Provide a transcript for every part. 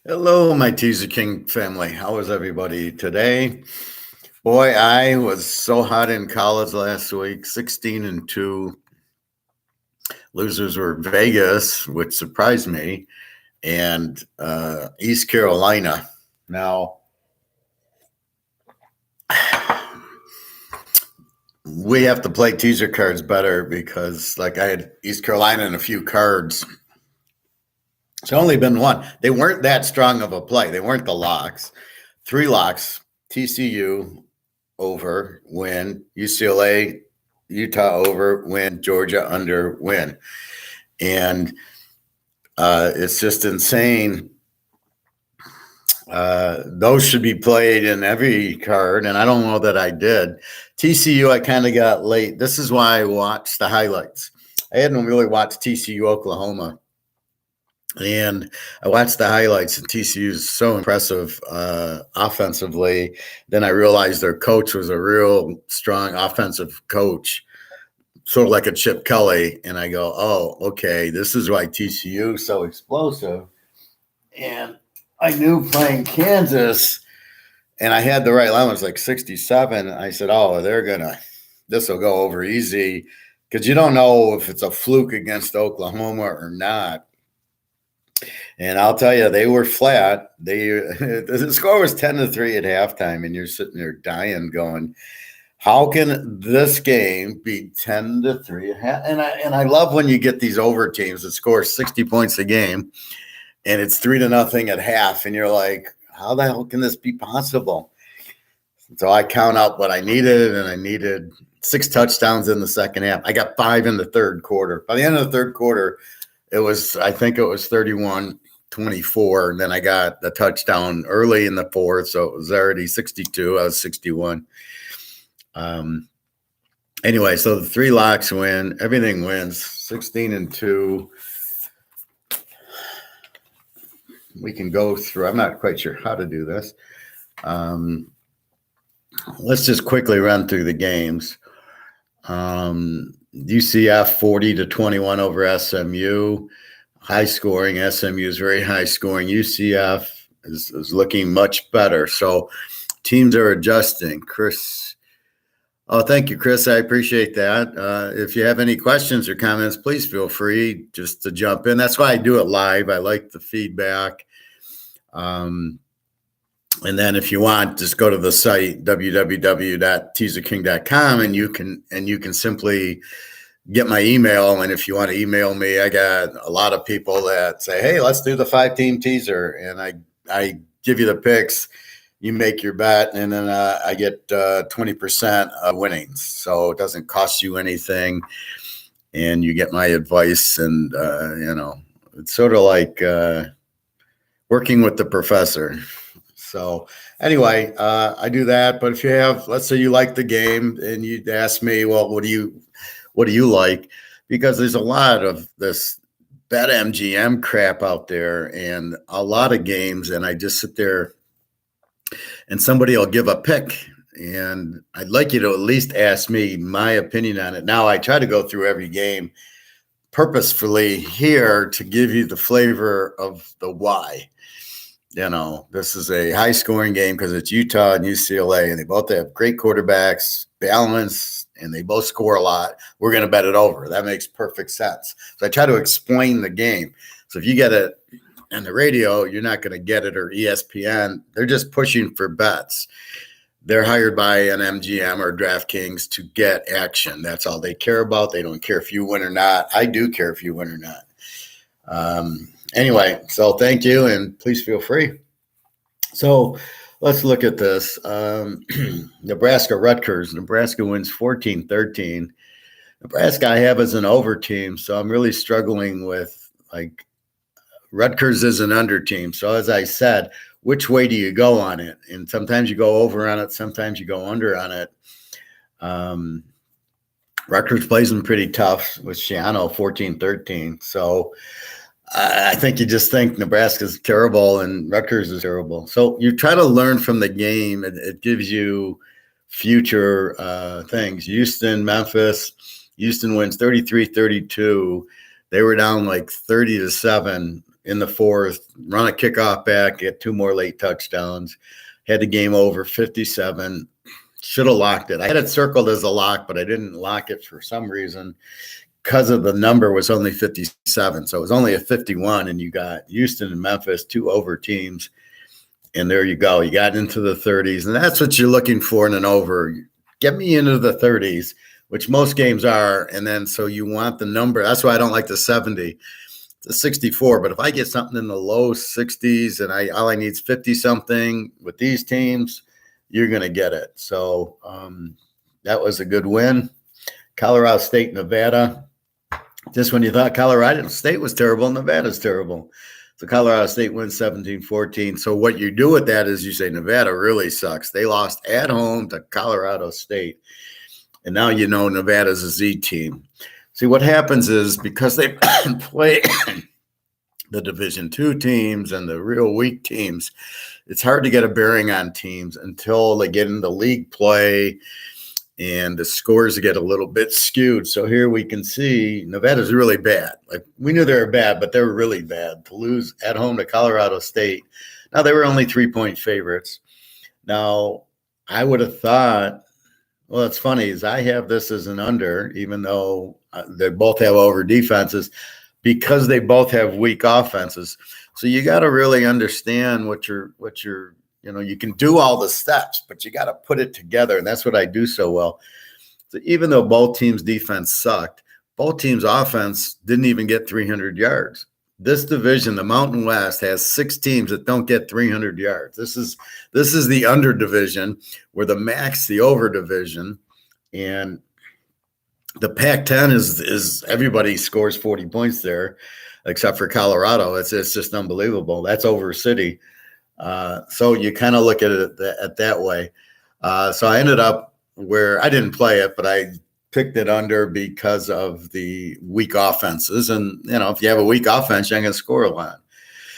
Hello, my Teaserking family. How is everybody today? Boy, I was so hot in college last week, 16-2. Losers were Vegas, which surprised me, and East Carolina. Now, we have to play teaser cards better because, like, I had East Carolina in a few cards. It's only been one. They weren't that strong of a play. They weren't the locks. Three locks: TCU over, win; UCLA, Utah over, win; Georgia under, win. And it's just insane. Those should be played in every card, and I don't know that I did. TCU, I kind of got late. This is why I watched the highlights. I hadn't really watched TCU Oklahoma, and I watched the highlights, and TCU is so impressive offensively. Then I realized their coach was a real strong offensive coach, sort of like a Chip Kelly. And I go, oh, okay, this is why TCU is so explosive. And I knew playing Kansas, and I had the right line, it was like 67. I said, oh, this will go over easy, because you don't know if it's a fluke against Oklahoma or not. And I'll tell you, they were flat. The score was 10-3 at halftime, and you're sitting there dying, going, "How can this game be 10-3 at half?" And I love when you get these over teams that score 60 points a game, and it's 3-0 at half, and you're like, "How the hell can this be possible?" So I count out what I needed, and I needed 6 touchdowns in the second half. I got 5 in the third quarter. By the end of the third quarter, I think it was 31-24. And then I got a touchdown early in the fourth. So it was already 62. I was 61. Anyway, so the 3 locks win. Everything wins. 16-2. We can go through. I'm not quite sure how to do this. Let's just quickly run through the games. UCF 40-21 over SMU. High scoring. SMU is very high scoring. UCF is looking much better. So teams are adjusting. Chris. Oh, thank you, Chris. I appreciate that. If you have any questions or comments, please feel free just to jump in. That's why I do it live. I like the feedback. And then if you want, just go to the site, www.teaserking.com, and you can simply get my email. And if you want to email me, I got a lot of people that say, hey, let's do the 5-team teaser. And I give you the picks, you make your bet, and then I get 20% of winnings. So it doesn't cost you anything, and you get my advice. And, it's sort of like working with the professor. So anyway, I do that. But if you have, let's say you like the game and you'd ask me, well, what do you like? Because there's a lot of this BetMGM crap out there and a lot of games. And I just sit there and somebody will give a pick. And I'd like you to at least ask me my opinion on it. Now, I try to go through every game purposefully here to give you the flavor of the why. This is a high scoring game because it's Utah and UCLA, and they both have great quarterbacks, balance, and they both score a lot. We're going to bet it over. That makes perfect sense. So I try to explain the game. So if you get it on the radio, you're not going to get it, or ESPN. They're just pushing for bets. They're hired by an MGM or DraftKings to get action. That's all they care about. They don't care if you win or not. I do care if you win or not. Anyway, so thank you, and please feel free. So let's look at this. Nebraska-Rutgers. Nebraska wins 14-13. Nebraska I have as an over team, so I'm really struggling with, like, Rutgers is an under team. So as I said, which way do you go on it? And sometimes you go over on it, sometimes you go under on it. Rutgers plays them pretty tough with Shiano, 14-13. So I think you just think Nebraska's terrible and Rutgers is terrible. So you try to learn from the game. It gives you future things. Houston, Memphis. Houston wins 33-32. They were down like 30-7 in the fourth, run a kickoff back, get 2 more late touchdowns, had the game over 57. Should have locked it. I had it circled as a lock, but I didn't lock it for some reason because of the number was only 57. So it was only a 51, and you got Houston and Memphis, 2 over teams. And there you go. You got into the 30s, and that's what you're looking for in an over. Get me into the 30s, which most games are. And then so you want the number. That's why I don't like the 70. It's a 64. But if I get something in the low 60s and all I need is 50 something with these teams, you're going to get it. So that was a good win. Colorado State, Nevada. Just when you thought Colorado State was terrible, Nevada's terrible. So Colorado State wins 17-14. So what you do with that is you say Nevada really sucks. They lost at home to Colorado State. And now you know Nevada's a Z team. See, what happens is because they play the Division II teams and the real weak teams, it's hard to get a bearing on teams until they get into league play and the scores get a little bit skewed. So here we can see Nevada's really bad. Like we knew they were bad, but they were really bad to lose at home to Colorado State. Now they were only 3-point favorites. Now I would have thought, well, it's funny is I have this as an under, even though they both have over defenses because they both have weak offenses. So you got to really understand what you're you can do all the steps, but you got to put it together. And that's what I do so well. So even though both teams' defense sucked, both teams' offense didn't even get 300 yards. This division, the Mountain West, has 6 teams that don't get 300 yards. This is the under division, where the MAC's the over division. And the Pac-10 is everybody scores 40 points there, except for Colorado. It's just unbelievable. That's over city. So you kind of look at it that way. So I ended up where I didn't play it, but I picked it under because of the weak offenses. And, if you have a weak offense, you're not going to score a lot.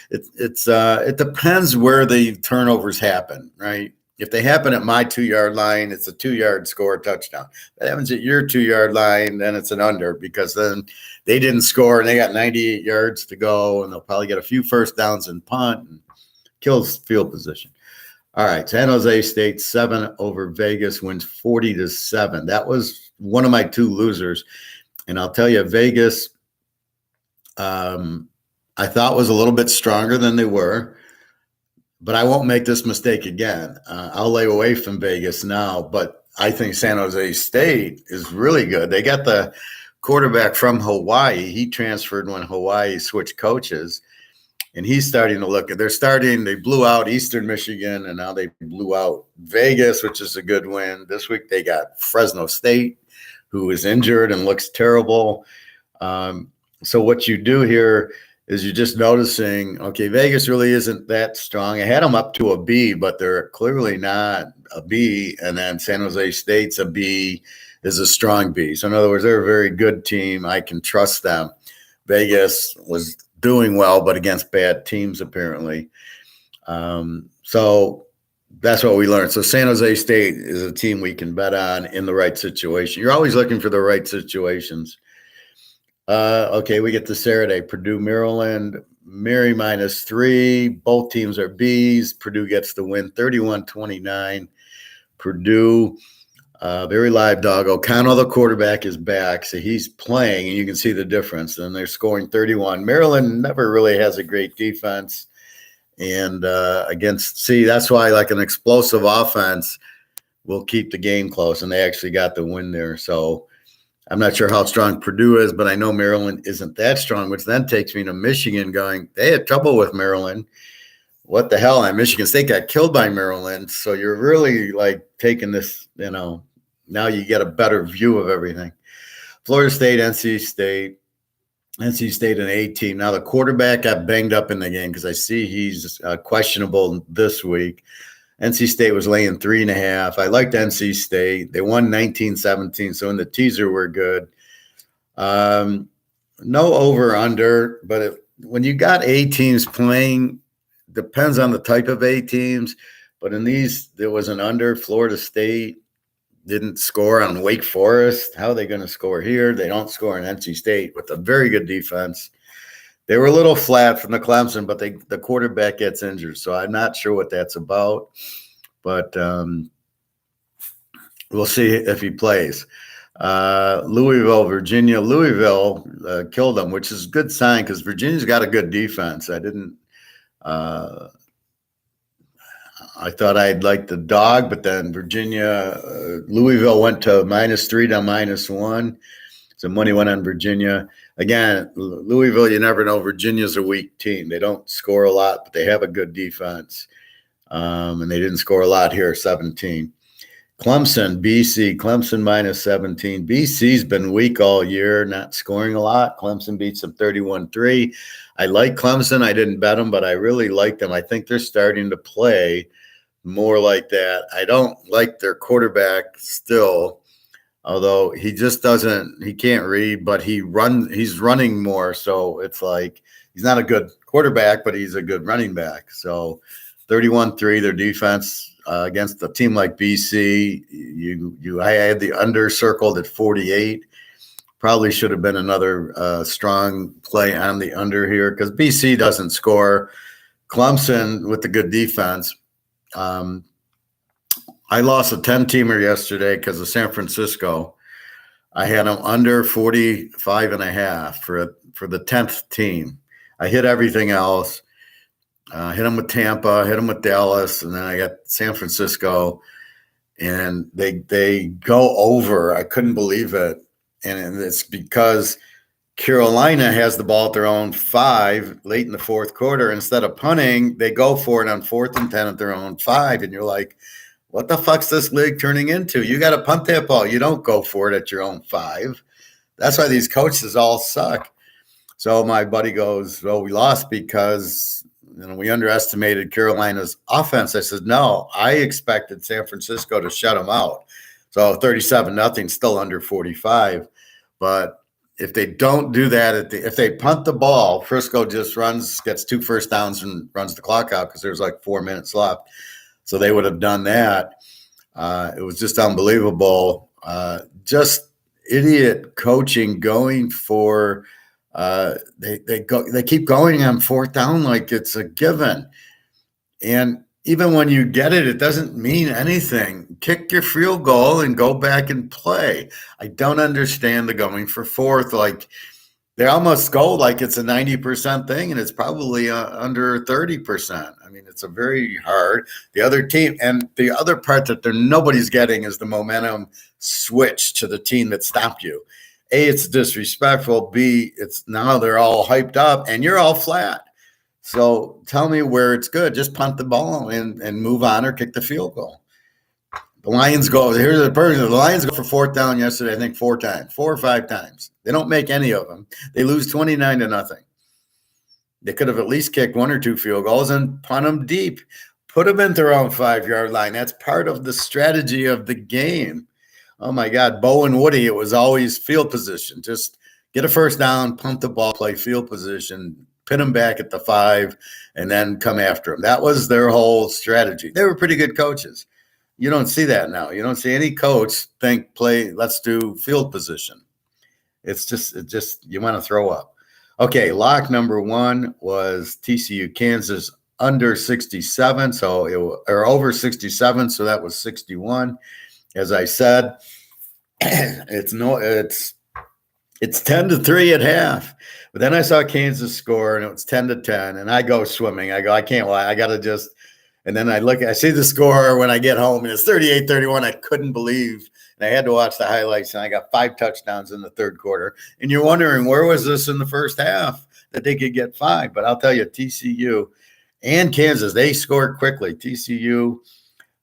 It depends where the turnovers happen, right? If they happen at my 2-yard line, it's a 2-yard score touchdown. If it happens at your 2-yard line, then it's an under because then they didn't score and they got 98 yards to go and they'll probably get a few first downs and punt and kills field position. All right, San Jose State 7 over Vegas wins 40-7. That was one of my 2 losers. And I'll tell you, Vegas, I thought was a little bit stronger than they were. But I won't make this mistake again. I'll lay away from Vegas now, but I think San Jose State is really good. They got the quarterback from Hawaii. He transferred when Hawaii switched coaches, and he's starting to look. They blew out Eastern Michigan, and now they blew out Vegas, which is a good win. This week they got Fresno State, who is injured and looks terrible. So what you do here is you're just noticing, okay, Vegas really isn't that strong. I had them up to a B, but they're clearly not a B. And then San Jose State's a B, is a strong B. So in other words, they're a very good team. I can trust them. Vegas was doing well, but against bad teams apparently. So that's what we learned. So San Jose State is a team we can bet on in the right situation. You're always looking for the right situations. Okay, we get to Saturday. Purdue, Maryland, Mary -3. Both teams are Bs. Purdue gets the win 31-29. Purdue, very live dog. O'Connell, the quarterback, is back. So he's playing, and you can see the difference. And they're scoring 31. Maryland never really has a great defense. And that's why like an explosive offense will keep the game close. And they actually got the win there. So I'm not sure how strong Purdue is, but I know Maryland isn't that strong, which then takes me to Michigan going, they had trouble with Maryland. What the hell? And Michigan State got killed by Maryland. So you're really like taking this, now you get a better view of everything. Florida State, NC State an A team. Now the quarterback got banged up in the game because I see he's questionable this week. NC State was laying 3.5. I liked NC State. They won 19-17, so in the teaser we're good. No over under, but when you got A teams playing, depends on the type of A teams. But in these, there was an under. Florida State didn't score on Wake Forest. How are they going to score here? They don't score in NC State with a very good defense. They were a little flat from the Clemson, but the quarterback gets injured, so I'm not sure what that's about. But we'll see if he plays. Louisville, Virginia. Louisville killed them, which is a good sign because Virginia's got a good defense. I thought I'd like the dog, but then Louisville went to -3 to -1. So money went on Virginia. Again, Louisville, you never know. Virginia's a weak team. They don't score a lot, but they have a good defense. And they didn't score a lot here, 17. Clemson, BC, Clemson -17. BC's been weak all year, not scoring a lot. Clemson beats them 31-3. I like Clemson. I didn't bet them, but I really like them. I think they're starting to play more like that. I don't like their quarterback still, although he can't read, but he's running more. So it's like he's not a good quarterback, but he's a good running back. So 31-3, their defense against a team like BC, I had the under circled at 48. Probably should have been another strong play on the under here because BC doesn't score. Clemson with the good defense. I lost a 10-teamer yesterday because of San Francisco. I had them under 45.5 for the 10th team. I hit everything else. Hit them with Tampa, hit them with Dallas, and then I got San Francisco, and they go over. I couldn't believe it, and it's because Carolina has the ball at their own 5 late in the fourth quarter. Instead of punting, they go for it on 4th and 10 at their own 5, and you're like, what the fuck's this league turning into? You got to punt that ball. You don't go for it at your own 5. That's why these coaches all suck. So my buddy goes, well, we lost because we underestimated Carolina's offense. I said, no, I expected San Francisco to shut them out. So 37-0, still under 45. But if they don't do that, if they punt the ball, Frisco just gets 2 first downs and runs the clock out because there's like 4 minutes left. So they would have done that. It was just unbelievable. Just idiot coaching going for they keep going on 4th down like it's a given. And even when you get it, it doesn't mean anything. Kick your field goal and go back and play. I don't understand the going for 4th. Like they almost go like it's a 90% thing, and it's probably under 30%. I mean, it's a very hard. The other team, and the other part that nobody's getting is the momentum switch to the team that stopped you. A, it's disrespectful. B, it's now they're all hyped up, and you're all flat. So tell me where it's good. Just punt the ball and move on or kick the field goal. The Lions go. Here's the person. The Lions go for 4th down yesterday, I think 4 or 5 times. They don't make any of them. They lose 29-0. They could have at least kicked 1 or 2 field goals and punt them deep. Put them in their own 5-yard line. That's part of the strategy of the game. Oh, my God. Bo and Woody, it was always field position. Just get a first down, punt the ball, play field position, pin them back at the 5, and then come after them. That was their whole strategy. They were pretty good coaches. You don't see that now. You don't see any coach let's do field position. It's just you want to throw up. Okay, lock number 1 was TCU, Kansas under 67, or over 67, so that was 61. As I said, it's 10-3 at half. But then I saw Kansas score, and it was 10-10, and I go swimming. I can't lie. I got to just – and then I see the score when I get home, and it's 38-31. I couldn't believe, and I had to watch the highlights, and I got 5 touchdowns in the 3rd quarter. And you're wondering, where was this in the first half that they could get 5? But I'll tell you, TCU and Kansas, they scored quickly. TCU,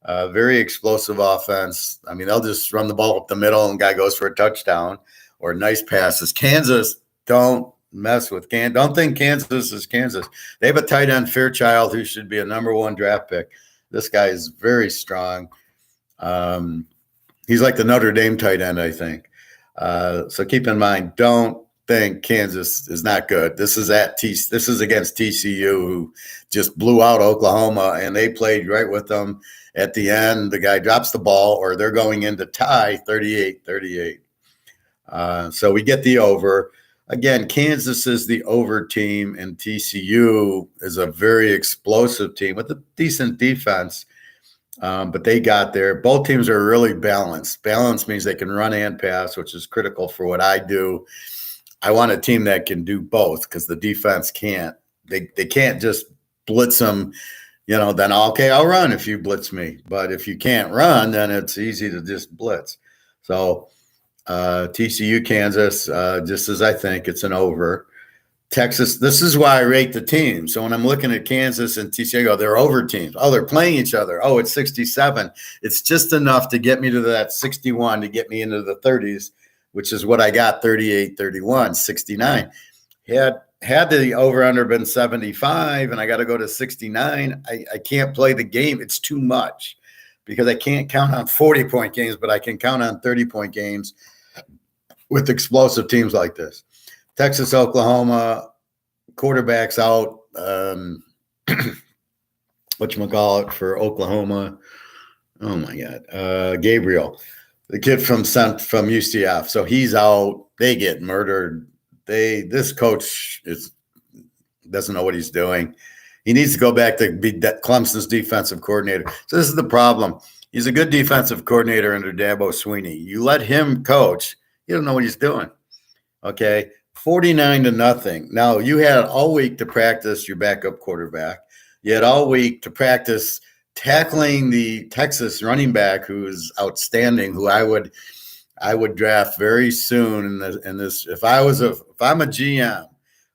very explosive offense. I mean, they'll just run the ball up the middle, and guy goes for a touchdown or nice passes. Kansas, don't mess with Kansas. Don't think Kansas is Kansas. They have a tight end, Fairchild, who should be a number 1 draft pick. This guy is very strong. He's like the Notre Dame tight end, I think. So keep in mind, don't think Kansas is not good. This is against TCU, who just blew out Oklahoma, and they played right with them. At the end, the guy drops the ball, or they're going into tie 38-38. So we get the over. again, Kansas is the over team, and TCU is a very explosive team with a decent defense. But they got there. Both teams are really balanced. Balance means they can run and pass, which is critical for what I do. I want a team that can do both because the defense can't. They can't just blitz them. Then okay, I'll run if you blitz me. But if you can't run, then it's easy to just blitz. So TCU, Kansas, just as I think, it's an over. Texas, this is why I rate the team. So when I'm looking at Kansas and TCU, I go, they're over teams. Oh, they're playing each other. Oh, it's 67. It's just enough to get me to that 61 to get me into the 30s, which is what I got, 38, 31, 69. Had the over-under been 75 and I got to go to 69, I can't play the game. It's too much because I can't count on 40-point games, but I can count on 30-point games with explosive teams like this. Texas, Oklahoma, quarterbacks out. Whatchamacallit for Oklahoma? Oh my God, Gabriel, the kid from UCF. So he's out. They get murdered. This coach doesn't know what he's doing. He needs to go back to be Clemson's defensive coordinator. So this is the problem. He's a good defensive coordinator under Dabo Swinney. You let him coach, he doesn't know what he's doing. Okay, 49-0. Now you had all week to practice your backup quarterback. You had all week to practice tackling the Texas running back, who is outstanding, who I would draft very soon in this. If I'm a GM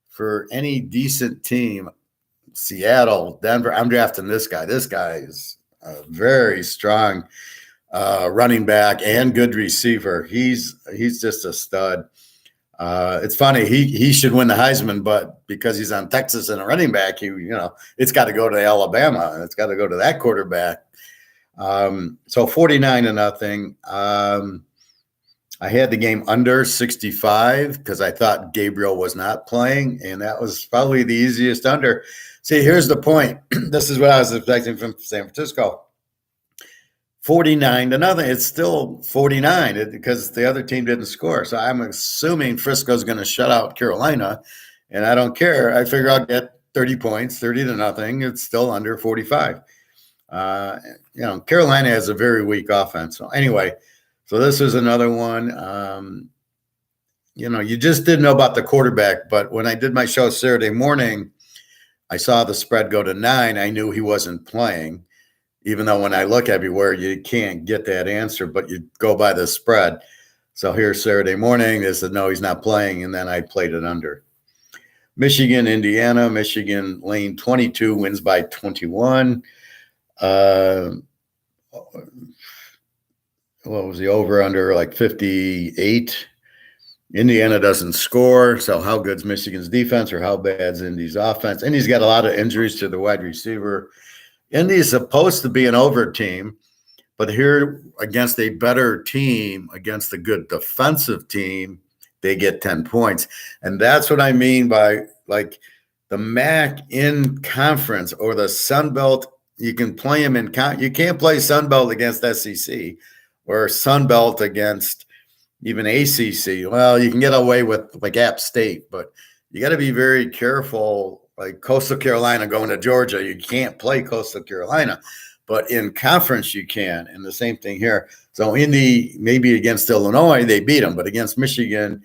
for any decent team, Seattle, Denver, I'm drafting this guy. This guy is a very strong running back and good receiver. He's just a stud. It's funny, he should win the Heisman, but because he's on Texas and a running back, it's got to go to Alabama and it's got to go to that quarterback. So 49-0. I had the game under 65 because I thought Gabriel was not playing, and that was probably the easiest under. See, here's the point. This is what I was expecting from San Francisco. 49-0. It's still 49 because the other team didn't score. So I'm assuming Frisco's going to shut out Carolina, and I don't care. I figure I'll get 30 points, 30-0. It's still under 45. Carolina has a very weak offense. So anyway, so this is another one. You just didn't know about the quarterback, but when I did my show Saturday morning, I saw the spread go to 9. I knew he wasn't playing, even though when I look everywhere, you can't get that answer, but you go by the spread. So here Saturday morning, they said, no, he's not playing, and then I played it under. Michigan, Indiana. Michigan lane 22 wins by 21. What was the over under, like 58? Indiana doesn't score. So how good's Michigan's defense or how bad's Indy's offense? Indy's got a lot of injuries to the wide receiver. Indy is supposed to be an over team, but here against a better team, against a good defensive team, they get 10 points. And that's what I mean by like the MAC in conference or the Sun Belt. You can play them in you can't play Sun Belt against SEC or Sun Belt against even ACC. Well, you can get away with like App State, but you got to be very careful. Like Coastal Carolina going to Georgia, you can't play Coastal Carolina, but in conference you can. And the same thing here. So Indy, maybe against Illinois, they beat them, but against Michigan.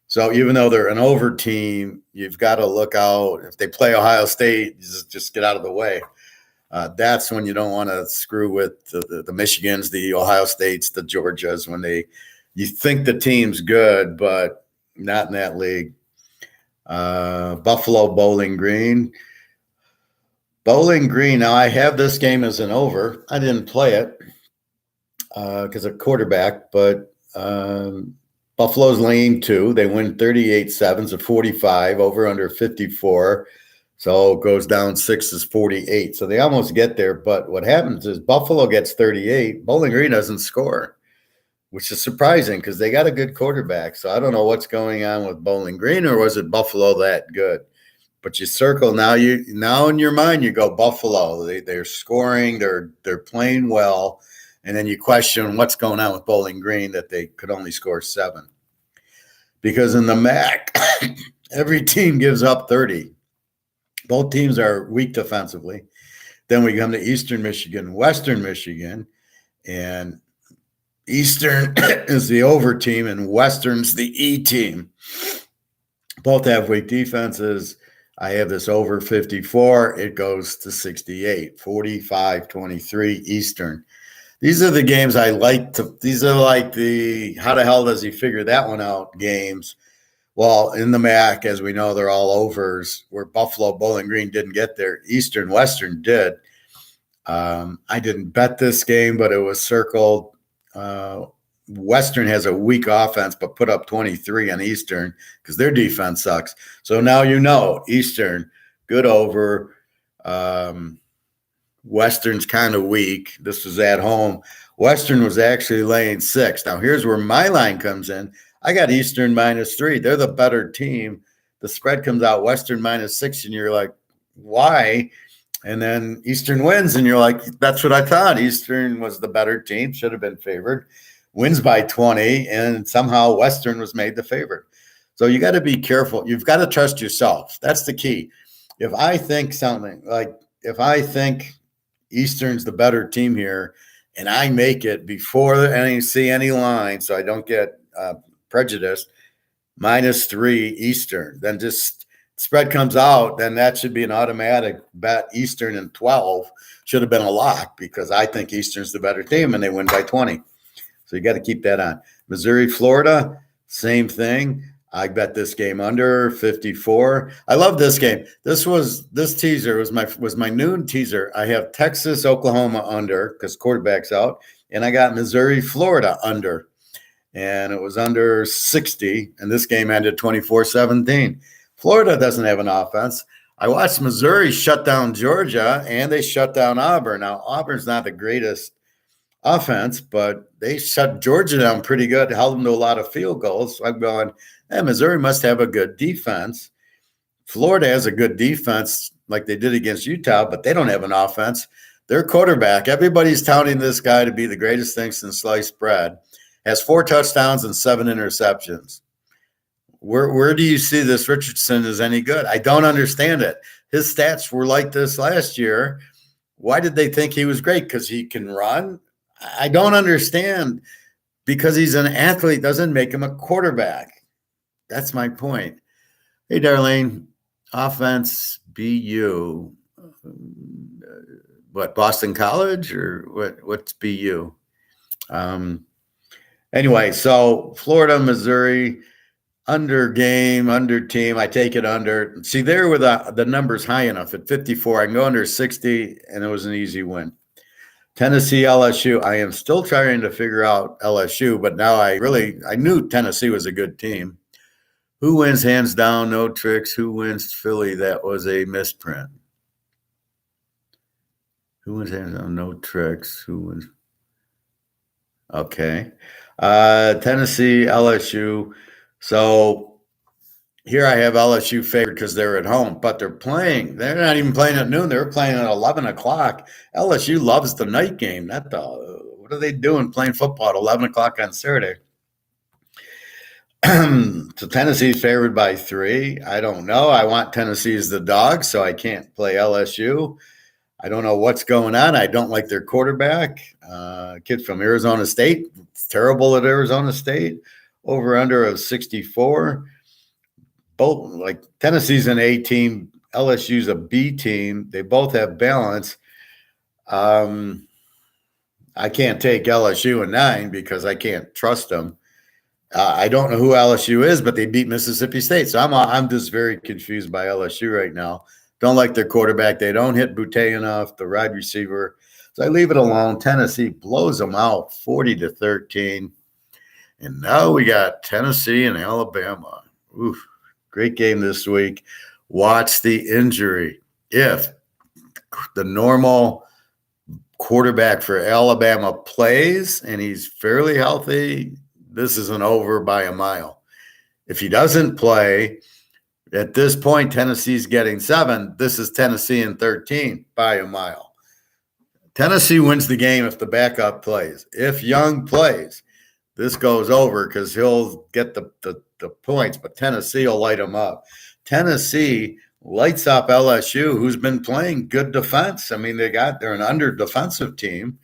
So even though they're an over team, you've got to look out. If they play Ohio State, just get out of the way. That's when you don't want to screw with the Michigans, the Ohio States, the Georgias, when you think the team's good, but not in that league. Buffalo, Bowling Green. Bowling Green. Now I have this game as an over. I didn't play it because of quarterback, but Buffalo's lane 2. They win 38-7 to 45, over under 54. So it goes down 6 is 48. So they almost get there. But what happens is Buffalo gets 38. Bowling Green doesn't score, which is surprising because they got a good quarterback. So I don't know what's going on with Bowling Green, or was it Buffalo that good? But you circle now in your mind, you go Buffalo. They're scoring, they're playing well, and then you question what's going on with Bowling Green that they could only score 7. because in the MAC, every team gives up 30. Both teams are weak defensively. Then we come to Eastern Michigan, Western Michigan, and Eastern is the over team and Western's the E team. Both have weak defenses. I have this over 54. It goes to 68, 45-23 Eastern. These are the games I like to – these are like the how the hell does he figure that one out games. Well, in the MAC, as we know, they're all overs. Where Buffalo, Bowling Green didn't get there. Eastern, Western did. I didn't bet this game, but it was circled. Western has a weak offense, but put up 23 on Eastern because their defense sucks. So now you know Eastern, good over. Western's kind of weak. This was at home. Western was actually laying 6. Now here's where my line comes in. I got Eastern -3. They're the better team. The spread comes out Western -6, and you're like, why? And then Eastern wins, and you're like, that's what I thought. Eastern was the better team, should have been favored. Wins by 20, and somehow Western was made the favorite. So you got to be careful. You've got to trust yourself. That's the key. If I think Eastern's the better team here, and I make it before I see any line, so I don't get prejudiced, -3 Eastern, then just spread comes out, then that should be an automatic bet. Eastern and 12 should have been a lock because I think Eastern's the better team, and they win by 20. So you got to keep that on. Missouri, Florida, same thing. I bet this game under 54. I love this game. This teaser was my noon teaser. I have Texas, Oklahoma under because quarterback's out, and I got Missouri, Florida under, and it was under 60. And this game ended 24-17. Florida doesn't have an offense. I watched Missouri shut down Georgia, and they shut down Auburn. Now Auburn's not the greatest offense, but they shut Georgia down pretty good, held them to a lot of field goals. So I'm going, Missouri must have a good defense. Florida has a good defense like they did against Utah, but they don't have an offense. Their quarterback, everybody's touting this guy to be the greatest thing since sliced bread, has 4 touchdowns and 7 interceptions. Where do you see this Richardson is any good? I don't understand it. His stats were like this last year. Why did they think he was great? Because he can run? I don't understand. Because he's an athlete doesn't make him a quarterback. That's my point. Hey, Darlene, offense, BU. What, Boston College or what's BU? Anyway, so Florida, Missouri, under game, under team. I take it under. See, there with the numbers high enough at 54. I can go under 60, and it was an easy win. Tennessee, LSU. I am still trying to figure out LSU, but now I knew Tennessee was a good team. Who wins hands down, no tricks? Who wins Philly? That was a misprint. Who wins hands down, no tricks? Who wins? Okay. Tennessee, LSU. So here I have LSU favored because they're at home, but they're playing. They're not even playing at noon. They're playing at 11 o'clock. LSU loves the night game. What are they doing playing football at 11 o'clock on Saturday? So Tennessee's favored by 3. I don't know. I want Tennessee as the dog, so I can't play LSU. I don't know what's going on. I don't like their quarterback. Kid from Arizona State. It's terrible at Arizona State. Over under of 64. Both, like, Tennessee's an A team, LSU's a B team. They both have balance. I can't take LSU in 9 because I can't trust them. I don't know who LSU is, but they beat Mississippi State. So I'm just very confused by LSU right now. Don't like their quarterback. They don't hit Boutte enough, the wide receiver. So I leave it alone. Tennessee blows them out 40-13. And now we got Tennessee and Alabama. Oof, great game this week. Watch the injury. If the normal quarterback for Alabama plays and he's fairly healthy, this is an over by a mile. If he doesn't play, at this point, Tennessee's getting 7. This is Tennessee in 13 by a mile. Tennessee wins the game if the backup plays. If Young plays, this goes over because he'll get the the points, but Tennessee will light them up. Tennessee lights up LSU, who's been playing good defense. I mean, they're an under defensive team.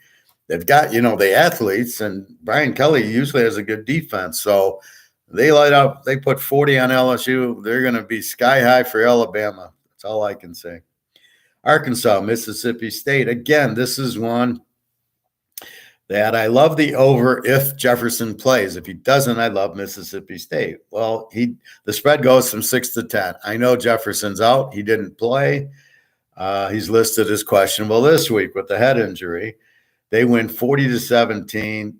They've got, the athletes, and Brian Kelly usually has a good defense. So they light up, they put 40 on LSU. They're going to be sky high for Alabama. That's all I can say. Arkansas, Mississippi State. Again, this is one that I love the over if Jefferson plays. If he doesn't, I love Mississippi State. Well, the spread goes from 6-10. I know Jefferson's out. He didn't play. He's listed as questionable this week with the head injury. They win 40-17.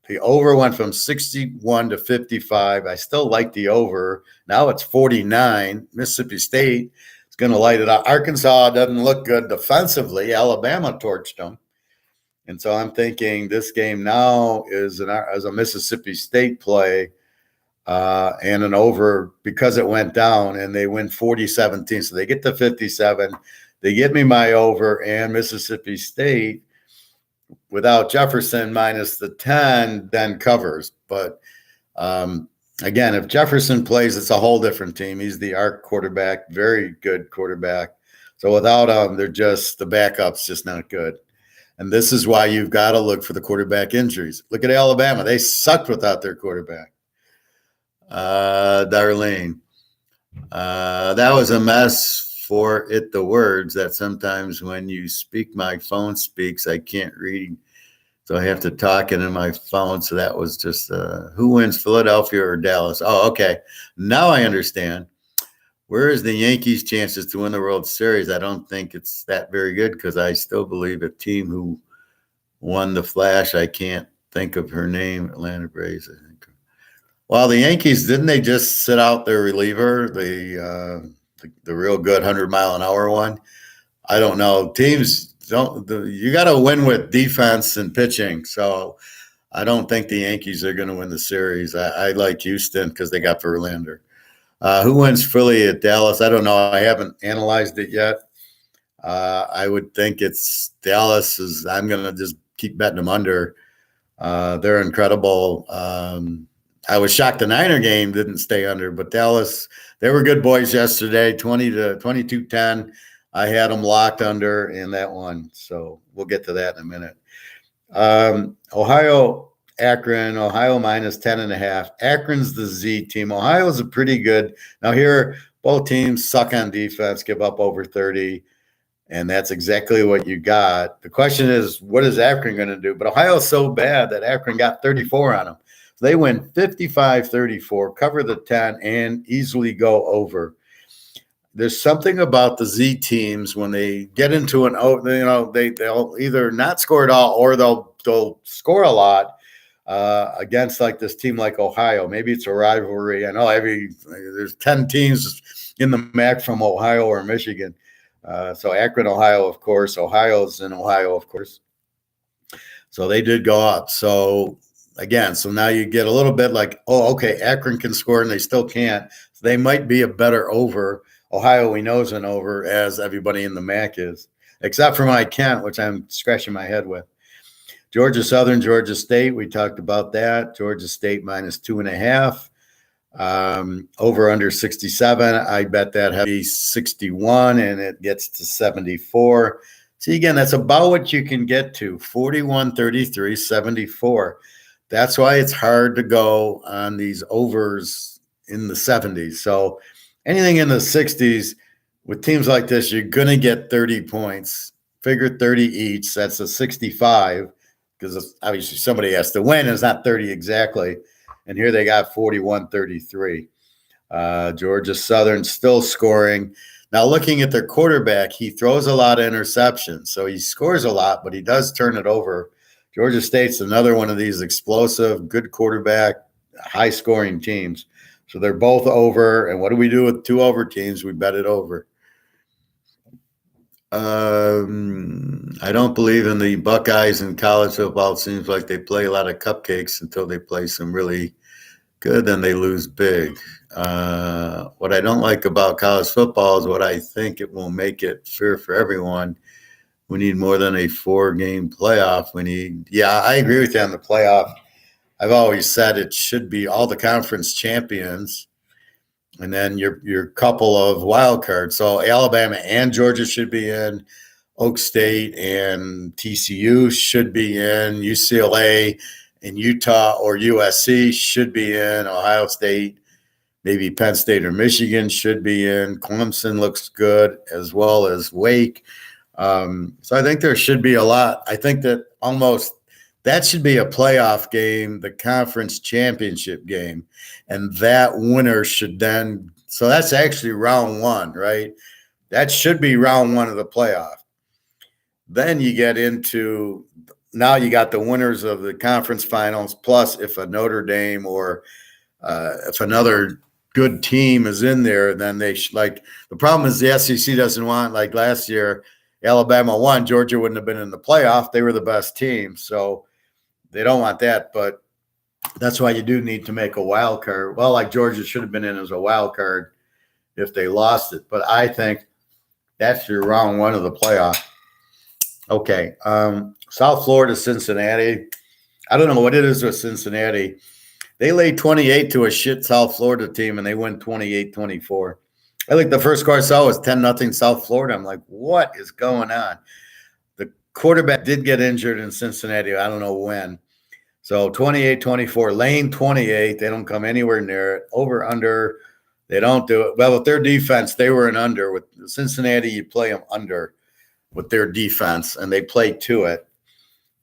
The over went from 61 to 55. I still like the over. Now it's 49. Mississippi State is going to light it up. Arkansas doesn't look good defensively. Alabama torched them. And so I'm thinking this game now is as a Mississippi State play and an over because it went down, and they win 40-17. So they get to 57. They give me my over, and Mississippi State without Jefferson minus the 10 then covers. But again, if Jefferson plays, it's a whole different team. He's the arc quarterback, very good quarterback. So without him, the backup's just not good. And this is why you've got to look for the quarterback injuries. Look at Alabama. They sucked without their quarterback. Darlene. That was a mess for it, the words that sometimes when you speak, my phone speaks, I can't read. So I have to talk into my phone. So that was just who wins, Philadelphia or Dallas? Oh, okay. Now I understand. Where is the Yankees' chances to win the World Series? I don't think it's that very good because I still believe a team who won the Flash, I can't think of her name, Atlanta Braves, I think. Well, the Yankees, didn't they just sit out their reliever, the real good 100-mile-an-hour one? I don't know. Teams you got to win with defense and pitching. So I don't think the Yankees are going to win the series. I like Houston because they got Verlander. Who wins Philly at Dallas? I don't know. I haven't analyzed it yet. I would think it's Dallas. I'm going to just keep betting them under. They're incredible. I was shocked the Niner game didn't stay under, but Dallas, they were good boys yesterday, 22-10. I had them locked under in that one. So we'll get to that in a minute. Akron, Ohio minus 10.5. Akron's the Z team. Ohio's a pretty good. Now here, both teams suck on defense, give up over 30, and that's exactly what you got. The question is, what is Akron going to do? But Ohio's so bad that Akron got 34 on them. So they win 55-34, cover the 10, and easily go over. There's something about the Z teams when they get into they'll either not score at all or they'll score a lot. Against like this team like Ohio. Maybe it's a rivalry. I know there's 10 teams in the MAC from Ohio or Michigan. So Akron, Ohio, of course. Ohio's in Ohio, of course. So they did go up. So again, now you get a little bit like, oh, okay, Akron can score and they still can't. So they might be a better over. Ohio, we know, is an over, as everybody in the MAC is, except for Mike Kent, which I'm scratching my head with. Georgia Southern, Georgia State, we talked about that. Georgia State minus 2.5. Over under 67. I bet that heavy 61 and it gets to 74. See, again, that's about what you can get to. 41, 33, 74. That's why it's hard to go on these overs in the 70s. So anything in the 60s with teams like this, you're going to get 30 points. Figure 30 each. That's a 65. Because obviously somebody has to win. It's not 30 exactly. And here they got 41-33. Georgia Southern still scoring. Now, looking at their quarterback, he throws a lot of interceptions. So he scores a lot, but he does turn it over. Georgia State's another one of these explosive, good quarterback, high-scoring teams. So they're both over. And what do we do with two over teams? We bet it over. I don't believe in the Buckeyes in college football. It seems like they play a lot of cupcakes until they play some really good, then they lose big. What I don't like about college football is what I think it will make it fair for everyone. We need more than a 4-game playoff. I agree with you on the playoff. I've always said it should be all the conference champions and then your couple of wild cards. So Alabama and Georgia should be in. Oak State and TCU should be in. UCLA and Utah or USC should be in. Ohio State, maybe Penn State or Michigan should be in. Clemson looks good, as well as Wake. So I think there should be a lot. I think that almost that should be a playoff game, the conference championship game, and that winner should then. So that's actually round one, right? That should be round one of the playoff. Then you get into now you got the winners of the conference finals, plus if a Notre Dame or if another good team is in there, then they like the problem is the SEC doesn't want, like last year, Alabama won, Georgia wouldn't have been in the playoff. They were the best team, so they don't want that. But that's why you do need to make a wild card. Well, like Georgia should have been in as a wild card if they lost it. But I think that's your round one of the playoff. Okay. South Florida, Cincinnati. I don't know what it is with Cincinnati. They laid 28 to a shit South Florida team, and they win 28-24. I think the first score I saw was 10-0 South Florida. I'm like, what is going on? The quarterback did get injured in Cincinnati. I don't know when. So 28-24, lane 28. They don't come anywhere near it. Over, under, they don't do it. Well, with their defense, they were an under. With Cincinnati, you play them under with their defense, and they played to it.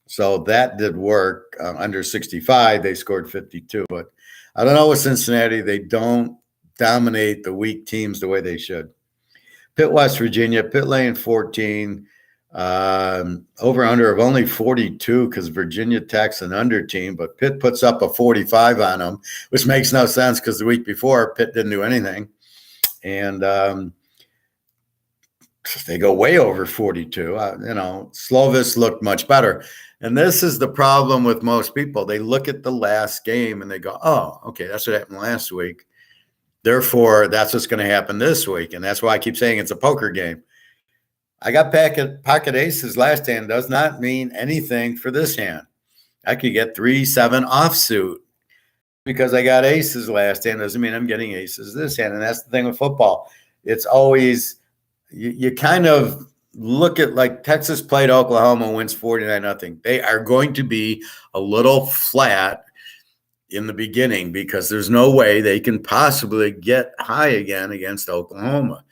So that did work. Under 65, they scored 52. But I don't know with Cincinnati. They don't dominate the weak teams the way they should. Pitt, West Virginia, Pitt laying 14. Over under of only 42 because Virginia Tech's an under team, but Pitt puts up a 45 on them, which makes no sense because the week before Pitt didn't do anything. And they go way over 42. Slovis looked much better. And this is the problem with most people. They look at the last game and they go, oh, okay, that's what happened last week. Therefore, that's what's going to happen this week. And that's why I keep saying it's a poker game. I got pocket aces last hand. Does not mean anything for this hand. I could get 3-7 offsuit because I got aces last hand. Doesn't mean I'm getting aces this hand. And that's the thing with football. It's always you kind of look at, like, Texas played Oklahoma, wins 49-0. They are going to be a little flat in the beginning because there's no way they can possibly get high again against Oklahoma.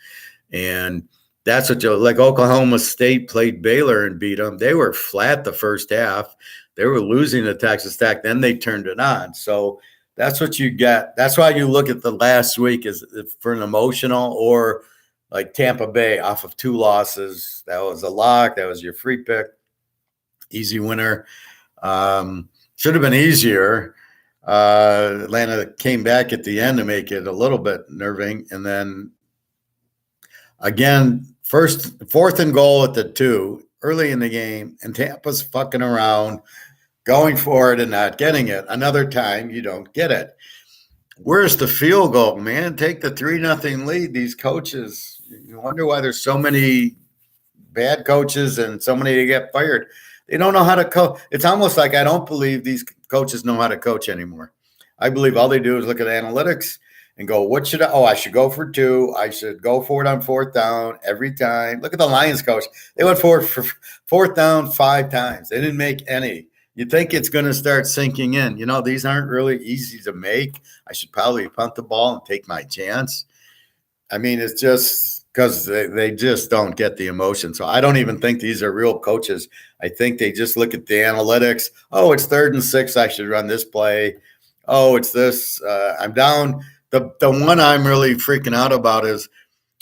And that's what like Oklahoma State played Baylor and beat them. They were flat the first half. They were losing to Texas Tech. Then they turned it on. So that's what you get. That's why you look at the last week is for an emotional, or like Tampa Bay off of 2 losses. That was a lock. That was your free pick. Easy winner. Should have been easier. Atlanta came back at the end to make it a little bit nerving. And then again, 4th and goal at the 2 early in the game, and Tampa's fucking around, going for it and not getting it. Another time you don't get it. Where's the field goal, man? Take the 3-0 lead. These coaches, you wonder why there's so many bad coaches and so many that get fired. They don't know how to coach. It's almost like I don't believe these coaches know how to coach anymore. I believe all they do is look at analytics and go, what should I should go for 2. I should go for it on 4th down every time. Look at the Lions coach. They went for it for 4th down 5 times. They didn't make any. You think it's going to start sinking in. These aren't really easy to make. I should probably punt the ball and take my chance. I mean, it's just because they just don't get the emotion. So I don't even think these are real coaches. I think they just look at the analytics. Oh, it's 3rd and 6. I should run this play. Oh, it's this. I'm down. The one I'm really freaking out about is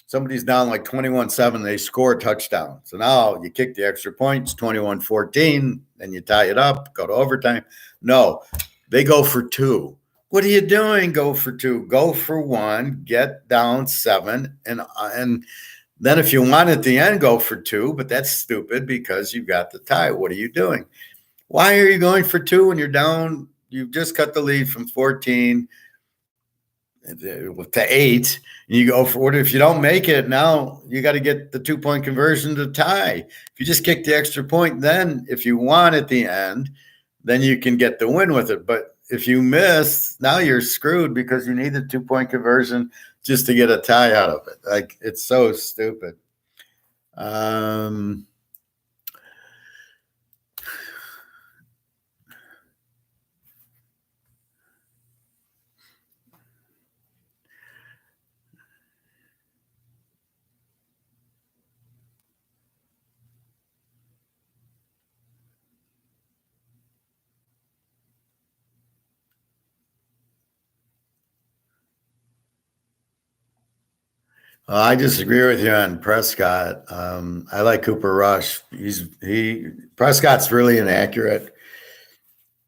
somebody's down like 21-7. They score a touchdown. So now you kick the extra points, 21-14, then you tie it up, go to overtime. No, they go for 2. What are you doing? Go for 2. Go for 1. Get down 7. And then if you want at the end, go for 2. But that's stupid because you've got the tie. What are you doing? Why are you going for 2 when you're down? You've just cut the lead from 14 to 8. And you go for what? If you don't make it, now you got to get the 2-point conversion to tie. If you just kick the extra point, then if you want at the end, then you can get the win with it. But if you miss, now you're screwed because you need the 2-point conversion just to get a tie out of it. Like, it's so stupid. I disagree with you on Prescott. I like Cooper Rush. Prescott's really inaccurate,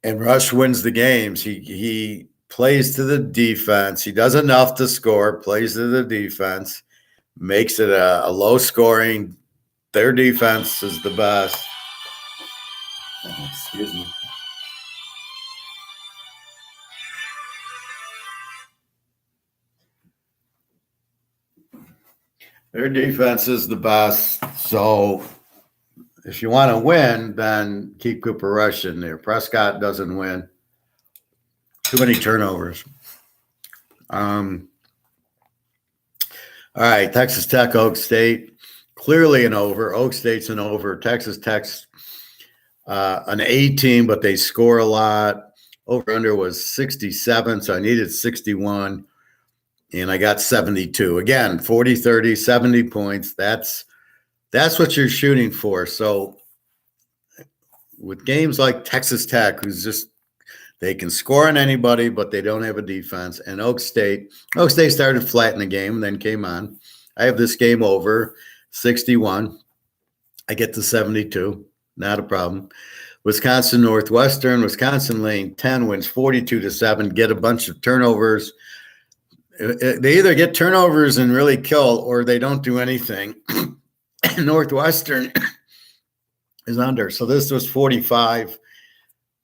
and Rush wins the games. He plays to the defense. He does enough to score. Plays to the defense, makes it a low scoring. Their defense is the best. Excuse me. Their defense is the best. So if you want to win, then keep Cooper Rush in there. Prescott doesn't win. Too many turnovers. All right, Texas Tech, Oak State. Clearly an over. Oak State's an over. Texas Tech's an A team, but they score a lot. Over-under was 67, so I needed 61. And I got 72. Again, 40, 30, 70 points. That's what you're shooting for. So with games like Texas Tech, they can score on anybody, but they don't have a defense. And Oak State started flat in the game and then came on. I have this game over 61. I get to 72. Not a problem. Wisconsin Northwestern. Wisconsin lane 10 wins 42-7. Get a bunch of turnovers. They either get turnovers and really kill, or they don't do anything. Northwestern is under. So this was 45,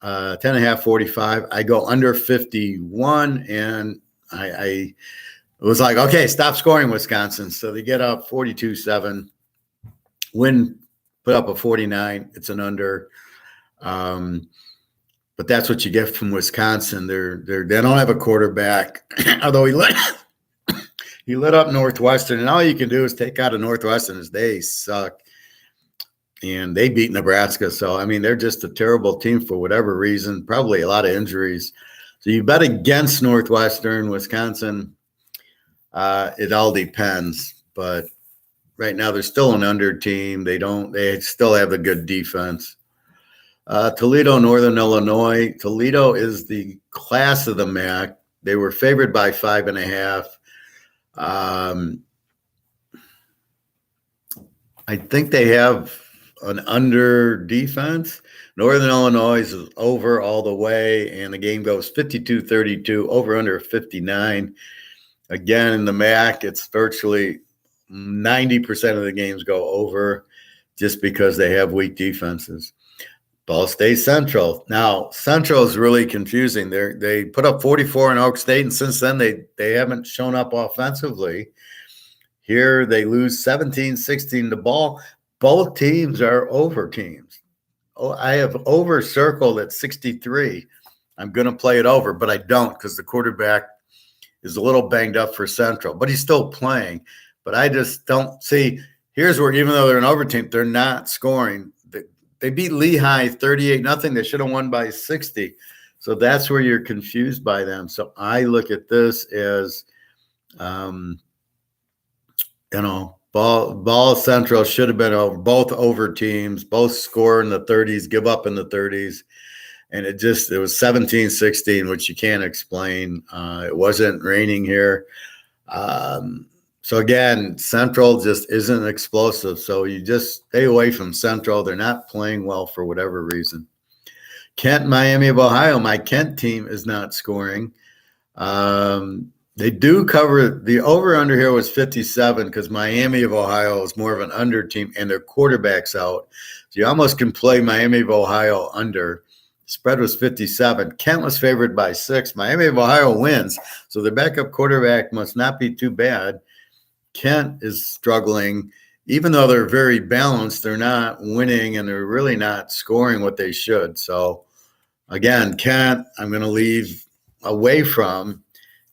10.5, 45. I go under 51, and I was like, okay, stop scoring, Wisconsin. So they get up 42-7. Win, put up a 49. It's an under. But that's what you get from Wisconsin. They don't have a quarterback, although he lit up Northwestern, and all you can do is take out a Northwestern as they suck, and they beat Nebraska. So I mean, they're just a terrible team for whatever reason. Probably a lot of injuries. So you bet against Northwestern, Wisconsin. It all depends, but right now they're still an under team. They still have a good defense. Toledo, Northern Illinois. Toledo is the class of the MAC. They were favored by 5.5. I think they have an under defense. Northern Illinois is over all the way, and the game goes 52-32, over under 59. Again, in the MAC, it's virtually 90% of the games go over just because they have weak defenses. Ball State Central. Now, Central is really confusing. They put up 44 in Oak State, and since then they haven't shown up offensively. Here they lose 17-16 to ball. Both teams are over teams. Oh, I have over circled at 63. I'm going to play it over, but I don't because the quarterback is a little banged up for Central, but he's still playing. But I just don't see. Here's where, even though they're an over team, they're not scoring. They beat Lehigh 38-0. They should have won by 60. So that's where you're confused by them. So I look at this as, ball Central should have been over, both over teams, both score in the 30s, give up in the 30s. And it was 17-16, which you can't explain. It wasn't raining here. So again, Central just isn't explosive. So you just stay away from Central. They're not playing well for whatever reason. Kent, Miami of Ohio. My Kent team is not scoring. They do cover. The over-under here was 57 because Miami of Ohio is more of an under team and their quarterback's out. So you almost can play Miami of Ohio under. Spread was 57. Kent was favored by 6. Miami of Ohio wins. So their backup quarterback must not be too bad. Kent is struggling. Even though they're very balanced, they're not winning and they're really not scoring what they should. So, again, Kent, I'm going to leave away from,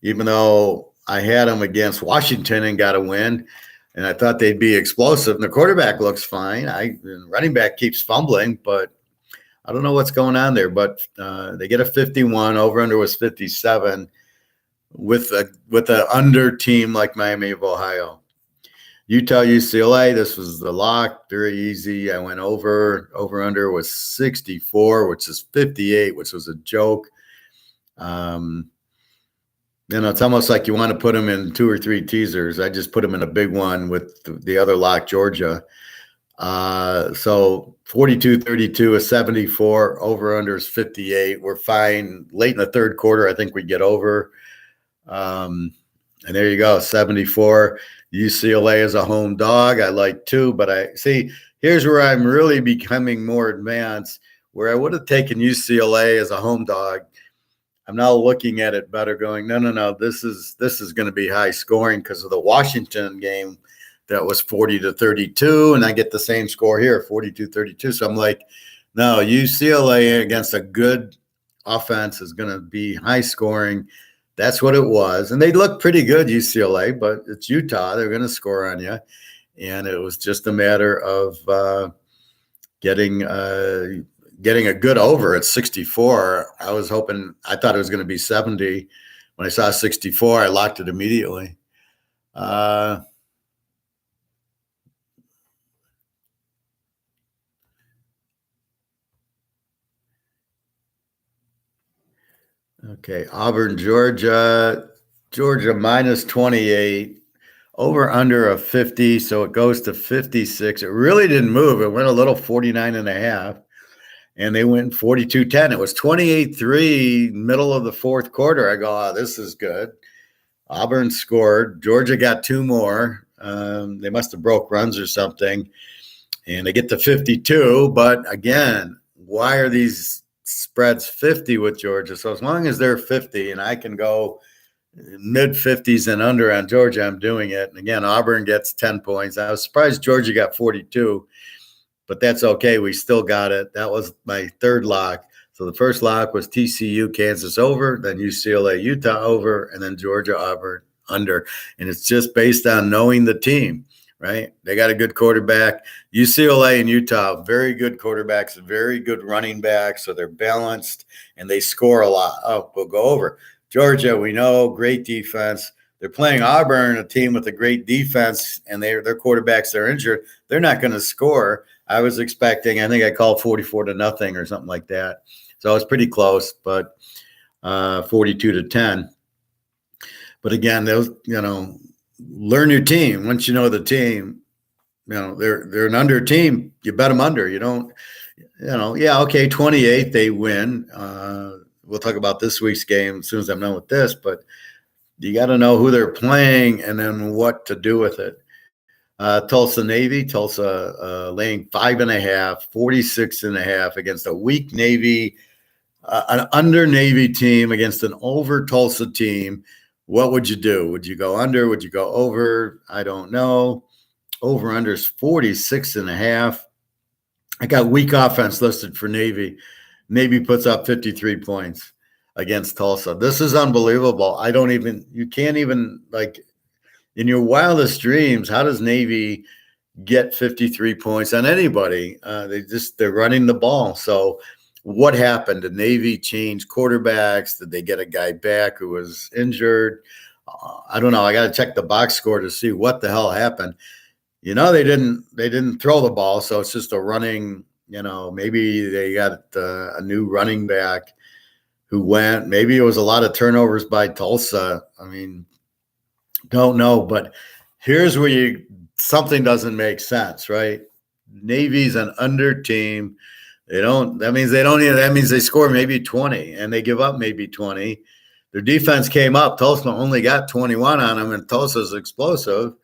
even though I had them against Washington and got a win, and I thought they'd be explosive. And the quarterback looks fine. Running back keeps fumbling, but I don't know what's going on there. But they get a 51. Over under was 57 with a under team like Miami of Ohio. Utah UCLA, this was the lock, very easy. I went over under was 64, which is 58, which was a joke. It's almost like you want to put them in 2 or 3 teasers. I just put them in a big one with the other lock, Georgia. So 42-32 is 74, over under is 58. We're fine. Late in the third quarter, I think we get over. And there you go, 74. UCLA is a home dog. I like 2, but I see here's where I'm really becoming more advanced, where I would have taken UCLA as a home dog. I'm now looking at it better going, no, this is going to be high scoring because of the Washington game that was 40-32, and I get the same score here, 42-32. So I'm like, no, UCLA against a good offense is going to be high scoring. That's what it was. And they look pretty good, UCLA, but it's Utah. They're going to score on you. And it was just a matter of getting a good over at 64. I thought it was going to be 70. When I saw 64, I locked it immediately. Okay, Auburn, Georgia minus 28, over under of 50, so it goes to 56. It really didn't move. It went a little 49.5, and they went 42-10. It was 28-3, middle of the fourth quarter. I go, this is good. Auburn scored. Georgia got 2 more. They must have broke runs or something, and they get to 52. But again, why are these spreads 50 with Georgia? So as long as they're 50 and I can go mid 50s and under on Georgia, I'm doing it. And again, Auburn gets 10 points. I was surprised Georgia got 42, but that's okay. We still got it. That was my third lock. So the first lock was TCU, Kansas over, then UCLA, Utah over, and then Georgia, Auburn under. And it's just based on knowing the team. Right? They got a good quarterback. UCLA and Utah, very good quarterbacks, very good running backs. So they're balanced and they score a lot. Oh, we'll go over. Georgia, we know, great defense. They're playing Auburn, a team with a great defense, and their quarterbacks are injured. They're not going to score. I was expecting, I think I called 44-0 or something like that. So it was pretty close, but 42-10. But again, those, learn your team. Once you know the team, they're an under team. You bet them under. You don't, okay, 28, they win. We'll talk about this week's game as soon as I'm done with this, but you got to know who they're playing and then what to do with it. Tulsa Navy, laying 5.5, 46.5 against a weak Navy, an under Navy team against an over Tulsa team. What would you do? Would you go under? Would you go over? I don't know. Over under is 46.5. I got weak offense listed for Navy. Navy puts up 53 points against Tulsa. This is unbelievable. You can't even, like, in your wildest dreams, how does Navy get 53 points on anybody? They're running the ball. So what happened? Did Navy change quarterbacks? Did they get a guy back who was injured? I don't know. I got to check the box score to see what the hell happened. They didn't throw the ball, so it's just a running. Maybe they got a new running back who went. Maybe it was a lot of turnovers by Tulsa. I mean, don't know. But here's where something doesn't make sense, right? Navy's an under team. That means they score maybe 20 and they give up maybe 20. Their defense came up. Tulsa only got 21 on them, and Tulsa's explosive.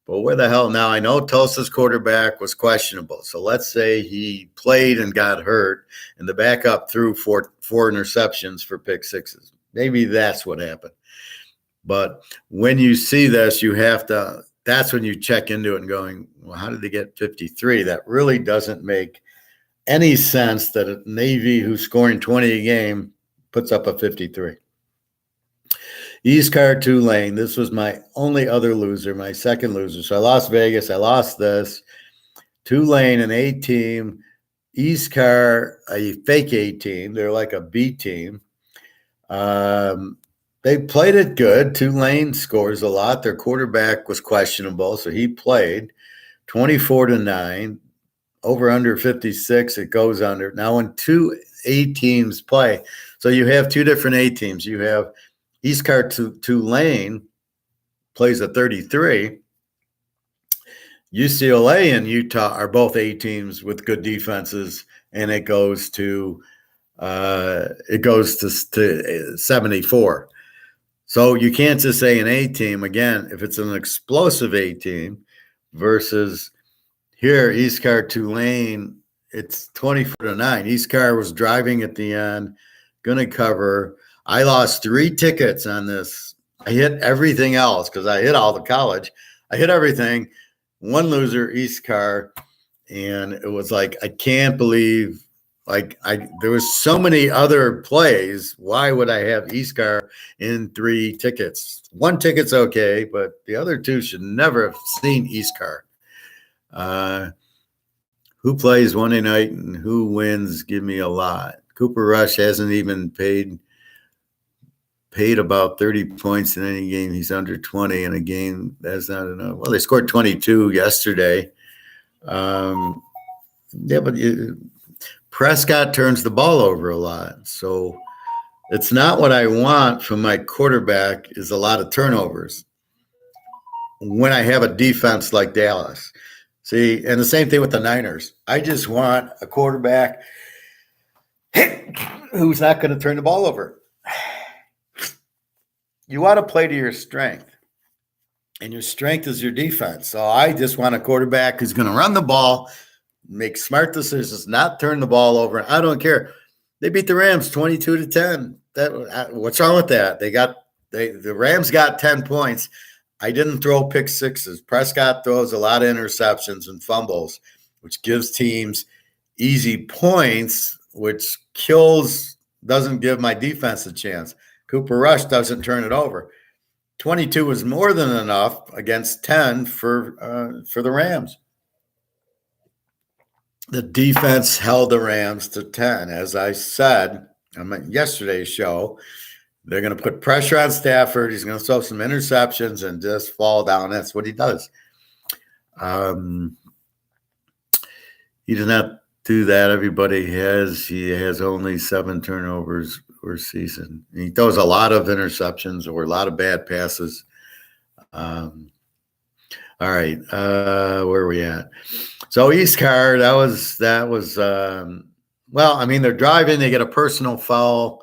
But where the hell? Now, I know Tulsa's quarterback was questionable. So let's say he played and got hurt, and the backup threw four interceptions for pick sixes. Maybe that's what happened. But when you see this, that's when you check into it and going, well, how did they get 53? That really doesn't make any sense that a Navy who's scoring 20 a game puts up a 53. East Car Tulane. This was my only other loser, my second loser. So I lost Vegas. I lost this. Tulane, an A team. East Car, a fake A team. They're like a B team. They played it good. Tulane scores a lot. Their quarterback was questionable, so he played 24-9. Over under 56, it goes under. Now, when two A teams play, so you have two different A teams. You have East Car Tulane plays a 33. UCLA and Utah are both A teams with good defenses, and it goes to 74. So you can't just say an A team again if it's an explosive A team versus here, East Car Tulane, it's 24-9. East Car was driving at the end, going to cover. I lost 3 tickets on this. I hit everything else because I hit all the college. I hit everything. One loser, East Car, and it was like, I can't believe, there was so many other plays. Why would I have East Car in 3 tickets? 1 ticket's okay, but the other 2 should never have seen East Car. Who plays Monday night and who wins? Give me a lot. Cooper Rush hasn't even paid about 30 points in any game. He's under 20 in a game. That's not enough. Well, they scored 22 yesterday. But Prescott turns the ball over a lot. So it's not what I want from my quarterback is a lot of turnovers when I have a defense like Dallas. See, and the same thing with the Niners. I just want a quarterback who's not going to turn the ball over. You want to play to your strength, and your strength is your defense. So I just want a quarterback who's going to run the ball, make smart decisions, not turn the ball over. I don't care. They beat the Rams 22-10. What's wrong with that? The Rams got 10 points. I didn't throw pick sixes. Prescott throws a lot of interceptions and fumbles, which gives teams easy points, which doesn't give my defense a chance. Cooper Rush doesn't turn it over. 22 was more than enough against 10 for the Rams. The defense held the Rams to 10. As I said on yesterday's show, they're going to put pressure on Stafford. He's going to throw some interceptions and just fall down. That's what he does. He does not do that. He has only 7 turnovers per season. He throws a lot of interceptions or a lot of bad passes. All right. Where are we at? So East Car, that was they're driving. They get a personal foul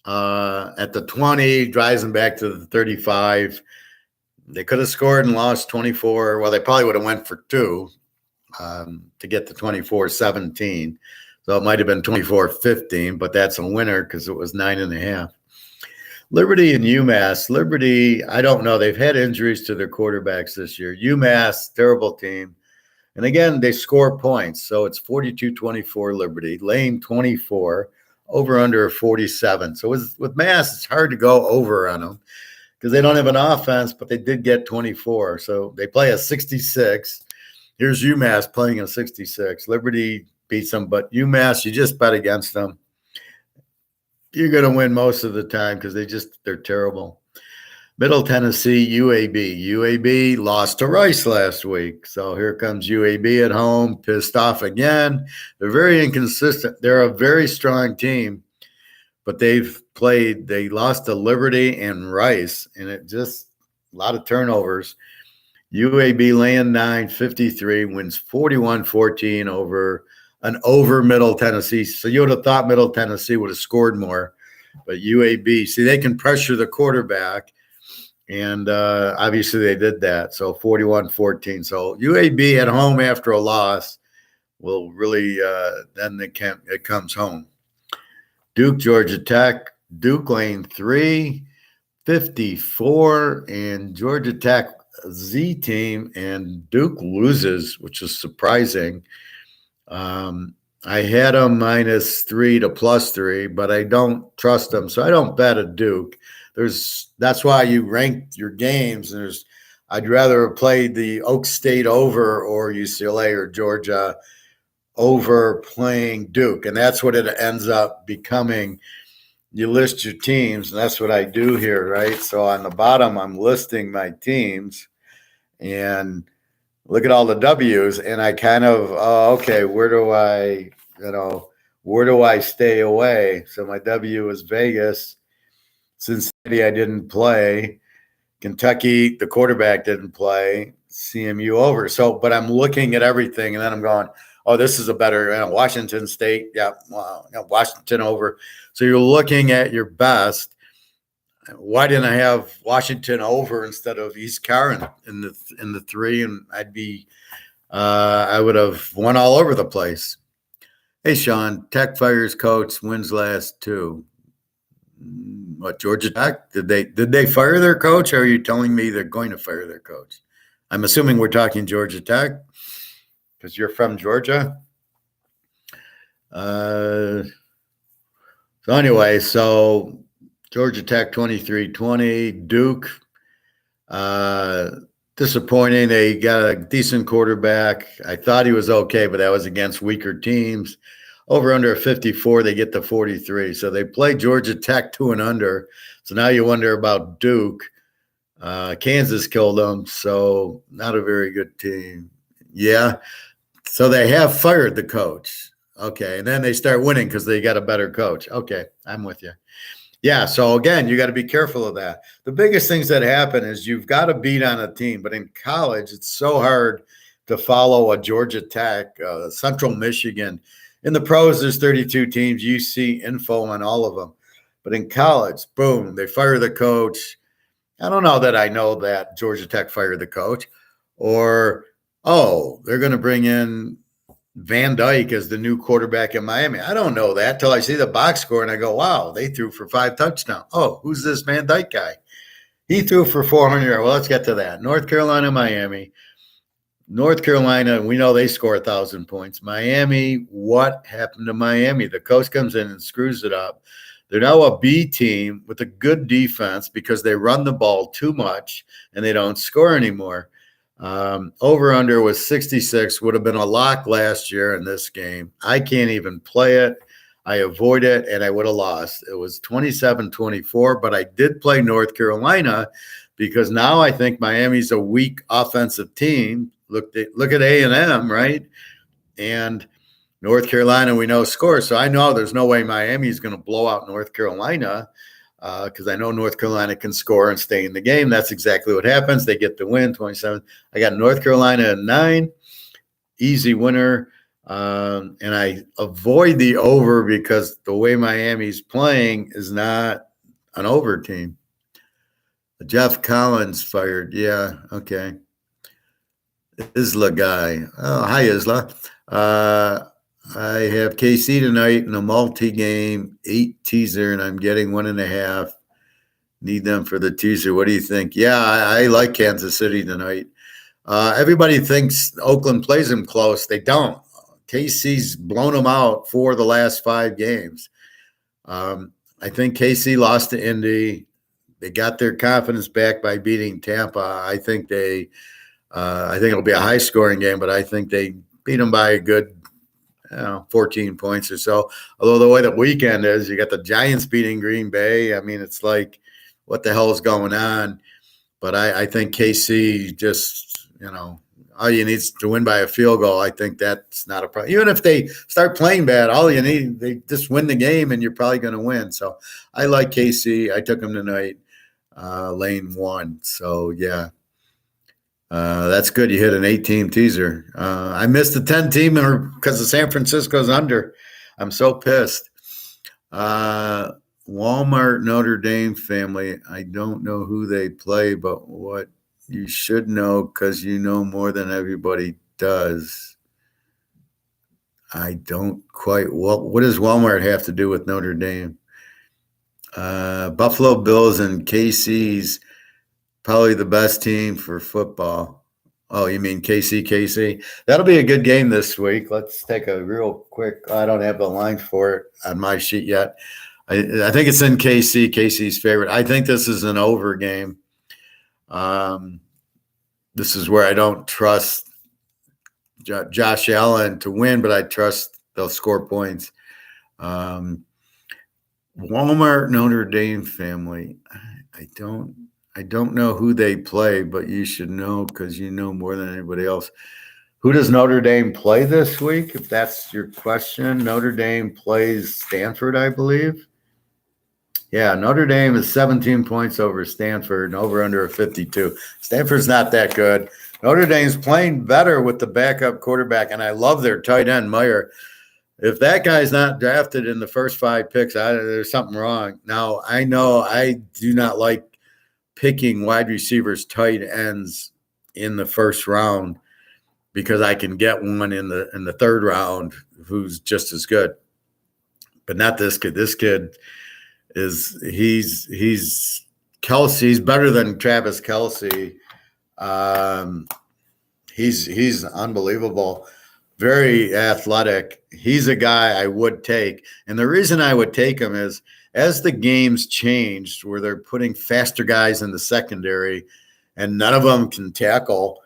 at the 20, drives them back to the 35. They could have scored and lost 24. Well, they probably would have went for 2 to get to 24-17. So it might have been 24-15, but that's a winner because it was 9.5. Liberty and UMass. Liberty, I don't know. They've had injuries to their quarterbacks this year. UMass, terrible team. And again, they score points. So it's 42-24 Liberty. Lane 24. Over under 47. So with Mass, it's hard to go over on them because they don't have an offense, but they did get 24. So they play a 66. Here's UMass playing a 66. Liberty beats them, but UMass, you just bet against them. You're going to win most of the time because they're terrible. Middle Tennessee, UAB. UAB lost to Rice last week. So here comes UAB at home, pissed off again. They're very inconsistent. They're a very strong team, but they lost to Liberty and Rice, and it just a lot of turnovers. UAB laying 9, 53, wins 41-14 over Middle Tennessee. So you would have thought Middle Tennessee would have scored more, but UAB, see, they can pressure the quarterback. And obviously they did that. So 41-14. So UAB at home after a loss will really then it comes home. Duke, Georgia Tech. Duke lane 3, 54, and Georgia Tech Z team, and Duke loses, which is surprising. I had them -3 to +3, but I don't trust them, so I don't bet at Duke. That's why you ranked your games. I'd rather have played the Oak State over or UCLA or Georgia over playing Duke, and that's what it ends up becoming. You list your teams, and that's what I do here, right? So on the bottom, I'm listing my teams, and look at all the W's, and I kind of, okay, where do I stay away? So my W is Vegas. Cincinnati, I didn't play. Kentucky, the quarterback didn't play. CMU over. So, but I'm looking at everything, and then I'm going, oh, this is a better Washington State. Yeah, Washington over. So you're looking at your best. Why didn't I have Washington over instead of East Carolina in the three? And I would have won all over the place. Hey, Sean, Tech fires coach, wins last two. What, Georgia Tech? Did they fire their coach? Or are you telling me they're going to fire their coach? I'm assuming we're talking Georgia Tech because you're from Georgia. So anyway, so Georgia Tech 23-20, Duke. Disappointing. They got a decent quarterback. I thought he was okay, but that was against weaker teams. Over under 54, they get to 43. So they play Georgia Tech 2 and under. So now you wonder about Duke. Kansas killed them, so not a very good team. Yeah. So they have fired the coach. Okay. And then they start winning because they got a better coach. Okay. I'm with you. Yeah. So again, you got to be careful of that. The biggest things that happen is you've got to beat on a team, but in college, it's so hard to follow a Georgia Tech, Central Michigan. In the pros, there's 32 teams. You see info on all of them. But in college, boom, they fire the coach. I don't know that I know that Georgia Tech fired the coach. Or, oh, they're going to bring in Van Dyke as the new quarterback in Miami. I don't know that till I see the box score and I go, wow, they threw for 5 touchdowns. Oh, who's this Van Dyke guy? He threw for 400. Well, let's get to that. North Carolina, Miami. North Carolina, we know they score 1,000 points. Miami, what happened to Miami? The coach comes in and screws it up. They're now a B team with a good defense because they run the ball too much and they don't score anymore. Over under was 66, would have been a lock last year in this game. I can't even play it. I avoid it, and I would have lost. It was 27-24, but I did play North Carolina because now I think Miami's a weak offensive team. Look at A&M, right? And North Carolina, we know scores. So I know there's no way Miami's going to blow out North Carolina because I know North Carolina can score and stay in the game. That's exactly what happens. They get the win, 27. I got North Carolina at 9, easy winner. And I avoid the over because the way Miami's playing is not an over team. Jeff Collins fired. Yeah, okay. Isla guy. Oh, hi, Isla. I have KC tonight in a multi-game 8 teaser, and I'm getting 1.5. Need them for the teaser. What do you think? Yeah, I like Kansas City tonight. Everybody thinks Oakland plays them close. They don't. KC's blown them out for the last 5 games. I think KC lost to Indy. They got their confidence back by beating Tampa. I think it'll be a high-scoring game, but I think they beat them by a good 14 points or so. Although the way the weekend is, you got the Giants beating Green Bay. I mean, it's like, what the hell is going on? But I think KC just, all you need is to win by a field goal. I think that's not a problem. Even if they start playing bad, all you need, they just win the game and you're probably going to win. So I like KC. I took them tonight, lane 1. So, yeah. That's good. You hit an 8-team teaser. I missed the 10-teamer because of San Francisco's under. I'm so pissed. Walmart Notre Dame family. I don't know who they play, but what you should know because you know more than everybody does. I don't quite. What does Walmart have to do with Notre Dame? Buffalo Bills and KC's probably the best team for football. Oh, you mean KC? That'll be a good game this week. Let's take a real quick. I don't have the line for it on my sheet yet. I think it's in KC. KC's favorite. I think this is an over game. This is where I don't trust Josh Allen to win, but I trust they'll score points. Walmart Notre Dame family. I don't know who they play, but you should know because you know more than anybody else. Who does Notre Dame play this week? If that's your question, Notre Dame plays Stanford, I believe. Yeah, Notre Dame is 17 points over Stanford and over under a 52. Stanford's not that good. Notre Dame's playing better with the backup quarterback, and I love their tight end, Meyer. If that guy's not drafted in the first 5 picks, there's something wrong. Now, I know I do not like picking wide receivers, tight ends in the first round because I can get one in the third round who's just as good. But not this kid. This kid he's Kelsey. He's better than Travis Kelsey. He's unbelievable. Very athletic. He's a guy I would take. And the reason I would take him is as the games changed where they're putting faster guys in the secondary and none of them can tackle,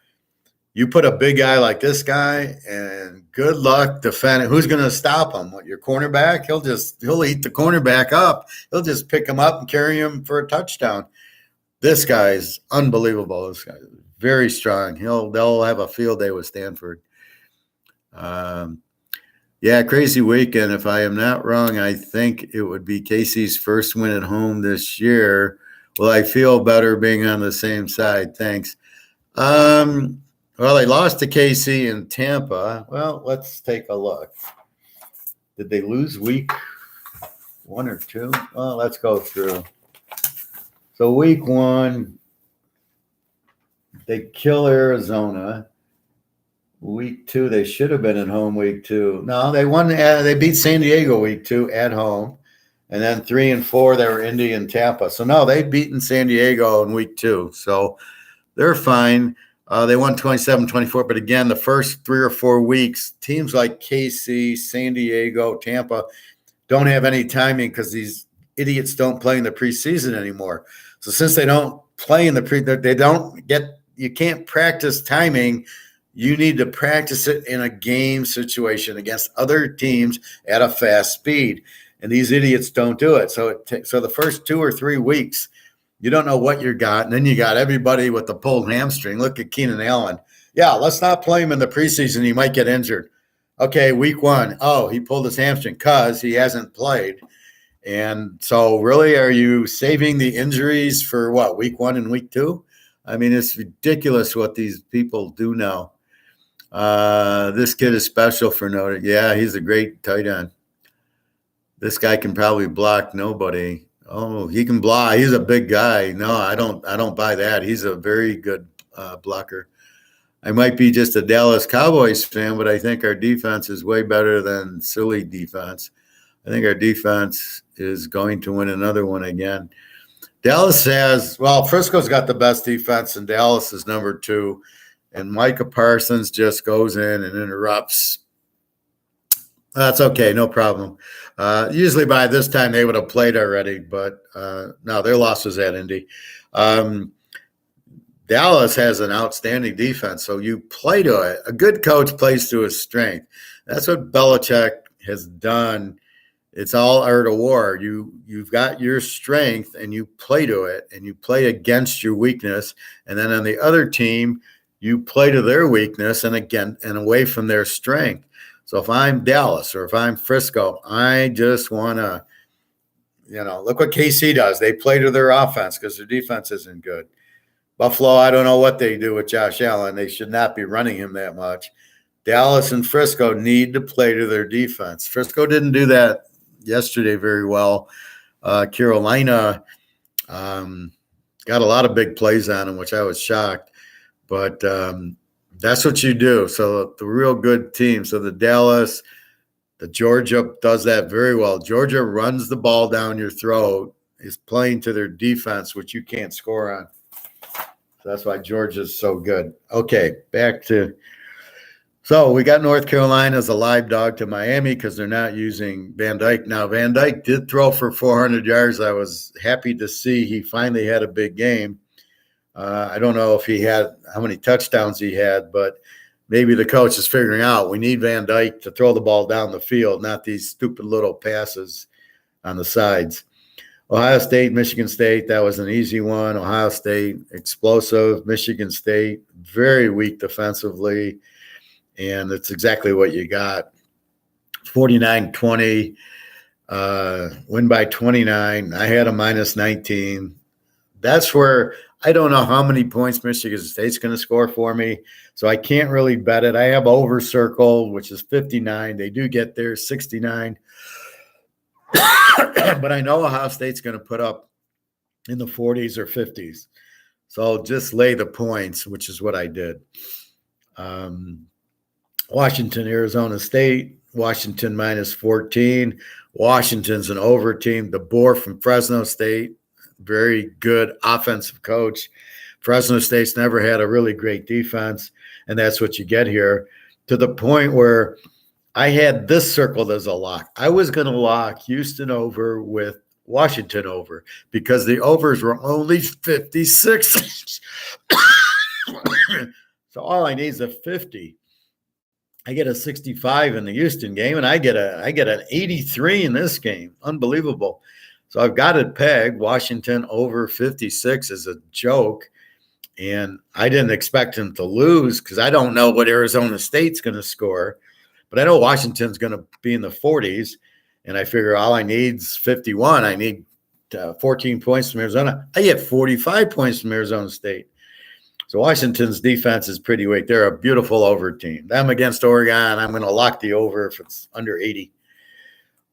you put a big guy like this guy and good luck defending. Who's going to stop him? What, your cornerback? He'll eat the cornerback up. He'll just pick him up and carry him for a touchdown. This guy's unbelievable. This guy is very strong. They'll have a field day with Stanford. Crazy weekend. If I am not wrong, I think it would be Casey's first win at home this year. Will I feel better being on the same side? Thanks. Well, they lost to KC in Tampa. Well, let's take a look. Did they lose week 1 or 2? Well, let's go through. So week 1, they kill Arizona. Week 2, they should have been at home week 2. No, they won. They beat San Diego week 2 at home. And then 3 and 4, they were Indy and Tampa. So, no, they've beaten San Diego in week 2. So they're fine. They won 27-24. But, again, the first 3 or 4 weeks, teams like KC, San Diego, Tampa don't have any timing because these idiots don't play in the preseason anymore. So since they don't play in the you can't practice timing. You need to practice it in a game situation against other teams at a fast speed. And these idiots don't do it. So the first 2 or 3 weeks, you don't know what you got. And then you got everybody with the pulled hamstring. Look at Keenan Allen. Yeah, let's not play him in the preseason. He might get injured. Okay, week 1. Oh, he pulled his hamstring because he hasn't played. And so really, are you saving the injuries for what, week 1 and week 2? I mean, it's ridiculous what these people do now. This kid is special for Notre Dame. Yeah, he's a great tight end. This guy can probably block nobody. Oh, he can block. He's a big guy. No, I don't buy that. He's a very good blocker. I might be just a Dallas Cowboys fan, but I think our defense is way better than silly defense. I think our defense is going to win another one again. Dallas Frisco's got the best defense, and Dallas is number 2. And Micah Parsons just goes in and interrupts. That's okay, no problem. Usually by this time they would have played already, but no, their loss was at Indy. Dallas has an outstanding defense, so you play to it. A good coach plays to his strength. That's what Belichick has done. It's all art of war. You've got your strength, and you play to it, and you play against your weakness. And then on the other team, you play to their weakness and away from their strength. So if I'm Dallas or if I'm Frisco, I just want to, look what KC does. They play to their offense because their defense isn't good. Buffalo, I don't know what they do with Josh Allen. They should not be running him that much. Dallas and Frisco need to play to their defense. Frisco didn't do that yesterday very well. Carolina got a lot of big plays on him, which I was shocked. But that's what you do. So the real good team. So the Georgia does that very well. Georgia runs the ball down your throat, is playing to their defense, which you can't score on. So that's why Georgia's so good. Okay, back to So we got North Carolina as a live dog to Miami because they're not using Van Dyke. Now, Van Dyke did throw for 400 yards. I was happy to see he finally had a big game. I don't know if he had how many touchdowns he had, but maybe the coach is figuring out we need Van Dyke to throw the ball down the field, not these stupid little passes on the sides. Ohio State, Michigan State, that was an easy one. Ohio State, explosive. Michigan State, very weak defensively. And it's exactly what you got. 49-20, win by 29. I had a minus 19. That's where I don't know how many points Michigan State's going to score for me, so I can't really bet it. I have over circle, which is 59. They do get there, 69. But I know Ohio State's going to put up in the 40s or 50s. So just lay the points, which is what I did. Washington, Arizona State, Washington minus 14. Washington's an over team. DeBoer from Fresno State, very good offensive coach. Fresno State's never had a really great defense, and that's what you get here, to the point where I had this circled as a lock. I was going to lock Houston over with Washington over because the overs were only 56. So all I need is a 50. I get a 65 in the Houston game, and I get an 83 in this game. Unbelievable. So I've got it pegged. Washington over 56 is a joke. And I didn't expect him to lose because I don't know what Arizona State's going to score. But I know Washington's going to be in the 40s. And I figure all I need is 51. I need 14 points from Arizona. I get 45 points from Arizona State. So Washington's defense is pretty weak. They're a beautiful over team. Them against Oregon, I'm going to lock the over if it's under 80.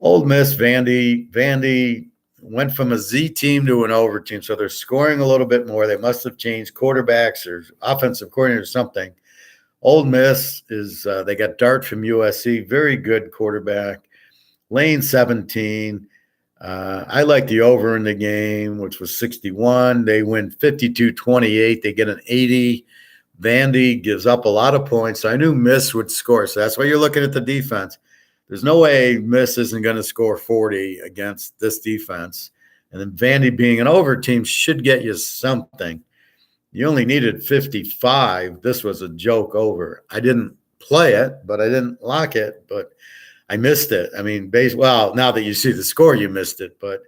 Ole Miss, Vandy went from a Z team to an over team. So they're scoring a little bit more. They must have changed quarterbacks or offensive coordinator or something. Ole Miss is they got Dart from USC, very good quarterback. Lane 17. I like the over in the game, which was 61. They win 52-28. They get an 80. Vandy gives up a lot of points. So I knew Miss would score. So that's why you're looking at the defense. There's no way Miss isn't going to score 40 against this defense. And then Vandy being an over team should get you something. You only needed 55. This was a joke over. I didn't play it, but I didn't lock it. But I missed it. I mean, now that you see the score, you missed it. But,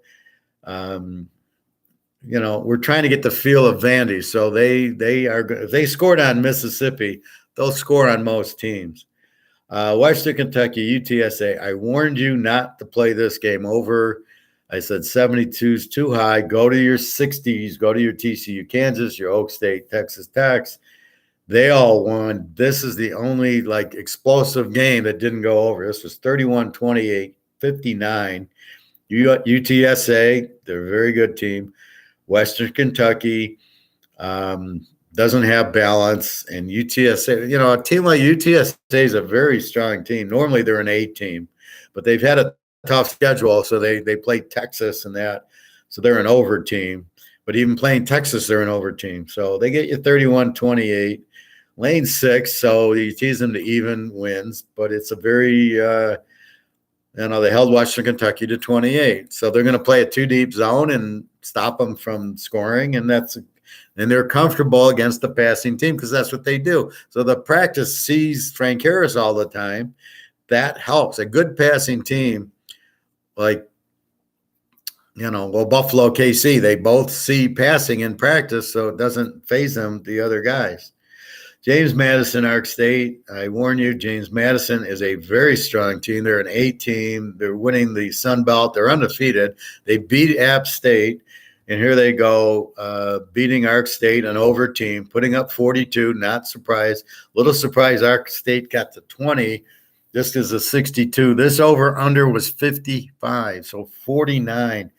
we're trying to get the feel of Vandy. So if they scored on Mississippi, they'll score on most teams. Western Kentucky, UTSA. I warned you not to play this game over. I said 72 is too high. Go to your 60s. Go to your TCU, Kansas, your Oak State, Texas Tech. They all won. This is the only explosive game that didn't go over. This was 31-28, 59. UTSA, they're a very good team. Western Kentucky doesn't have balance. And UTSA, a team like UTSA is a very strong team. Normally they're an A team, but they've had a tough schedule. So they played Texas and that. So they're an over team. But even playing Texas, they're an over team. So they get you 31-28. Lane 6, so you tease them to even wins, but it's a very, they held Western Kentucky to 28. So they're going to play a two deep zone and stop them from scoring, and they're comfortable against the passing team because that's what they do. So the practice sees Frank Harris all the time. That helps. A good passing team, Buffalo, KC, they both see passing in practice, so it doesn't faze them, the other guys. James Madison, Ark State. I warn you, James Madison is a very strong team. They're an A team. They're winning the Sun Belt. They're undefeated. They beat App State, and here they go, beating Ark State, an over team, putting up 42. Not surprised. Little surprised Ark State got to 20. This is a 62. This over-under was 55, so 49.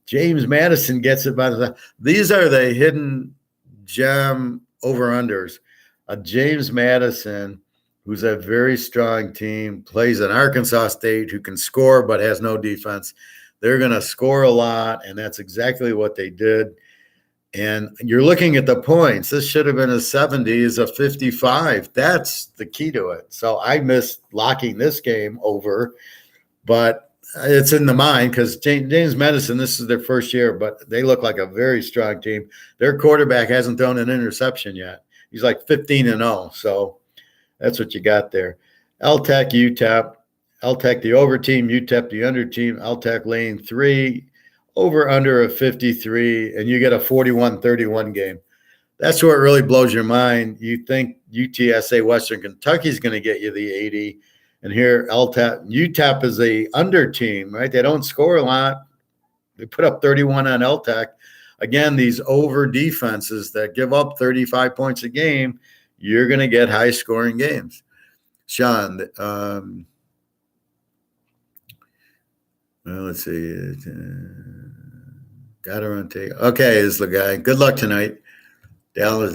James Madison gets it by the. These are the hidden gem over-unders. James Madison, who's a very strong team, plays an Arkansas State who can score but has no defense. They're going to score a lot, and that's exactly what they did. And you're looking at the points. This should have been a 70, is a 55. That's the key to it. So I missed locking this game over, but it's in the mind because James Madison, this is their first year, but they look like a very strong team. Their quarterback hasn't thrown an interception yet. He's like 15-0. So that's what you got there. LTech, UTEP. LTech, the over team. UTEP, the under team. LTech laying 3, over under of 53, and you get a 41-31 game. That's where it really blows your mind. You think UTSA Western Kentucky is going to get you the 80, and here UTEP is the under team, right? They don't score a lot. They put up 31 on LTech. Again, these over defenses that give up 35 points a game, you're going to get high scoring games. Sean, well, let's see. Got her on tape. Okay, is the guy. Good luck tonight. Dallas,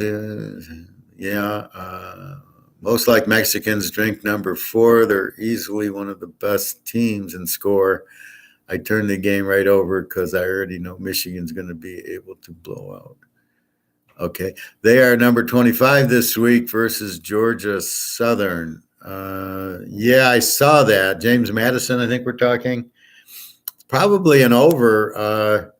most like Mexicans drink number 4. They're easily one of the best teams in score. I turned the game right over because I already know Michigan's going to be able to blow out. Okay. They are number 25 this week versus Georgia Southern. Yeah, I saw that. James Madison, I think we're talking. Probably an over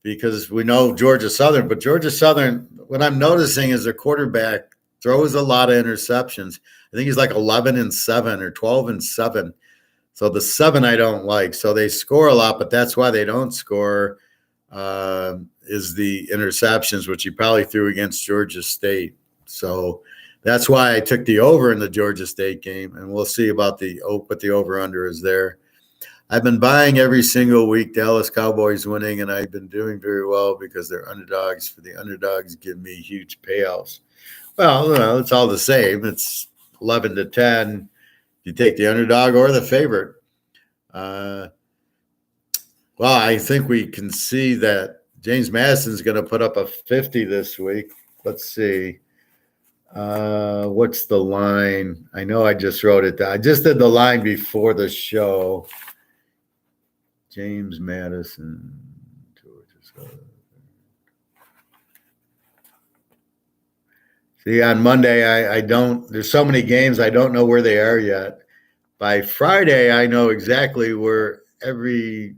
because we know Georgia Southern. But Georgia Southern, what I'm noticing is their quarterback throws a lot of interceptions. I think he's like 11-7 or 12-7. So the 7 I don't like. So they score a lot, but that's why they don't score is the interceptions, which he probably threw against Georgia State. So that's why I took the over in the Georgia State game, and we'll see about what the over-under is there. I've been buying every single week Dallas Cowboys winning, and I've been doing very well because they're underdogs. For the underdogs, give me huge payouts. Well, it's all the same. It's 11-10. You take the underdog or the favorite. Well, I think we can see that James Madison's going to put up a 50 this week. Let's see. What's the line? I know I just wrote it down. I just did the line before the show. James Madison. See, on Monday, I don't – there's so many games, I don't know where they are yet. By Friday, I know exactly where every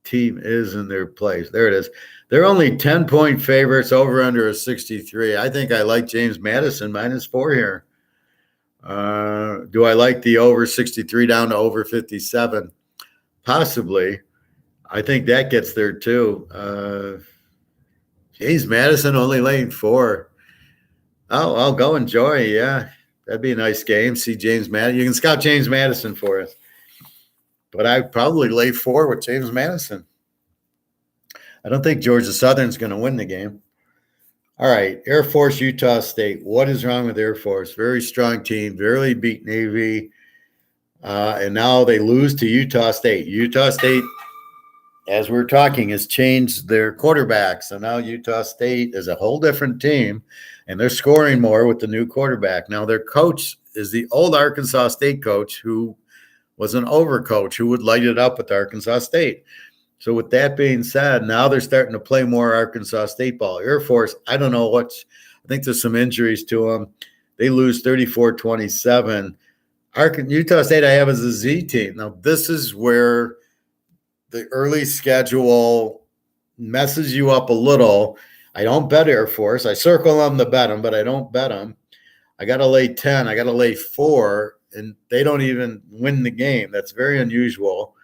team is in their place. There it is. They're only 10-point favorites, over under a 63. I think I like James Madison -4 here. Do I like the over 63 down to over 57? Possibly. I think that gets there too. James Madison only laying 4. I'll go enjoy. Yeah, that'd be a nice game. See James Madison. You can scout James Madison for us. But I'd probably lay 4 with James Madison. I don't think Georgia Southern's going to win the game. All right, Air Force, Utah State. What is wrong with Air Force? Very strong team, barely beat Navy. And now they lose to Utah State. Utah State, as we're talking, has changed their quarterback. So now Utah State is a whole different team, and they're scoring more with the new quarterback. Now their coach is the old Arkansas State coach who was an overcoach who would light it up with Arkansas State. So with that being said, now they're starting to play more Arkansas State ball. Air Force, I don't know I think there's some injuries to them. They lose 34-27. Utah State I have as a Z team. Now this is where the early schedule messes you up a little. I don't bet Air Force. I circle them to bet them, but I don't bet them. I got to lay 10. I got to lay 4, and they don't even win the game. That's very unusual.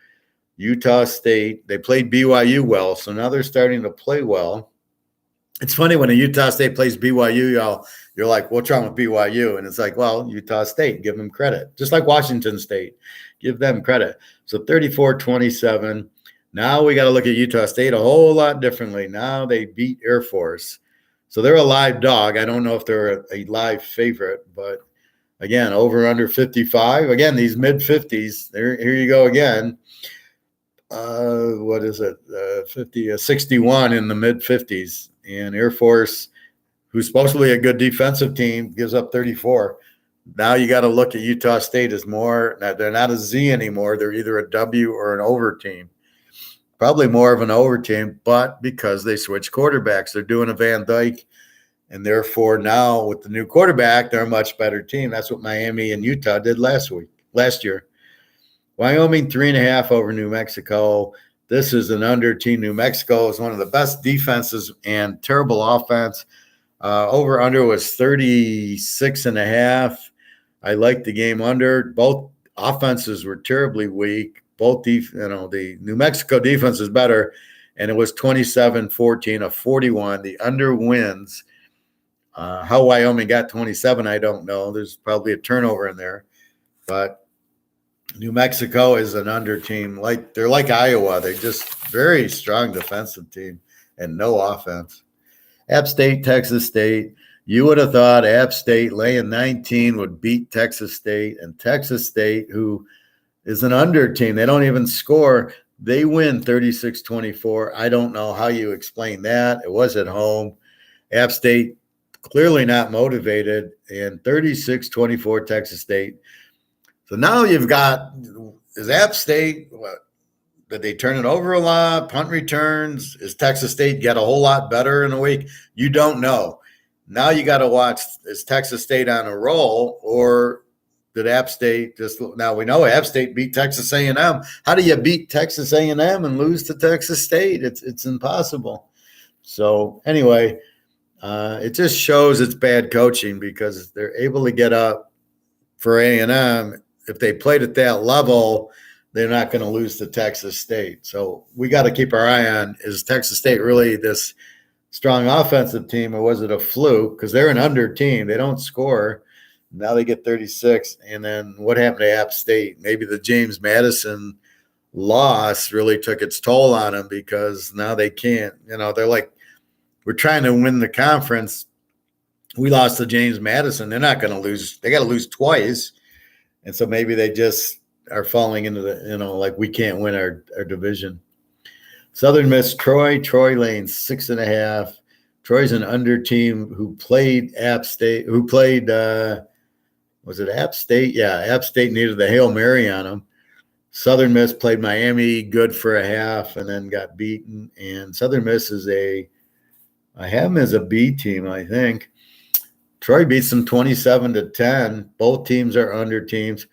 Utah State, they played BYU well, so now they're starting to play well. It's funny when a Utah State plays BYU, you're like, what's wrong with BYU? And it's like, well, Utah State, give them credit. Just like Washington State, give them credit. So 34-27. Now we got to look at Utah State a whole lot differently. Now they beat Air Force. So they're a live dog. I don't know if they're a live favorite, but again, over under 55. Again, these mid-50s, here you go again. What is it? 61 in the mid-50s. And Air Force, who's supposed to be a good defensive team, gives up 34. Now you got to look at Utah State as more. They're not a Z anymore. They're either a W or an over team. probably more of an over team, but because they switched quarterbacks, they're doing a Van Dyke, and therefore now with the new quarterback, they're a much better team. That's what Miami and Utah did last year. Wyoming 3.5 over New Mexico. This is an under team. New Mexico is one of the best defenses and terrible offense. Over under was 36.5. I liked the game under. Both offenses were terribly weak. The New Mexico defense is better, and it was 27-14, a 41. The under wins. How Wyoming got 27, I don't know. There's probably a turnover in there, but New Mexico is an under team. They're like Iowa. They're just very strong defensive team and no offense. App State, Texas State. You would have thought App State laying 19 would beat Texas State, and Texas State, who is an under team, they don't even score. They win 36-24. I don't know how you explain that. It was at home. App State clearly not motivated, and 36-24 Texas State. So now you've got, is App State, did they turn it over a lot? Punt returns? Is Texas State get a whole lot better in a week? You don't know. Now you got to watch, is Texas State on a roll, or did App State just, now we know App State beat Texas A&M. How do you beat Texas A&M and lose to Texas State? It's impossible. So anyway, it just shows it's bad coaching because they're able to get up for A&M. If they played at that level, they're not going to lose to Texas State. So we got to keep our eye on, is Texas State really this strong offensive team, or was it a fluke? Because they're an under team. They don't score. Now they get 36. And then what happened to App State? Maybe the James Madison loss really took its toll on them, because now they can't. They're like, we're trying to win the conference. We lost to James Madison. They're not going to lose. They got to lose twice. And so maybe they just are falling into the, we can't win our division. Southern Miss, Troy laying 6.5. Troy's an under team who played App State, was it App State? Yeah, App State needed the Hail Mary on them. Southern Miss played Miami good for a half and then got beaten. And Southern Miss I have them as a B team, I think. Troy beats them 27-10. Both teams are under teams.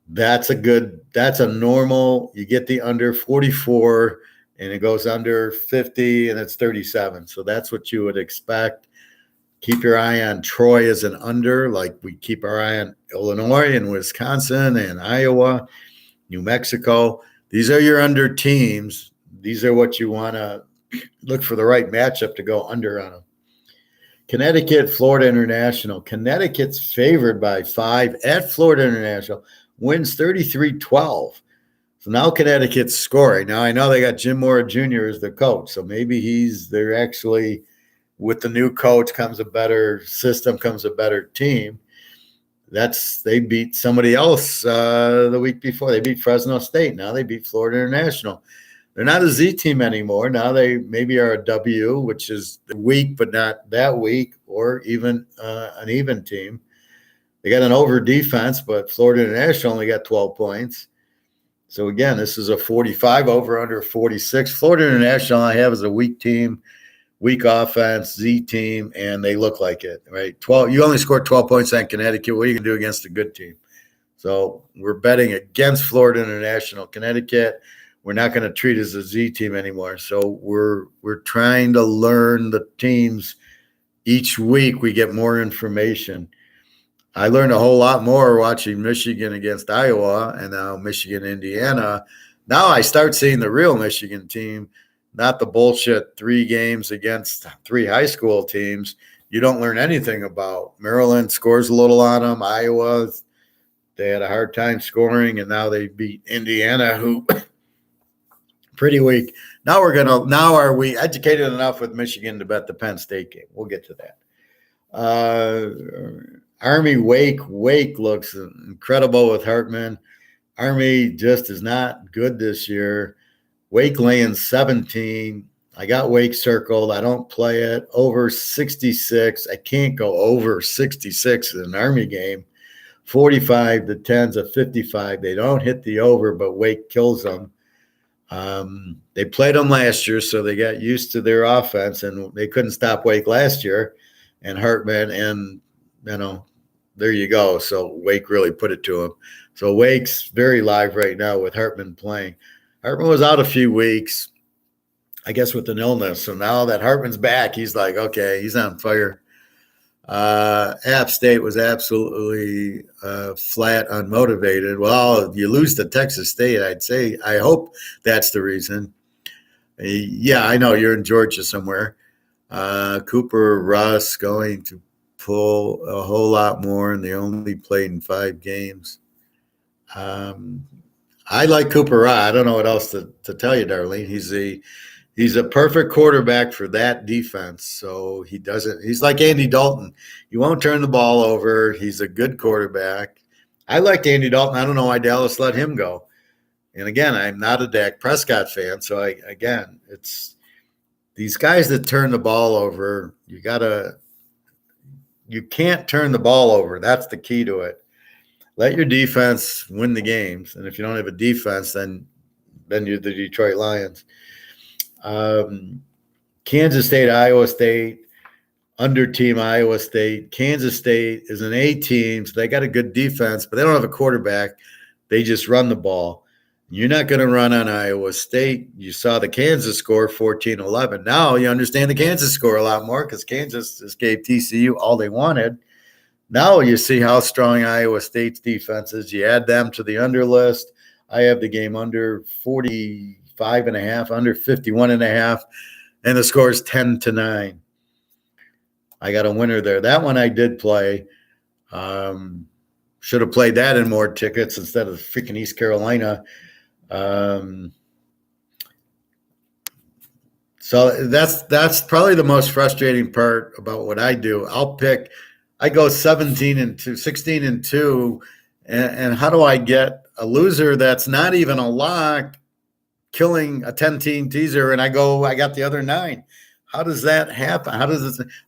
That's a normal. You get the under 44, and it goes under 50, and it's 37. So that's what you would expect. Keep your eye on Troy as an under, like we keep our eye on Illinois and Wisconsin and Iowa, New Mexico. These are your under teams. These are what you want to look for, the right matchup to go under on them. Connecticut, Florida International. Connecticut's favored by 5 at Florida International, wins 33-12. So now Connecticut's scoring. Now I know they got Jim Mora Jr. as the coach, so maybe they're actually, with the new coach comes a better system, comes a better team. They beat somebody else the week before. They beat Fresno State. Now they beat Florida International. They're not a Z team anymore. Now they maybe are a W, which is weak but not that weak, or even an even team. They got an over defense, but Florida International only got 12 points. So, again, this is a 45 over under 46. Florida International I have as a weak team, weak offense, Z team, and they look like it, right? 12. You only scored 12 points on Connecticut. What are you going to do against a good team? So we're betting against Florida International. Connecticut, we're not going to treat as a Z team anymore. So we're trying to learn the teams. Each week we get more information. I learned a whole lot more watching Michigan against Iowa and now Michigan, Indiana. Now I start seeing the real Michigan team, not the bullshit 3 games against 3 high school teams. You don't learn anything about. Maryland scores a little on them. Iowa, they had a hard time scoring, and now they beat Indiana, who pretty weak. Now are we educated enough with Michigan to bet the Penn State game? We'll get to that. Army Wake looks incredible with Hartman. Army just is not good this year. Wake laying 17. I got Wake circled. I don't play it. Over 66. I can't go over 66 in an Army game. 45 to 10's a 55. They don't hit the over, but Wake kills them. They played them last year, so they got used to their offense, and they couldn't stop Wake last year. And Hartman, and there you go. So Wake really put it to him. So Wake's very live right now with Hartman playing. Hartman was out a few weeks, I guess, with an illness. So now that Hartman's back, he's like, okay, he's on fire. App State was absolutely flat, unmotivated. Well, you lose to Texas State, I'd say. I hope that's the reason. Yeah, I know you're in Georgia somewhere. Cooper Russ going to pull a whole lot more, and they only played in 5 games. I like Cooper Russ. I don't know what else to tell you, Darlene. He's a perfect quarterback for that defense. So he's like Andy Dalton. He won't turn the ball over. He's a good quarterback. I liked Andy Dalton. I don't know why Dallas let him go. And again, I'm not a Dak Prescott fan. So it's these guys that turn the ball over. You can't turn the ball over. That's the key to it. Let your defense win the games. And if you don't have a defense, then you're the Detroit Lions. Kansas State, Iowa State, under team Iowa State. Kansas State is an A team, so they got a good defense, but they don't have a quarterback. They just run the ball. You're not going to run on Iowa State. You saw the Kansas score 14-11. Now you understand the Kansas score a lot more because Kansas just gave TCU all they wanted. Now you see how strong Iowa State's defense is. You add them to the under list. I have the game under 45.5, under 51.5, and the score is 10-9. I got a winner there. That one I did play. Should have played that in more tickets instead of freaking East Carolina. So that's probably the most frustrating part about what I do. I go 17-2, 16-2, and how do I get a loser that's not even a lock, killing a 10-team teaser, and I got the other 9? How does that happen?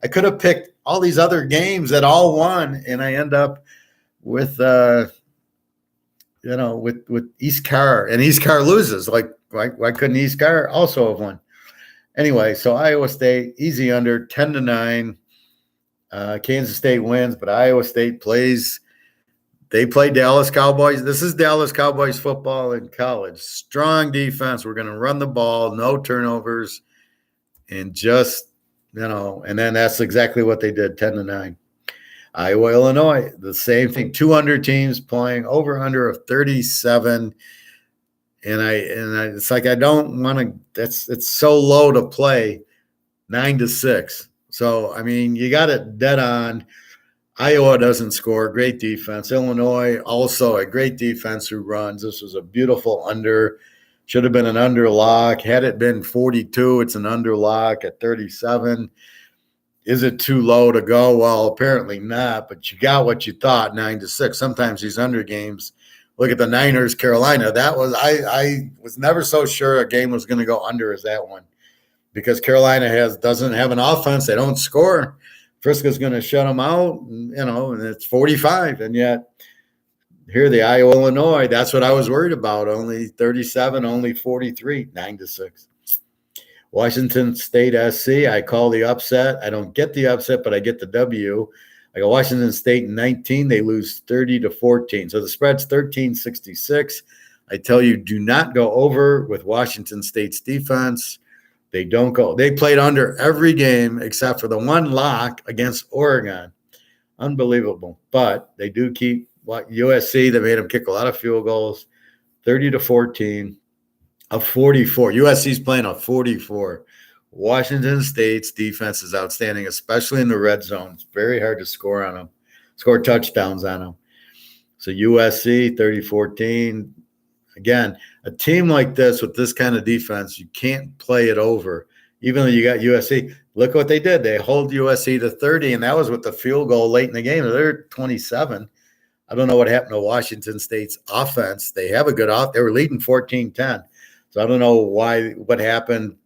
I could have picked all these other games that all won, and I end up with with East Car, and East Car loses. Like why couldn't East Car also have won? Anyway, so Iowa State easy under 10-9. Kansas State wins, but Iowa State plays. They play Dallas Cowboys. This is Dallas Cowboys football in college. Strong defense. We're going to run the ball, no turnovers, and just, and then that's exactly what they did, 10-9. Iowa, Illinois, the same thing. 200 teams playing over under of 37. And it's like I don't want to. It's so low to play 9-6. So, I mean, you got it dead on. Iowa doesn't score. Great defense. Illinois, also a great defense who runs. This was a beautiful under. Should have been an under lock. Had it been 42, it's an under lock at 37. Is it too low to go? Well, apparently not, but you got what you thought, 9-6. Sometimes these under games, look at the Niners, Carolina. That was I was never so sure a game was going to go under as that one. Because Carolina doesn't have an offense. They don't score. Frisco's going to shut them out, and it's 45. And yet here the Iowa, Illinois, that's what I was worried about. Only 37, only 43, 9-6. Washington State SC, I call the upset. I don't get the upset, but I get the W. I go Washington State in 19. They lose 30-14. So the spread's 13-66. I tell you, do not go over with Washington State's defense. They don't go. They played under every game except for the one lock against Oregon. Unbelievable. But they do keep USC. They made them kick a lot of field goals. 30-14. A 44. USC's playing a 44. Washington State's defense is outstanding, especially in the red zone. It's very hard to score on them, score touchdowns on them. So USC 30-14. Again, a team like this with this kind of defense, you can't play it over. Even though you got USC, look what they did. They hold USC to 30, and that was with the field goal late in the game. They're 27. I don't know what happened to Washington State's offense. They have a good they were leading 14-10. So I don't know what happened.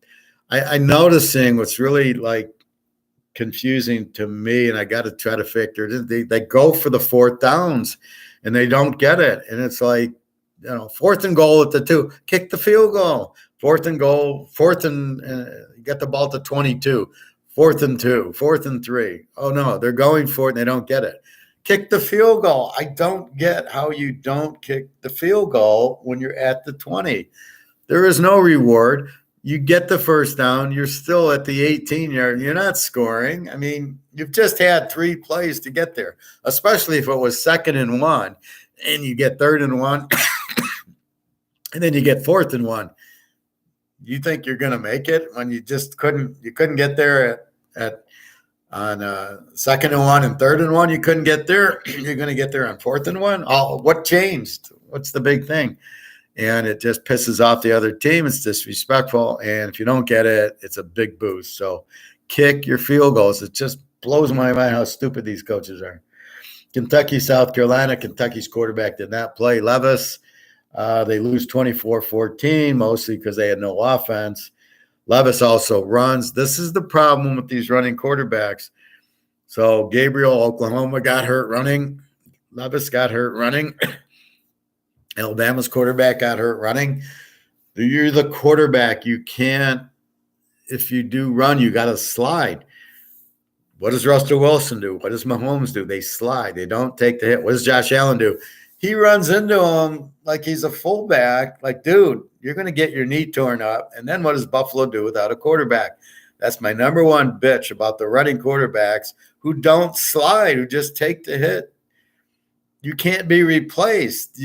I noticing what's really like confusing to me, and I got to try to figure it. They go for the 4th downs, and they don't get it. And it's like, 4th and goal at the 2, kick the field goal. 4th and goal, you get the ball at the 22, 4th and 2, 4th and 3. Oh, no, they're going for it and they don't get it. Kick the field goal. I don't get how you don't kick the field goal when you're at the 20. There is no reward. You get the first down. You're still at the 18-yard. You're not scoring. I mean, you've just had 3 plays to get there, especially if it was 2nd and 1 and you get 3rd and 1 and then you get 4th and 1. You think you're going to make it when you just couldn't get there at on 2nd and 1 and 3rd and 1. You couldn't get there. You're going to get there on 4th and 1. Oh, what changed? What's the big thing? And it just pisses off the other team. It's disrespectful. And if you don't get it, it's a big boost. So kick your field goals. It just blows my mind how stupid these coaches are. Kentucky, South Carolina. Kentucky's quarterback did not play. Levis, they lose 24-14, mostly because they had no offense. Levis also runs. This is the problem with these running quarterbacks. So Gabriel, Oklahoma, got hurt running. Levis got hurt running. Alabama's quarterback got hurt running. You're the quarterback. You can't, if you do run, you got to slide. What does Russell Wilson do? What does Mahomes do? They slide. They don't take the hit. What does Josh Allen do? He runs into him like he's a fullback. Like, dude, you're going to get your knee torn up. And then what does Buffalo do without a quarterback? That's my number one bitch about the running quarterbacks who don't slide, who just take the hit. You can't be replaced.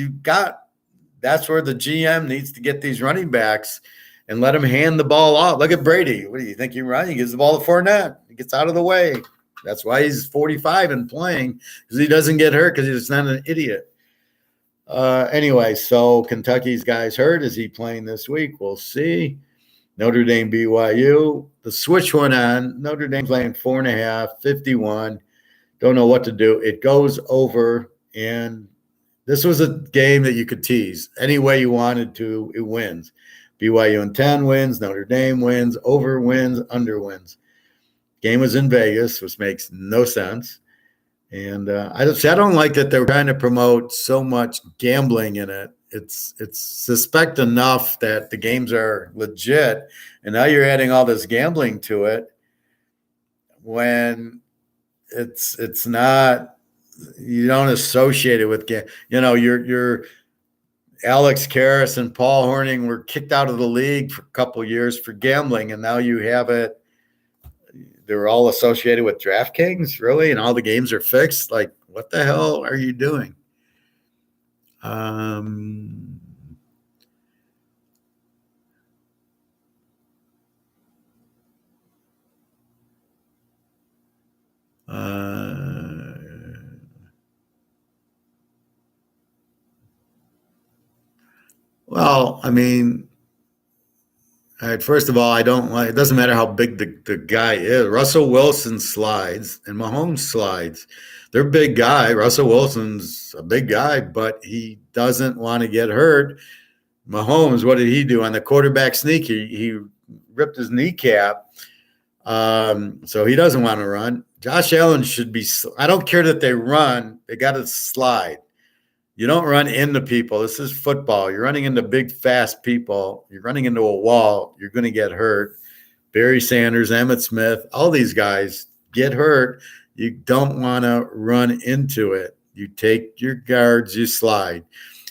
That's where the GM needs to get these running backs and let them hand the ball off. Look at Brady. What do you think you're running? He gives the ball to Fournette. He gets out of the way. That's why he's 45 and playing, because he doesn't get hurt, because he's not an idiot. Anyway, so Kentucky's guy's hurt. Is he playing this week? We'll see. Notre Dame, BYU. The switch went on. Notre Dame playing 4.5, 51. Don't know what to do. It goes over, and this was a game that you could tease. Any way you wanted to, it wins. BYU in 10 wins, Notre Dame wins, over wins, under wins. Game was in Vegas, which makes no sense. And I don't like that they're trying to promote so much gambling in it. It's suspect enough that the games are legit, and now you're adding all this gambling to it when it's not. You don't associate it with your Alex Karras and Paul Hornung were kicked out of the league for a couple of years for gambling, and now you have it. They're all associated with DraftKings, really, and all the games are fixed. Like, what the hell are you doing? Well, I mean, first of all, I don't like. It doesn't matter how big the guy is. Russell Wilson slides and Mahomes slides. They're big guy. Russell Wilson's a big guy, but he doesn't want to get hurt. Mahomes, what did he do on the quarterback sneak? He ripped his kneecap. So he doesn't want to run. Josh Allen should be. I don't care that they run. They got to slide. You don't run into people. This is football. You're running into big, fast people. You're running into a wall. You're going to get hurt. Barry Sanders, Emmitt Smith, all these guys get hurt. You don't want to run into it. You take your guards, you slide.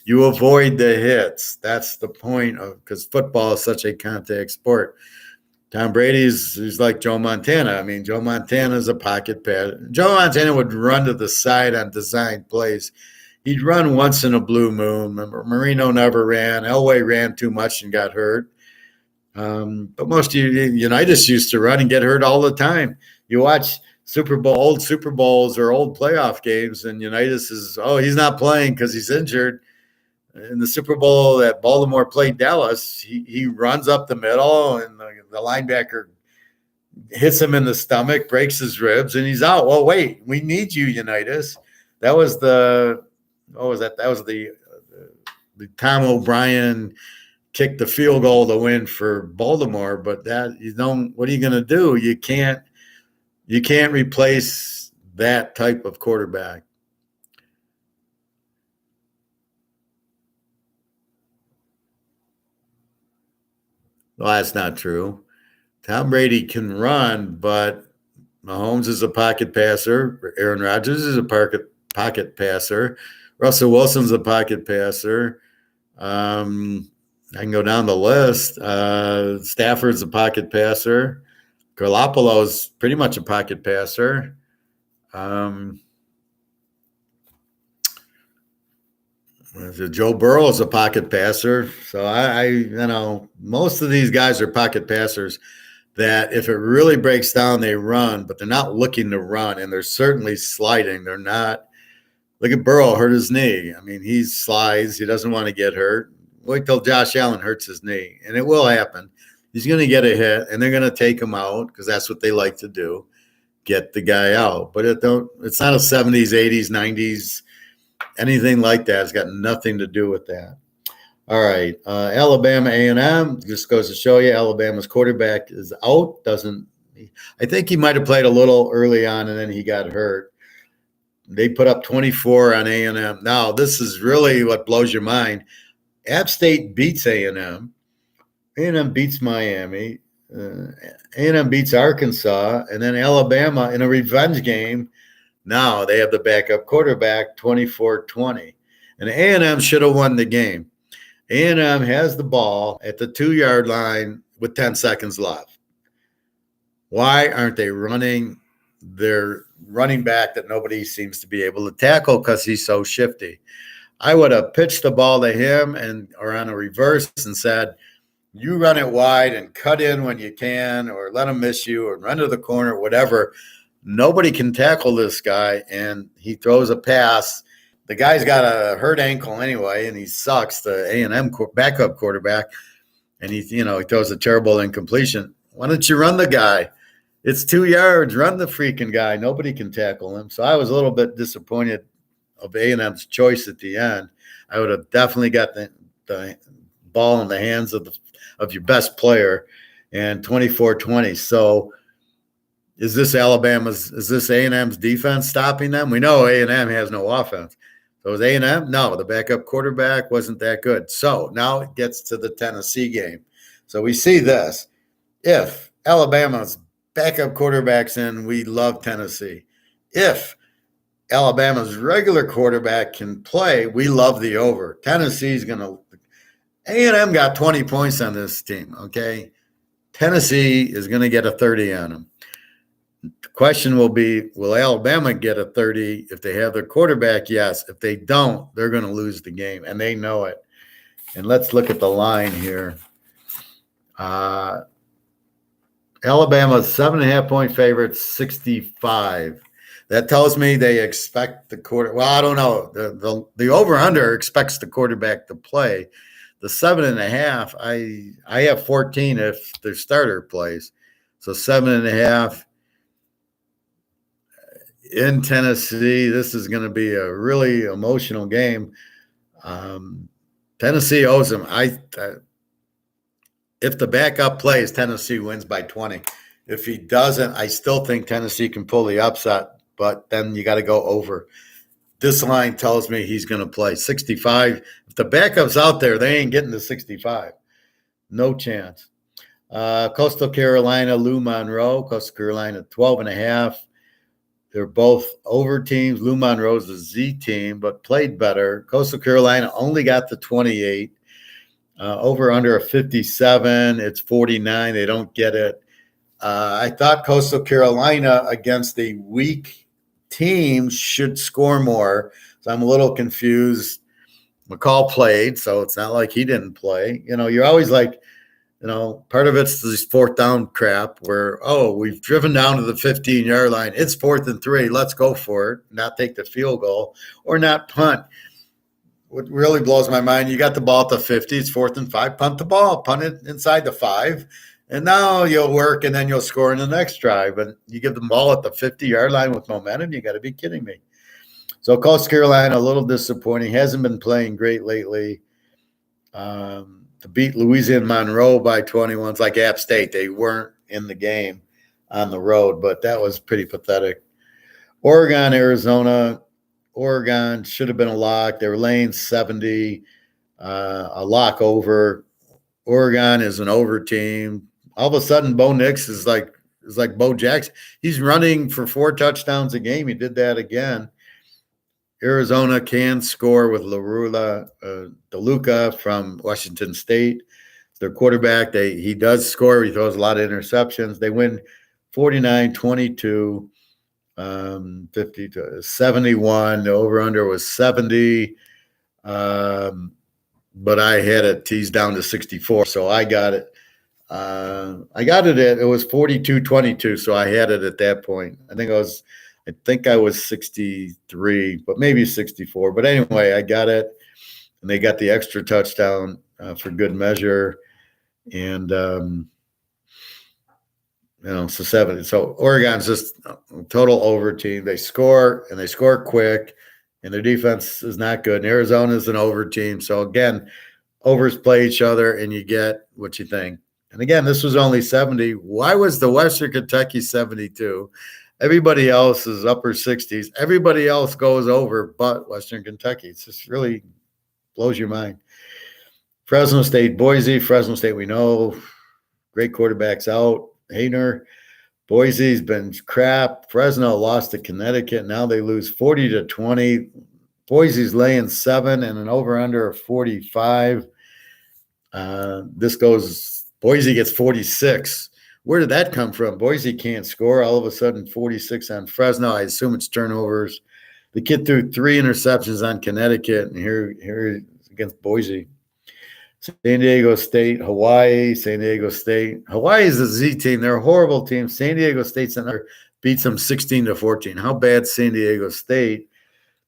You avoid the hits. That's the point of, because football is such a contact sport. Tom Brady's like Joe Montana. I mean, Joe Montana's a pocket pad. Joe Montana would run to the side on designed plays. He'd run once in a blue moon. Remember, Marino never ran. Elway ran too much and got hurt. But most of Unitas used to run and get hurt all the time. You watch old Super Bowls or old playoff games, and Unitas is, he's not playing because he's injured. In the Super Bowl that Baltimore played Dallas, he runs up the middle, and the linebacker hits him in the stomach, breaks his ribs, and he's out. Well, wait, we need you, Unitas. That was the Tom O'Brien kicked the field goal to win for Baltimore. But what are you going to do? You can't replace that type of quarterback. Well, that's not true. Tom Brady can run, but Mahomes is a pocket passer. Aaron Rodgers is a pocket passer. Russell Wilson's a pocket passer. I can go down the list. Stafford's a pocket passer. Garoppolo's pretty much a pocket passer. Joe Burrow is a pocket passer. So most of these guys are pocket passers that if it really breaks down, they run, but they're not looking to run, and they're certainly sliding. They're not. Look at Burrow, hurt his knee. I mean, he slides. He doesn't want to get hurt. Wait till Josh Allen hurts his knee, and it will happen. He's going to get a hit, and they're going to take him out because that's what they like to do, get the guy out. But it's not a 70s, 80s, 90s, anything like that. It's got nothing to do with that. All right, Alabama A&M just goes to show you Alabama's quarterback is out. I think he might have played a little early on, and then he got hurt. They put up 24 on A&M. Now, this is really what blows your mind. App State beats A&M. A&M beats Miami. A&M beats Arkansas. And then Alabama in a revenge game. Now they have the backup quarterback, 24-20. And A&M should have won the game. A&M has the ball at the 2-yard line with 10 seconds left. Why aren't they running their running back that nobody seems to be able to tackle because he's so shifty? I would have pitched the ball to him or on a reverse and said, you run it wide and cut in when you can, or let him miss you, or run to the corner, whatever. Nobody can tackle this guy, and he throws a pass. The guy's got a hurt ankle anyway, and he sucks, the A&M backup quarterback, and he throws a terrible incompletion. Why don't you run the guy? It's 2 yards. Run the freaking guy. Nobody can tackle him. So I was a little bit disappointed of A&M's choice at the end. I would have definitely got the ball in the hands of your best player, and 24-20. So is this A&M's defense stopping them? We know A&M has no offense. So is A&M? No, the backup quarterback wasn't that good. So now it gets to the Tennessee game. So we see this. If Alabama's backup quarterback's in, we love Tennessee. If Alabama's regular quarterback can play, we love the over. Tennessee's going to – A&M got 20 points on this team, okay? Tennessee is going to get a 30 on them. The question will be, will Alabama get a 30 if they have their quarterback? Yes. If they don't, they're going to lose the game, and they know it. And let's look at the line here. Alabama's 7.5-point favorite, 65. That tells me they expect the quarter. Well, I don't know. The over-under expects the quarterback to play. The 7.5, I have 14 if their starter plays. So 7.5 in Tennessee. This is going to be a really emotional game. Tennessee owes them. If the backup plays, Tennessee wins by 20. If he doesn't, I still think Tennessee can pull the upset, but then you got to go over. This line tells me he's going to play 65. If the backup's out there, they ain't getting to 65. No chance. Coastal Carolina, Lou Monroe. Coastal Carolina, 12.5. They're both over teams. Lou Monroe's the Z team, but played better. Coastal Carolina only got the 28. Over under a 57. It's 49. They don't get it. I thought Coastal Carolina against a weak team should score more. So I'm a little confused. McCall played, so it's not like he didn't play. You're always like, part of it's this fourth down crap where, we've driven down to the 15-yard line. It's 4th and 3. Let's go for it. Not take the field goal or not punt. What really blows my mind, you got the ball at the 50. It's 4th and 5. Punt the ball. Punt it inside the 5. And now you'll work, and then you'll score in the next drive. But you give the ball at the 50-yard line with momentum, you got to be kidding me. So Coastal Carolina, a little disappointing. Hasn't been playing great lately. To beat Louisiana Monroe by 21, it's like App State. They weren't in the game on the road, but that was pretty pathetic. Oregon, Arizona. Oregon should have been a lock. They were laying 70, a lock over. Oregon is an over team. All of a sudden, Bo Nix is like Bo Jackson. He's running for 4 touchdowns a game. He did that again. Arizona can score with DeLuca from Washington State. Their quarterback, he does score. He throws a lot of interceptions. They win 49-22, 50 to 71. The over-under was 70. But I had it teased down to 64, so I got it. It was 42-22, so I had it at that point. I think I was 63, but maybe 64. But anyway, I got it, and they got the extra touchdown for good measure. And so 70. So Oregon's just a total over team. They score, and they score quick, and their defense is not good. And Arizona's an over team. So again, overs play each other, and you get what you think. And again, this was only 70. Why was the Western Kentucky 72? Everybody else is upper 60s. Everybody else goes over but Western Kentucky. It's just really blows your mind. Fresno State, Boise. Fresno State, we know. Great quarterbacks out. Hayner. Boise's been crap. Fresno lost to Connecticut. Now they lose 40-20. Boise's laying 7 and an over-under of 45. Boise gets 46. Where did that come from? Boise can't score. All of a sudden, 46 on Fresno. I assume it's turnovers. The kid threw 3 interceptions on Connecticut, and here against Boise. San Diego State, Hawaii, San Diego State. Hawaii is a Z team. They're a horrible team. San Diego State's another beats them 16-14. How bad San Diego State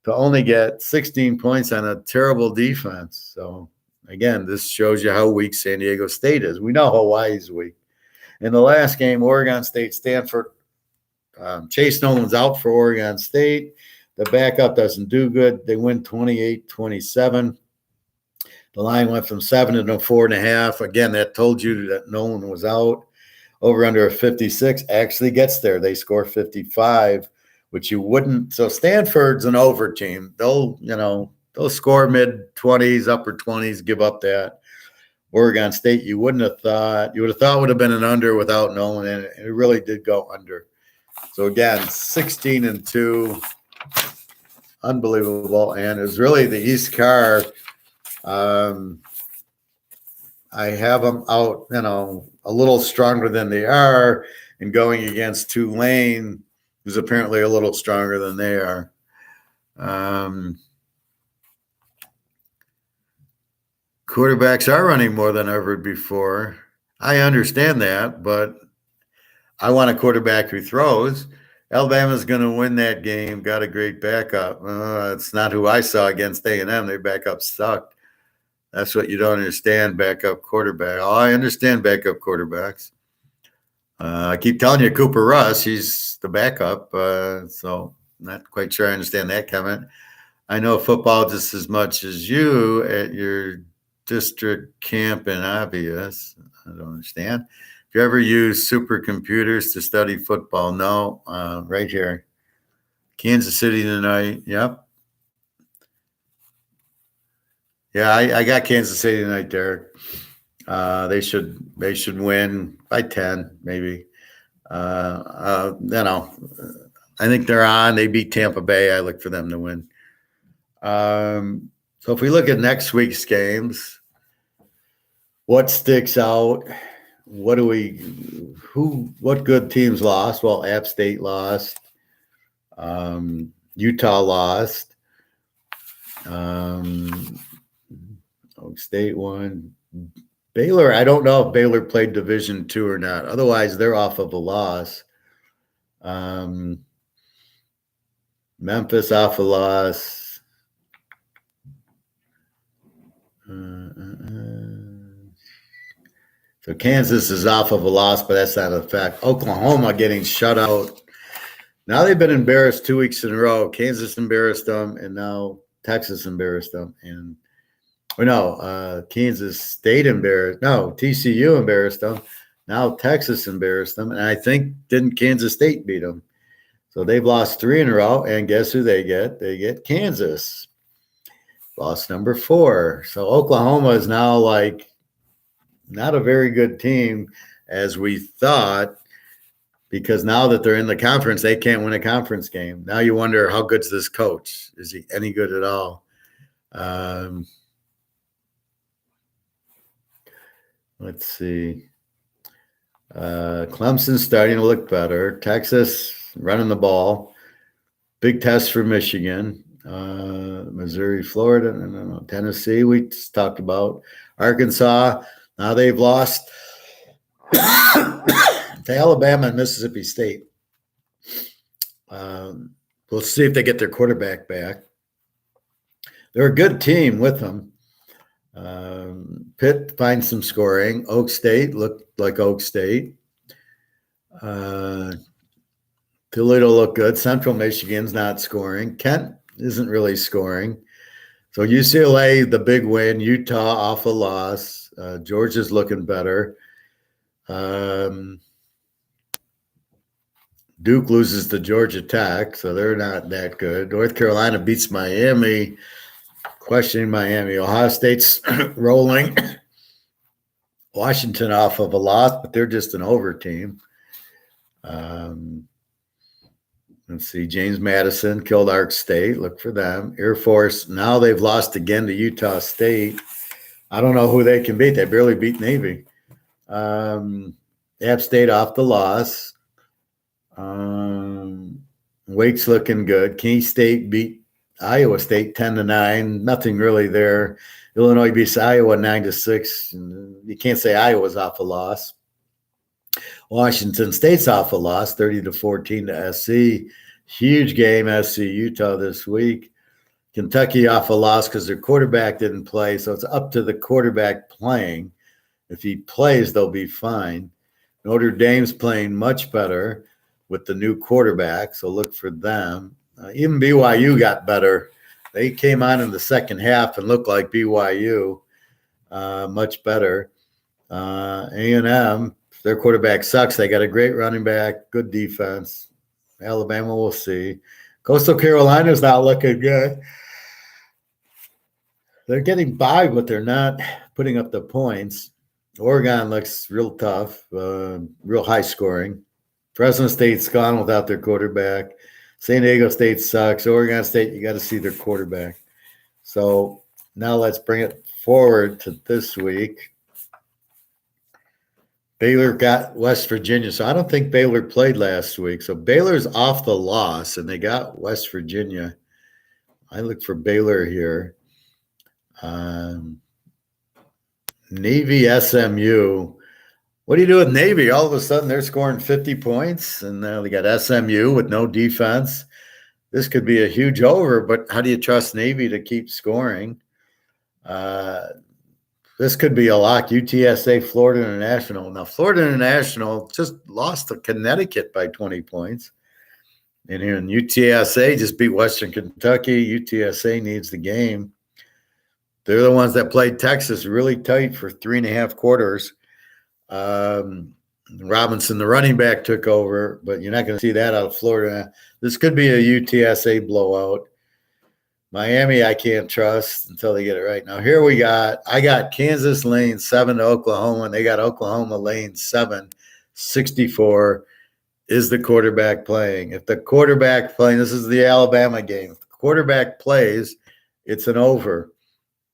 to only get 16 points on a terrible defense? So, again, this shows you how weak San Diego State is. We know Hawaii's weak. In the last game, Oregon State, Stanford, Chase Nolan's out for Oregon State. The backup doesn't do good. They win 28-27. The line went from 7 to 4.5. Again, that told you that Nolan was out. Over under 56 actually gets there. They score 55, which you wouldn't. So Stanford's an over team. They'll score mid-20s, upper 20s, give up that. Oregon State, you would have thought would have been an under without Nolan, and it really did go under. So again, 16-2, unbelievable. And it was really the East Car. I have them out, a little stronger than they are, and going against Tulane, who's apparently a little stronger than they are. Quarterbacks are running more than ever before. I understand that, but I want a quarterback who throws. Alabama's going to win that game. Got a great backup. It's not who I saw against A&M. Their backup sucked. That's what you don't understand, backup quarterback. Oh, I understand backup quarterbacks. I keep telling you, Cooper Rush, he's the backup. So not quite sure I understand that comment. I know football just as much as you at your district camp and obvious. I don't understand. If you ever use supercomputers to study football, no. Right here. Kansas City tonight. Yep. Yeah, I got Kansas City tonight, Derek. They should win by 10, maybe. I think they're on. They beat Tampa Bay. I look for them to win. So if we look at next week's games, what sticks out? What good teams lost? Well, App State lost. Utah lost. Oak State won. Baylor, I don't know if Baylor played Division II or not. Otherwise, they're off of a loss. Memphis off a loss. So Kansas is off of a loss, but that's not a fact. Oklahoma getting shut out. Now they've been embarrassed 2 weeks in a row. Kansas embarrassed them, and now Texas embarrassed them. Kansas State embarrassed. No, TCU embarrassed them. Now Texas embarrassed them. And I think didn't Kansas State beat them? So they've lost 3 in a row. And guess who they get? They get Kansas. Loss number 4. So Oklahoma is now not a very good team as we thought, because now that they're in the conference, they can't win a conference game. Now you wonder, how good's this coach? Is he any good at all? Let's see. Clemson's starting to look better. Texas running the ball. Big test for Michigan. Missouri, Florida, Tennessee, we just talked about. Arkansas, now they've lost to Alabama and Mississippi State. We'll see if they get their quarterback back. They're a good team with them. Pitt finds some scoring. Oak State looked like Oak State. Toledo looked good. Central Michigan's not scoring. Kent isn't really scoring. So UCLA, the big win. Utah off a loss. Georgia's looking better. Duke loses to Georgia Tech, so they're not that good. North Carolina beats Miami. Questioning Miami. Ohio State's rolling. Washington off of a loss, but they're just an over team. Let's see. James Madison killed Ark State. Look for them. Air Force. Now they've lost again to Utah State. I don't know who they can beat. They barely beat Navy. App State off the loss. Wake's looking good. Key State beat Iowa State 10-9. Nothing really there. Illinois beats Iowa 9-6. You can't say Iowa's off a loss. Washington State's off a loss, 30-14 to SC. Huge game, SC Utah this week. Kentucky off a loss because their quarterback didn't play, so it's up to the quarterback playing. If he plays, they'll be fine. Notre Dame's playing much better with the new quarterback, so look for them. Even BYU got better. They came on in the second half and looked like BYU, much better. A&M, their quarterback sucks. They got a great running back, good defense. Alabama, we'll see. Coastal Carolina's not looking good. They're getting by, but they're not putting up the points. Oregon looks real tough, real high scoring. Fresno State's gone without their quarterback. San Diego State sucks. Oregon State, you got to see their quarterback. So now let's bring it forward to this week. Baylor got West Virginia. So I don't think Baylor played last week. So Baylor's off the loss, and they got West Virginia. I look for Baylor here. Navy, SMU. What do you do with Navy? All of a sudden, they're scoring 50 points, and now they got SMU with no defense. This could be a huge over, but how do you trust Navy to keep scoring? This could be a lock. UTSA, Florida International. Now, Florida International just lost to Connecticut by 20 points. And here in UTSA just beat Western Kentucky. UTSA needs the game. They're the ones that played Texas really tight for 3.5 quarters. Robinson, the running back, took over, but you're not going to see that out of Florida. This could be a UTSA blowout. Miami, I can't trust until they get it right. Now, here I got Kansas laying 7 to Oklahoma, and they got Oklahoma laying 7. 64 is the quarterback playing. If the quarterback playing, this is the Alabama game. If the quarterback plays, it's an over.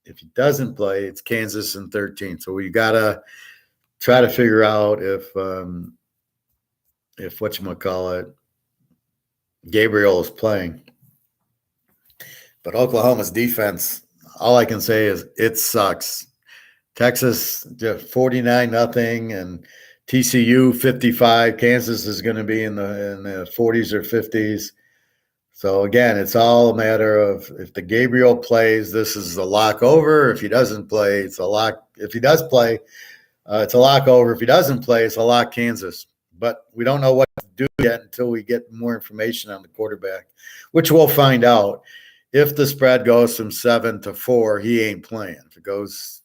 If he doesn't play, it's Kansas and 13. So we got to try to figure out if whatchamacallit, Gabriel is playing. But Oklahoma's defense, all I can say is it sucks. Texas 49-0 and TCU 55. Kansas is going to be in the 40s or 50s. So again, it's all a matter of if the Gabriel plays, this is a lock over. If he doesn't play, it's a lock. If he does play, it's a lock over. If he doesn't play, it's a lock Kansas. But we don't know what to do yet until we get more information on the quarterback, which we'll find out. If the spread goes from 7 to 4, he ain't playing. If it goes,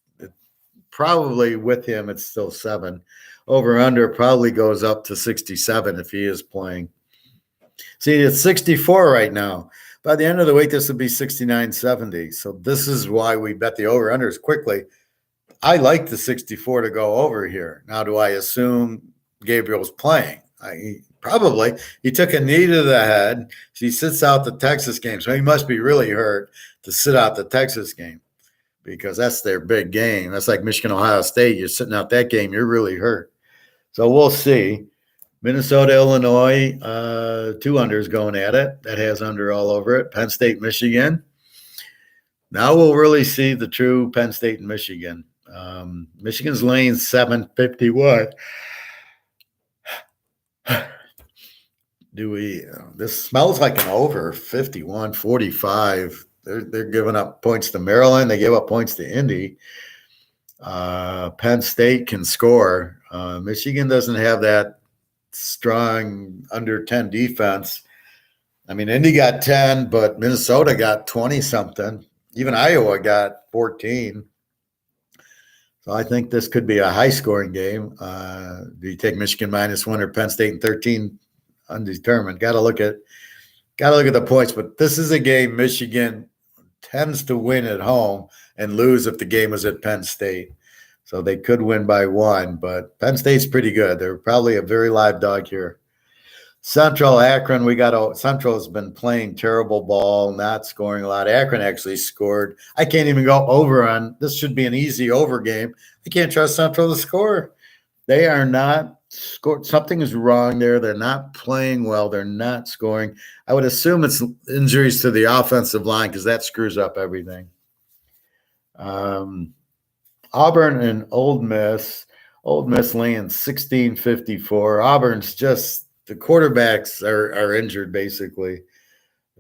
probably with him, it's still 7. Over under probably goes up to 67 if he is playing. See, it's 64 right now. By the end of the week, this would be 69-70. So this is why we bet the over-unders quickly. I like the 64 to go over here. Now, do I assume Gabriel's playing? Probably. He took a knee to the head. He sits out the Texas game. So he must be really hurt to sit out the Texas game because that's their big game. That's like Michigan, Ohio State. You're sitting out that game, you're really hurt. So we'll see. Minnesota, Illinois, 2 unders going at it. That has under all over it. Penn State, Michigan. Now we'll really see the true Penn State and Michigan. Michigan's laying 751. This smells like an over 51, 45. They're giving up points to Maryland. They give up points to Indy. Penn State can score. Michigan doesn't have that strong under 10 defense. I mean, Indy got 10, but Minnesota got 20 something. Even Iowa got 14. So I think this could be a high scoring game. Do you take Michigan -1 or Penn State and 13? Undetermined. Got to look at the points, but this is a game Michigan tends to win at home and lose if the game was at Penn State. So they could win by 1, but Penn State's pretty good. They're probably a very live dog here. Central, Akron, Central has been playing terrible ball, not scoring a lot. Akron actually scored. I can't even go over on this. Should be an easy over game. I can't trust Central to score. They are not scored. Something is wrong there. They're not playing well. They're not scoring. I would assume it's injuries to the offensive line because that screws up everything. Auburn and Ole Miss. Ole Miss laying 16-54. Auburn's just the quarterbacks are injured basically.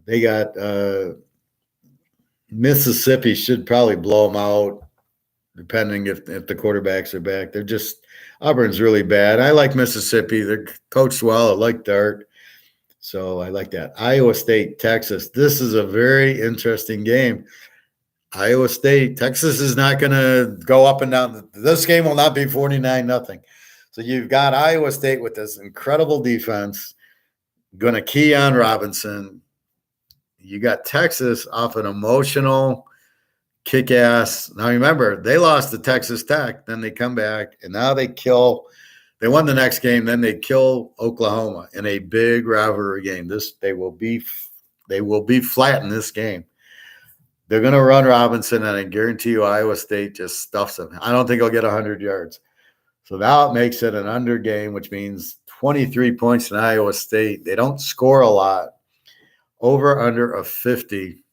They got Mississippi should probably blow them out, depending if the quarterbacks are back. They're just Auburn's really bad. I like Mississippi. They're coached well. I like Dart. So I like that. Iowa State, Texas. This is a very interesting game. Iowa State, Texas is not going to go up and down. This game will not be 49-0. So you've got Iowa State with this incredible defense, going to key on Robinson. You got Texas off an emotional kick-ass. Now remember, they lost to Texas Tech, then they come back, and now they won the next game, then they kill Oklahoma in a big rivalry game. They will be flat in this game. They're going to run Robinson, and I guarantee you Iowa State just stuffs them. I don't think he'll get 100 yards. So now it makes it an under game, which means 23 points in Iowa State. They don't score a lot. Over under of 50.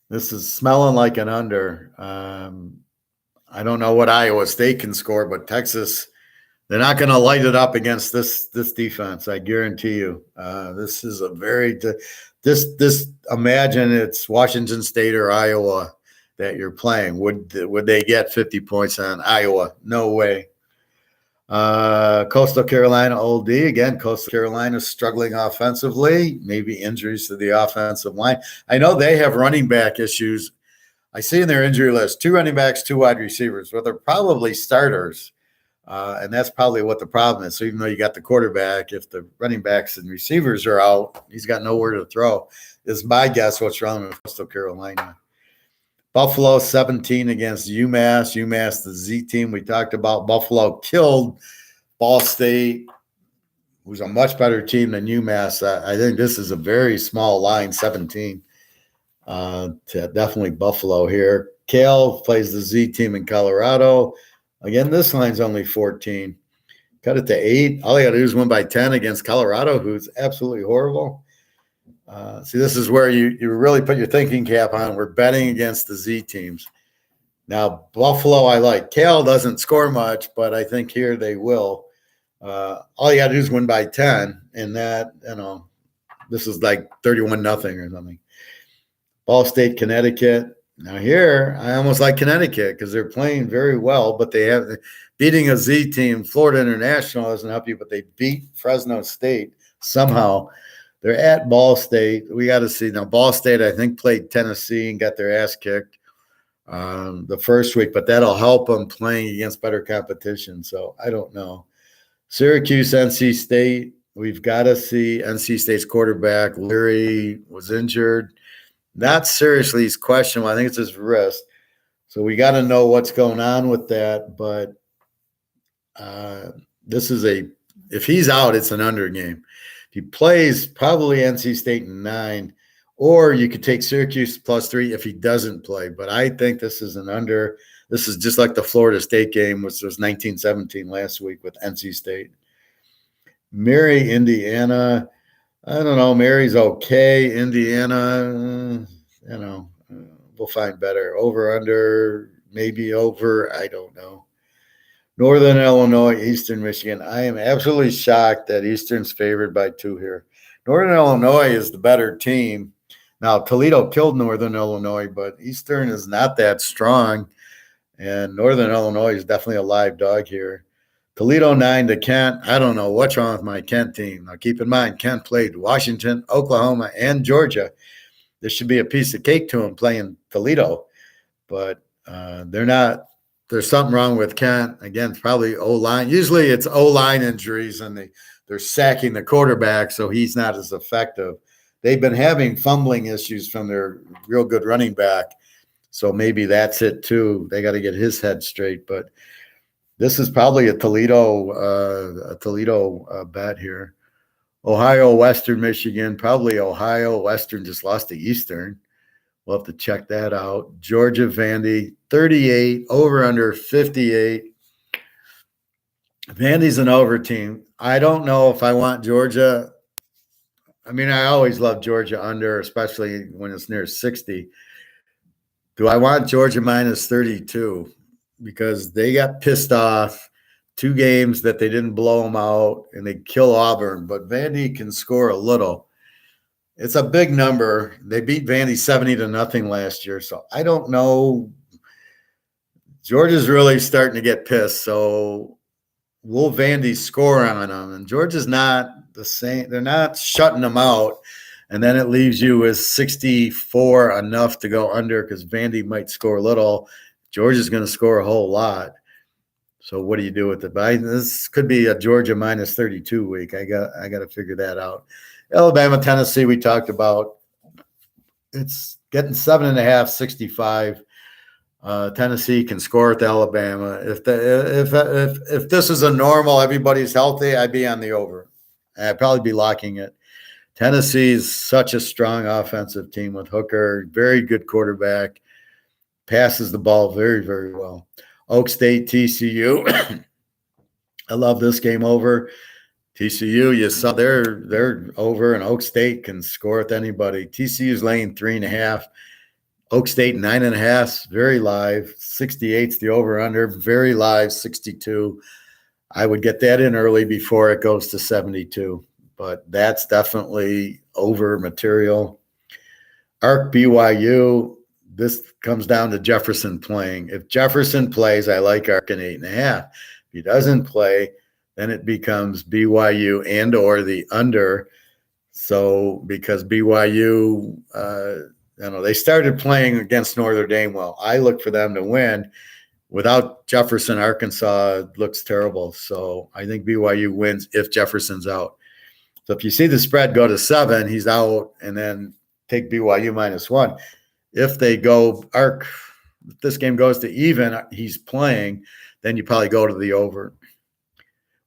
This is smelling like an under. I don't know what Iowa State can score, but Texas, they're not going to light it up against this defense. I guarantee you. This is a very imagine it's Washington State or Iowa that you're playing. Would they get 50 points on Iowa? No way. Coastal Carolina, Old D. Again, Coastal Carolina is struggling offensively, maybe injuries to the offensive line. I know they have running back issues. I see in their injury list 2 running backs, 2 wide receivers. Well, they're probably starters, and that's probably what the problem is. So even though you got the quarterback, if the running backs and receivers are out, he's got nowhere to throw, is my guess what's wrong with Coastal Carolina. Buffalo 17 against UMass. UMass, the Z team we talked about. Buffalo killed Ball State, who's a much better team than UMass. I think this is a very small line, 17. To definitely Buffalo here. Cal plays the Z team in Colorado. Again, this line's only 14. Cut it to 8. All you got to do is win by 10 against Colorado, who's absolutely horrible. See, this is where you really put your thinking cap on. We're betting against the Z teams. Now, Buffalo, I like. Cal doesn't score much, but I think here they will. All you got to do is win by 10, and that, this is like 31-0 or something. Ball State, Connecticut. Now here, I almost like Connecticut because they're playing very well, but they have beating a Z team. Florida International doesn't help you, but they beat Fresno State somehow. They're at Ball State. We got to see. Now, Ball State, I think, played Tennessee and got their ass kicked the first week, but that'll help them playing against better competition. So I don't know. Syracuse, NC State. We've got to see NC State's quarterback. Leary was injured. Not seriously, he's questionable. I think it's his wrist. So we got to know what's going on with that. But this is if he's out, it's an under game. If he plays, probably NC State in 9, or you could take Syracuse +3 if he doesn't play. But I think this is an under. This is just like the Florida State game, which was 19-17 last week with NC State. Mary, Indiana. I don't know. Mary's okay. Indiana, we'll find better. Over, under, maybe over. I don't know. Northern Illinois, Eastern Michigan. I am absolutely shocked that Eastern's favored by 2 here. Northern Illinois is the better team. Now, Toledo killed Northern Illinois, but Eastern is not that strong. And Northern Illinois is definitely a live dog here. Toledo 9 to Kent. I don't know what's wrong with my Kent team. Now, keep in mind, Kent played Washington, Oklahoma, and Georgia. This should be a piece of cake to them playing Toledo. But they're not. There's something wrong with Kent. Again, it's probably O-line. Usually it's O-line injuries, and they're sacking the quarterback, so he's not as effective. They've been having fumbling issues from their real good running back, so maybe that's it too. They got to get his head straight. But this is probably a Toledo bet here. Ohio, Western Michigan, probably Ohio. Western just lost to Eastern. We'll have to check that out. Georgia, Vandy, 38, over under 58. Vandy's an over team. I don't know if I want Georgia. I mean, I always love Georgia under, especially when it's near 60. Do I want Georgia -32? Because they got pissed off 2 games that they didn't blow them out, and they kill Auburn. But Vandy can score a little. It's a big number. They beat Vandy 70-0 last year. So I don't know. Georgia's really starting to get pissed. So will Vandy score on them? And Georgia's not the same. They're not shutting them out. And then it leaves you with 64 enough to go under because Vandy might score a little. Georgia's going to score a whole lot. So what do you do with it? But this could be a Georgia -32 week. I got to figure that out. Alabama, Tennessee, we talked about. It's getting 7.5, 65. Tennessee can score at Alabama. If this is a normal, everybody's healthy, I'd be on the over. I'd probably be locking it. Tennessee is such a strong offensive team with Hooker, very good quarterback, passes the ball very, very well. Oak State, TCU. I love this game over. TCU, you saw they're over, and Oak State can score with anybody. TCU's laying 3.5. Oak State 9.5, very live. 68's the over/under, very live. 62. I would get that in early before it goes to 72, but that's definitely over material. Arc BYU. This comes down to Jefferson playing. If Jefferson plays, I like Arc in 8.5. If he doesn't play, then it becomes BYU and or the under. So because BYU, they started playing against Notre Dame well. I look for them to win. Without Jefferson, Arkansas looks terrible. So I think BYU wins if Jefferson's out. So if you see the spread go to 7, he's out, and then take BYU -1. If they go if this game goes to even, he's playing, then you probably go to the over.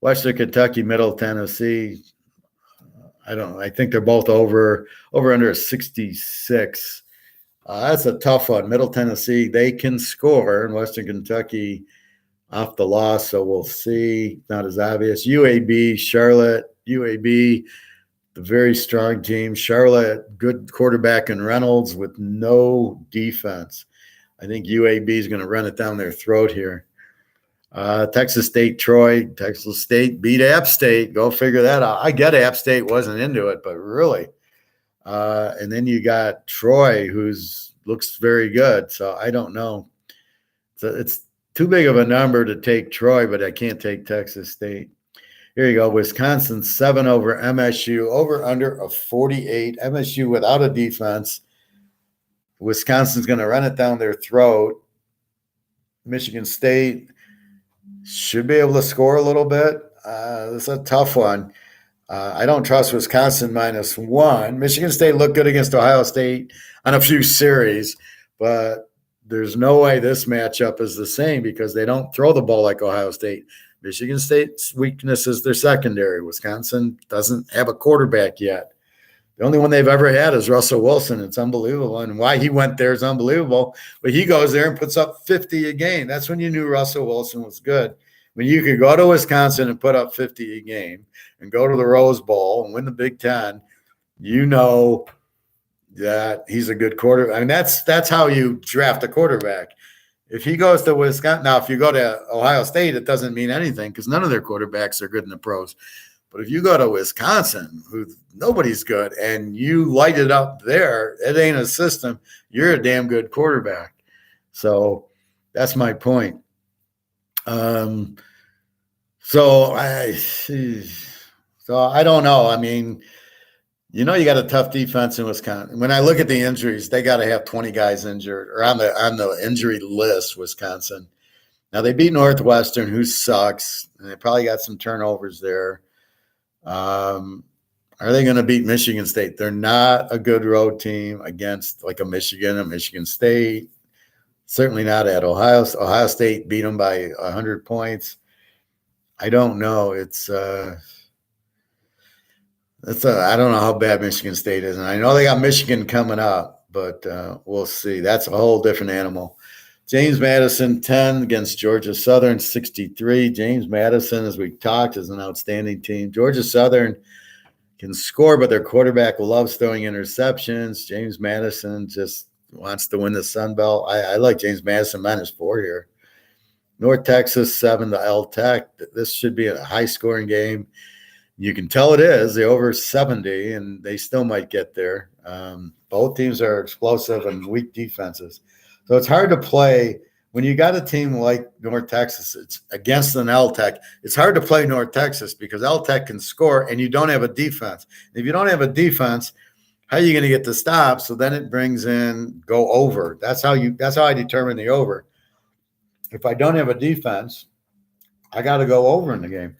Western Kentucky, Middle Tennessee. I don't know. I think they're both over under 66. That's a tough one. Middle Tennessee, they can score, and Western Kentucky off the loss, so we'll see. Not as obvious. UAB, Charlotte, UAB, the very strong team. Charlotte, good quarterback in Reynolds with no defense. I think UAB is going to run it down their throat here. Texas State, Troy. Texas State beat App State. Go figure that out. I get App State wasn't into it, but really. And then you got Troy, looks very good. So I don't know. So it's too big of a number to take Troy, but I can't take Texas State. Here you go. Wisconsin 7 over MSU, over under of 48. MSU without a defense. Wisconsin's going to run it down their throat. Michigan State should be able to score a little bit. This is a tough one. I don't trust Wisconsin -1. Michigan State looked good against Ohio State on a few series, but there's no way this matchup is the same because they don't throw the ball like Ohio State. Michigan State's weakness is their secondary. Wisconsin doesn't have a quarterback yet. The only one they've ever had is Russell Wilson. It's unbelievable. And why he went there is unbelievable. But he goes there and puts up 50 a game. That's when you knew Russell Wilson was good. When you could go to Wisconsin and put up 50 a game and go to the Rose Bowl and win the Big Ten, you know that he's a good quarterback. I mean, that's how you draft a quarterback. If he goes to Wisconsin, now if you go to Ohio State, it doesn't mean anything because none of their quarterbacks are good in the pros. But if you go to Wisconsin, who nobody's good, and you light it up there, it ain't a system. You're a damn good quarterback. So that's my point. So I don't know. I mean, you got a tough defense in Wisconsin. When I look at the injuries, they got to have 20 guys injured or on the injury list. Wisconsin. Now they beat Northwestern, who sucks, and they probably got some turnovers there. Are they going to beat Michigan State? They're not a good road team against like a Michigan State. Certainly not at Ohio. Ohio State beat them by 100 points. I don't know. I don't know how bad Michigan State is. And I know they got Michigan coming up, but we'll see. That's a whole different animal. James Madison, 10 against Georgia Southern, 63. James Madison, as we talked, is an outstanding team. Georgia Southern can score, but their quarterback loves throwing interceptions. James Madison just wants to win the Sun Belt. I like James Madison -4 here. North Texas, 7 to L Tech. This should be a high-scoring game. You can tell it is. They're over 70, and they still might get there. Both teams are explosive and weak defenses. So it's hard to play when you got a team like North Texas. It's against an L Tech. It's hard to play North Texas because L Tech can score, and you don't have a defense. If you don't have a defense, how are you going to get the stop? So then it brings in go over. That's how I determine the over. If I don't have a defense, I got to go over in the game.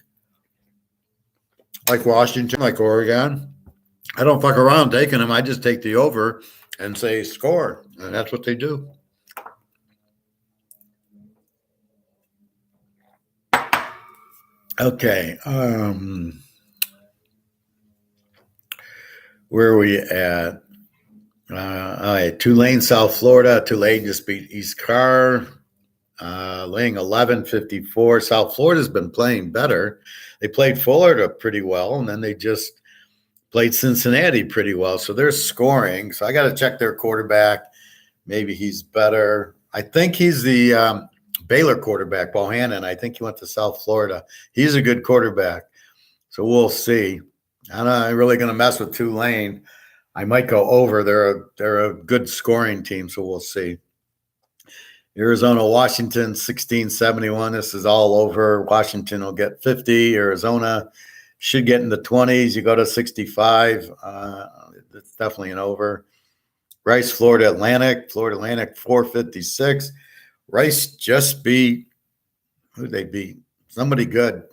Like Washington, like Oregon, I don't fuck around taking them. I just take the over and say score, and that's what they do. Okay. Where are we at? All right. Tulane, South Florida. Tulane just beat East Carr, laying 11-54. South Florida's been playing better. They played Florida pretty well, and then they just played Cincinnati pretty well. So they're scoring. So I got to check their quarterback. Maybe he's better. I think he's the Baylor quarterback, Bohannon. I think he went to South Florida. He's a good quarterback. So we'll see. I'm not really going to mess with Tulane. I might go over. They're a good scoring team, so we'll see. Arizona, Washington, 16-71. This is all over. Washington will get 50. Arizona should get in the 20s. You go to 65. It's definitely an over. Rice, Florida Atlantic, 456. Rice just beat, who did they beat? Somebody good.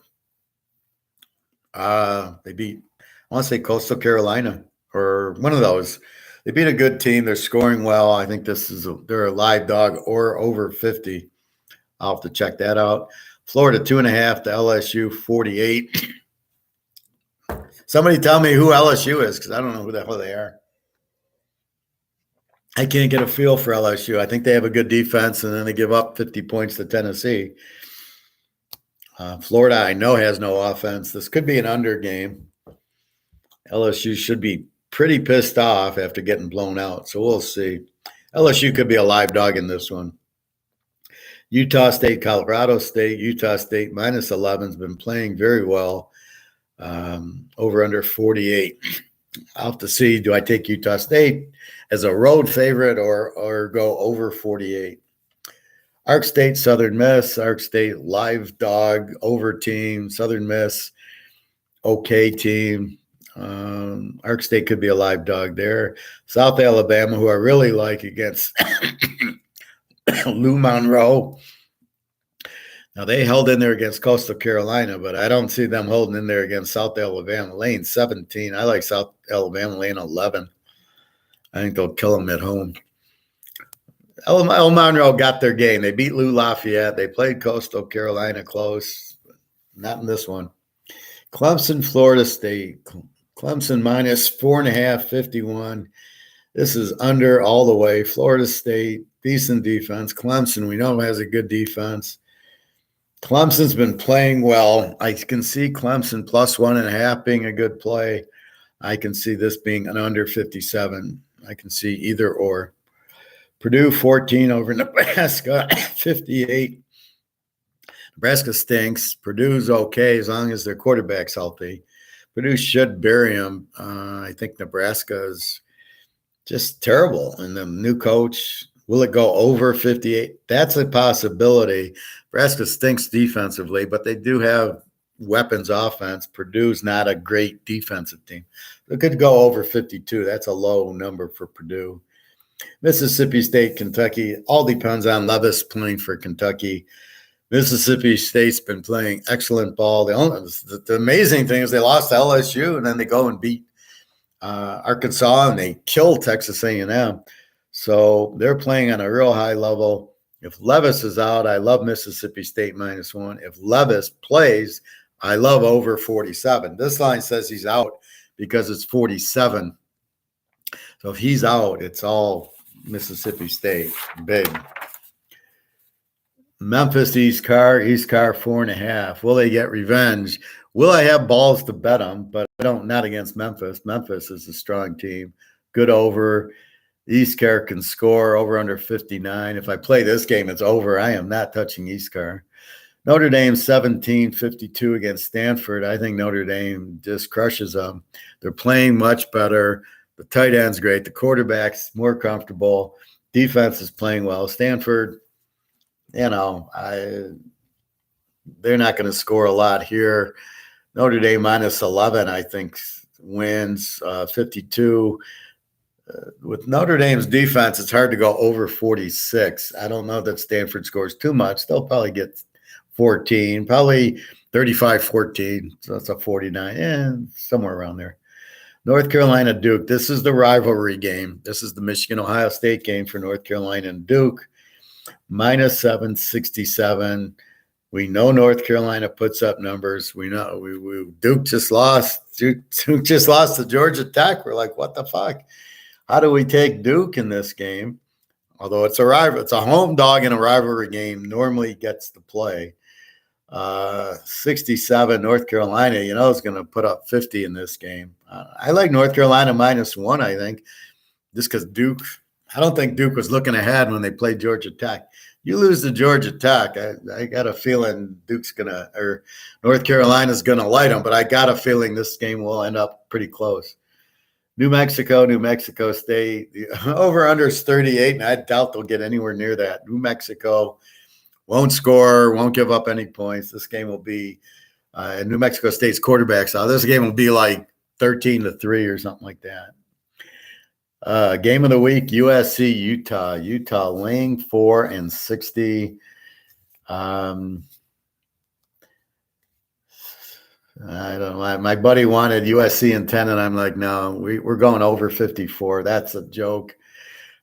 They beat, I want to say Coastal Carolina or one of those. They beat a good team. They're scoring well. I think they're a live dog or over 50. I'll have to check that out. Florida 2.5 to LSU 48. Somebody tell me who LSU is because I don't know who the hell they are. I can't get a feel for LSU. I think they have a good defense, and then they give up 50 points to Tennessee. Florida, I know, has no offense. This could be an under game. LSU should be pretty pissed off after getting blown out, so we'll see. LSU could be a live dog in this one. Utah State, Colorado State. Utah State -11 has been playing very well. Over under 48. I'll have to see. Do I take Utah State as a road favorite or go over 48? Ark State, Southern Miss. Ark State, live dog, over team. Southern Miss, okay team. Ark State could be a live dog there. South Alabama, who I really like against Lou Monroe. Now, they held in there against Coastal Carolina, but I don't see them holding in there against South Alabama. Laying 17. I like South Alabama laying 11. I think they'll kill them at home. El Monroe got their game. They beat Lou Lafayette. They played Coastal Carolina close. Not in this one. Clemson, Florida State. Clemson minus 4.5, 51. This is under all the way. Florida State, decent defense. Clemson, we know has a good defense. Clemson's been playing well. I can see Clemson plus 1.5 being a good play. I can see this being an under 57. I can see either or. Purdue 14 over Nebraska 58. Nebraska stinks. Purdue's okay as long as their quarterback's healthy. Purdue should bury him. I think Nebraska is just terrible. And the new coach, will it go over 58? That's a possibility. Nebraska stinks defensively, but they do have weapons offense. Purdue's not a great defensive team. It could go over 52. That's a low number for Purdue. Mississippi State, Kentucky, all depends on Levis playing for Kentucky. Mississippi State's been playing excellent ball. The amazing thing is they lost to LSU, and then they go and beat Arkansas, and they kill Texas A&M. So they're playing on a real high level. If Levis is out, I love Mississippi State -1. If Levis plays, I love over 47. This line says he's out because it's 47. So if he's out, it's all Mississippi State. Big. Memphis, East Car 4.5. Will they get revenge? Will I have balls to bet them? But I don't, not against Memphis. Memphis is a strong team. Good over. East Car can score over under 59. If I play this game, it's over. I am not touching East Car. Notre Dame 17-52 against Stanford. I think Notre Dame just crushes them. They're playing much better. The tight end's great. The quarterback's more comfortable. Defense is playing well. Stanford, they're not going to score a lot here. Notre Dame -11, I think, wins 52. With Notre Dame's defense, it's hard to go over 46. I don't know that Stanford scores too much. They'll probably get 14, probably 35-14. So that's a 49, somewhere around there. North Carolina, Duke. This is the rivalry game. This is the Michigan-Ohio State game for North Carolina and Duke. -7, 67. We know North Carolina puts up numbers. We know Duke just lost. Duke just lost to Georgia Tech. We're like, what the fuck? How do we take Duke in this game? Although it's a home dog in a rivalry game, normally gets to play. 67, North Carolina, is going to put up 50 in this game. I like North Carolina -1, I think, just because I don't think Duke was looking ahead when they played Georgia Tech. You lose to Georgia Tech, I got a feeling North Carolina's going to light them, but I got a feeling this game will end up pretty close. New Mexico State, the over-under is 38, and I doubt they'll get anywhere near that. New Mexico won't score, won't give up any points. This game will be New Mexico State's quarterbacks out. This game will be like 13-3 or something like that. Game of the week, USC, Utah. Utah laying 4 and 60. I don't know. My buddy wanted USC in 10, and I'm like, no, we're going over 54. That's a joke.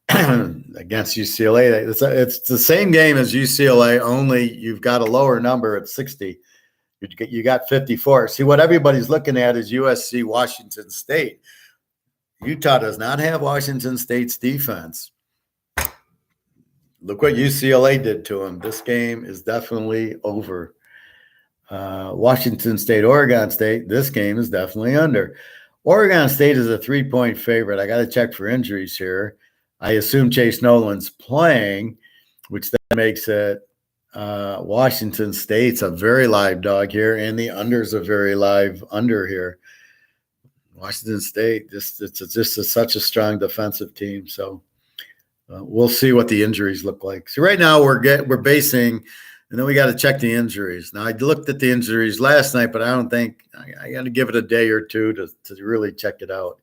Against UCLA. It's the same game as UCLA, only you've got a lower number at 60. You got 54. See, what everybody's looking at is USC, Washington State. Utah does not have Washington State's defense. Look what UCLA did to them. This game is definitely over. Washington State, Oregon State, this game is definitely under. Oregon State is a 3-point favorite. I got to check for injuries here. I assume Chase Nolan's playing, which then makes it Washington State's a very live dog here, and the under's a very live under here. Washington State, it's such a strong defensive team. So we'll see what the injuries look like. So right now we're basing, and then we got to check the injuries. Now I looked at the injuries last night, but I don't think I got to give it a day or two to really check it out.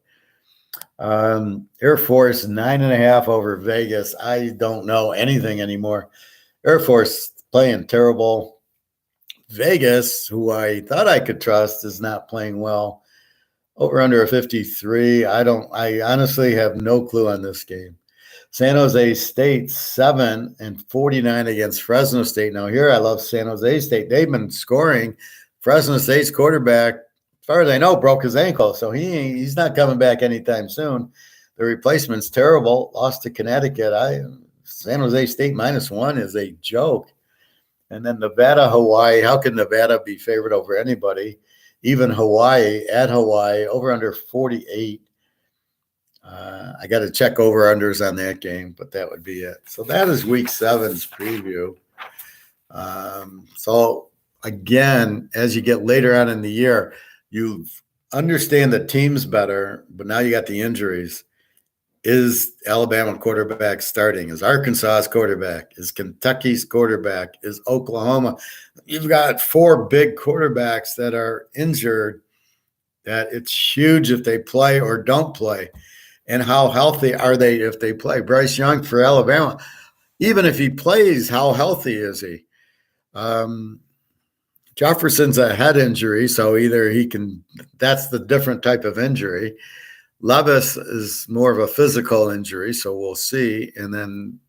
Air Force 9.5 over Vegas. I don't know anything anymore. Air Force playing terrible. Vegas, who I thought I could trust, is not playing well. Over under a 53. I honestly have no clue on this game. San Jose State 7-49 against Fresno State. Now here I love San Jose State. They've been scoring. Fresno State's quarterback, as far as I know, broke his ankle, so he's not coming back anytime soon. The replacement's terrible. Lost to Connecticut. San Jose State -1 is a joke. And then Nevada, Hawaii. How can Nevada be favored over anybody? Even Hawaii, at Hawaii, over under 48. I got to check over-unders on that game, but that would be it. So that is Week 7's preview. So, again, as you get later on in the year, you understand the teams better, but now you got the injuries. Is Alabama quarterback starting? Is Arkansas's quarterback? Is Kentucky's quarterback? Is Oklahoma? You've got 4 big quarterbacks that are injured that it's huge if they play or don't play. And how healthy are they if they play? Bryce Young for Alabama, even if he plays, how healthy is he? Jefferson's a head injury, so either he can – that's the different type of injury. Levis is more of a physical injury, so we'll see. And then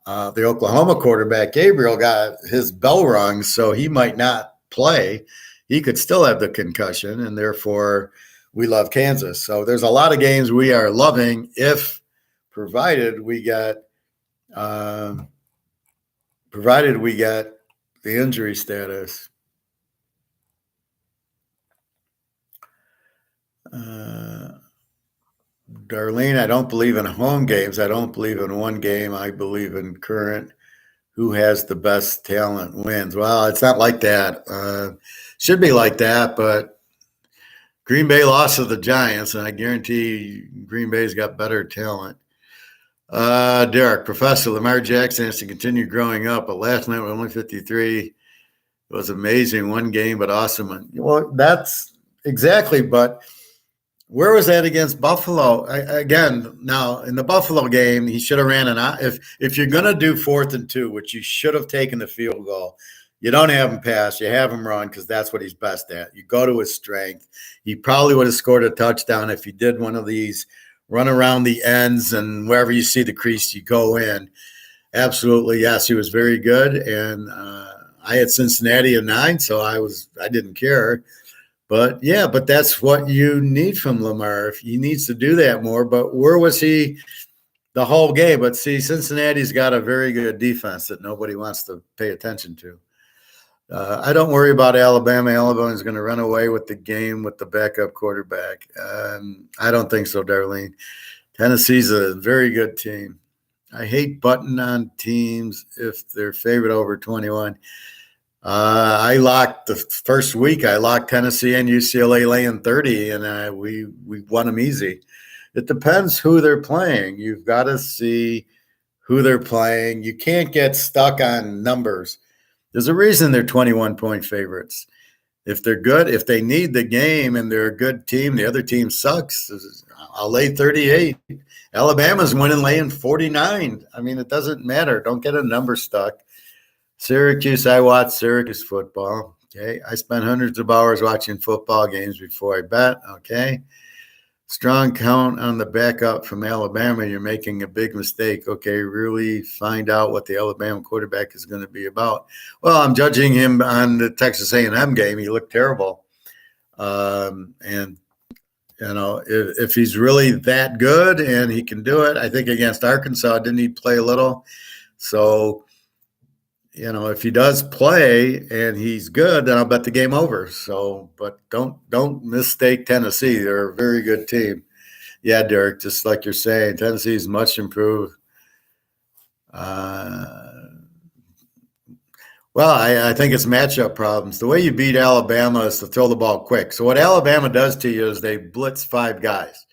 the Oklahoma quarterback, Gabriel, got his bell rung, so he might not play. He could still have the concussion, and therefore we love Kansas. So there's a lot of games we are loving if provided we get the injury status. Darlene, I don't believe in home games. I don't believe in one game. I believe in current. Who has the best talent wins. Well, it's not like that. Should be like that, but Green Bay lost to the Giants, and I guarantee Green Bay's got better talent. Derek, Professor Lamar Jackson has to continue growing up, but last night with only 53, it was amazing. One game, but awesome. Well, that's exactly, but where was that against Buffalo? Now in the Buffalo game, he should have ran if you're going to do 4th and 2, which you should have taken the field goal, you don't have him pass, you have him run because that's what he's best at. You go to his strength. He probably would have scored a touchdown if he did one of these run around the ends and wherever you see the crease, you go in. Absolutely, yes, he was very good. And I had Cincinnati at 9, so I didn't care. But, yeah, but that's what you need from Lamar. He needs to do that more. But where was he the whole game? But, see, Cincinnati's got a very good defense that nobody wants to pay attention to. I don't worry about Alabama. Alabama's going to run away with the game with the backup quarterback. I don't think so, Darlene. Tennessee's a very good team. I hate button on teams if they're favored over 21. I locked the first week. I locked Tennessee and UCLA laying 30, and we won them easy. It depends who they're playing. You've got to see who they're playing. You can't get stuck on numbers. There's a reason they're 21-point favorites. If they're good, if they need the game and they're a good team, the other team sucks, I'll lay 38. Alabama's winning laying 49. I mean, it doesn't matter. Don't get a number stuck. Syracuse, I watch Syracuse football. Okay. I spent hundreds of hours watching football games before I bet. Okay. Strong count on the backup from Alabama. You're making a big mistake. Okay. Really find out what the Alabama quarterback is going to be about. Well, I'm judging him on the Texas A&M game. He looked terrible. And, you know, if he's really that good and he can do it, I think against Arkansas, didn't he play a little? So, you know, if he does play and he's good, then I'll bet the game over. So, but don't mistake Tennessee. They're a very good team. Yeah, Derek, just like you're saying, Tennessee is much improved. Well, I think it's matchup problems. The way you beat Alabama is to throw the ball quick. So what Alabama does to you is they blitz 5 guys.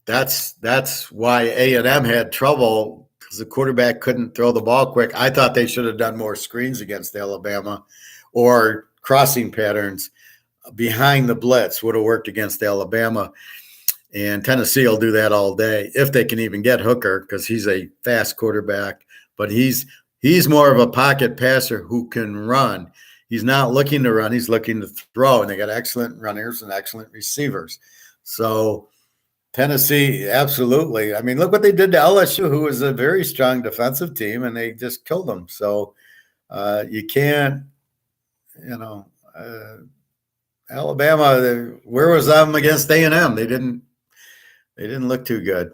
That's why A&M had trouble because the quarterback couldn't throw the ball quick. I thought they should have done more screens against Alabama or crossing patterns behind the blitz would have worked against Alabama. And Tennessee will do that all day if they can even get Hooker because he's a fast quarterback. But he's more of a pocket passer who can run. He's not looking to run. He's looking to throw. And they got excellent runners and excellent receivers. So Tennessee, absolutely. I mean, look what they did to LSU, who was a very strong defensive team, and they just killed them. So you can't, you know, Alabama. Where was them against A&M? They didn't. They didn't look too good.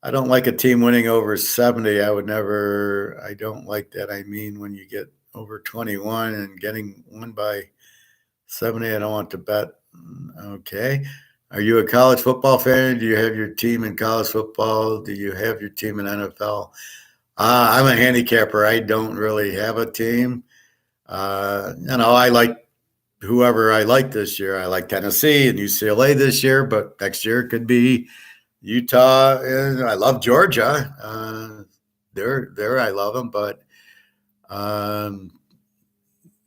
I don't like a team winning over 70. I would never. I don't like that. I mean, when you get over 21 and getting won by 70, I don't want to bet. Okay. Are you a college football fan? Do you have your team in college football? Do you have your team in NFL? I'm a handicapper. I don't really have a team. I like whoever I like this year. I like Tennessee and UCLA this year, but next year it could be Utah. And I love Georgia. They're I love them, but um,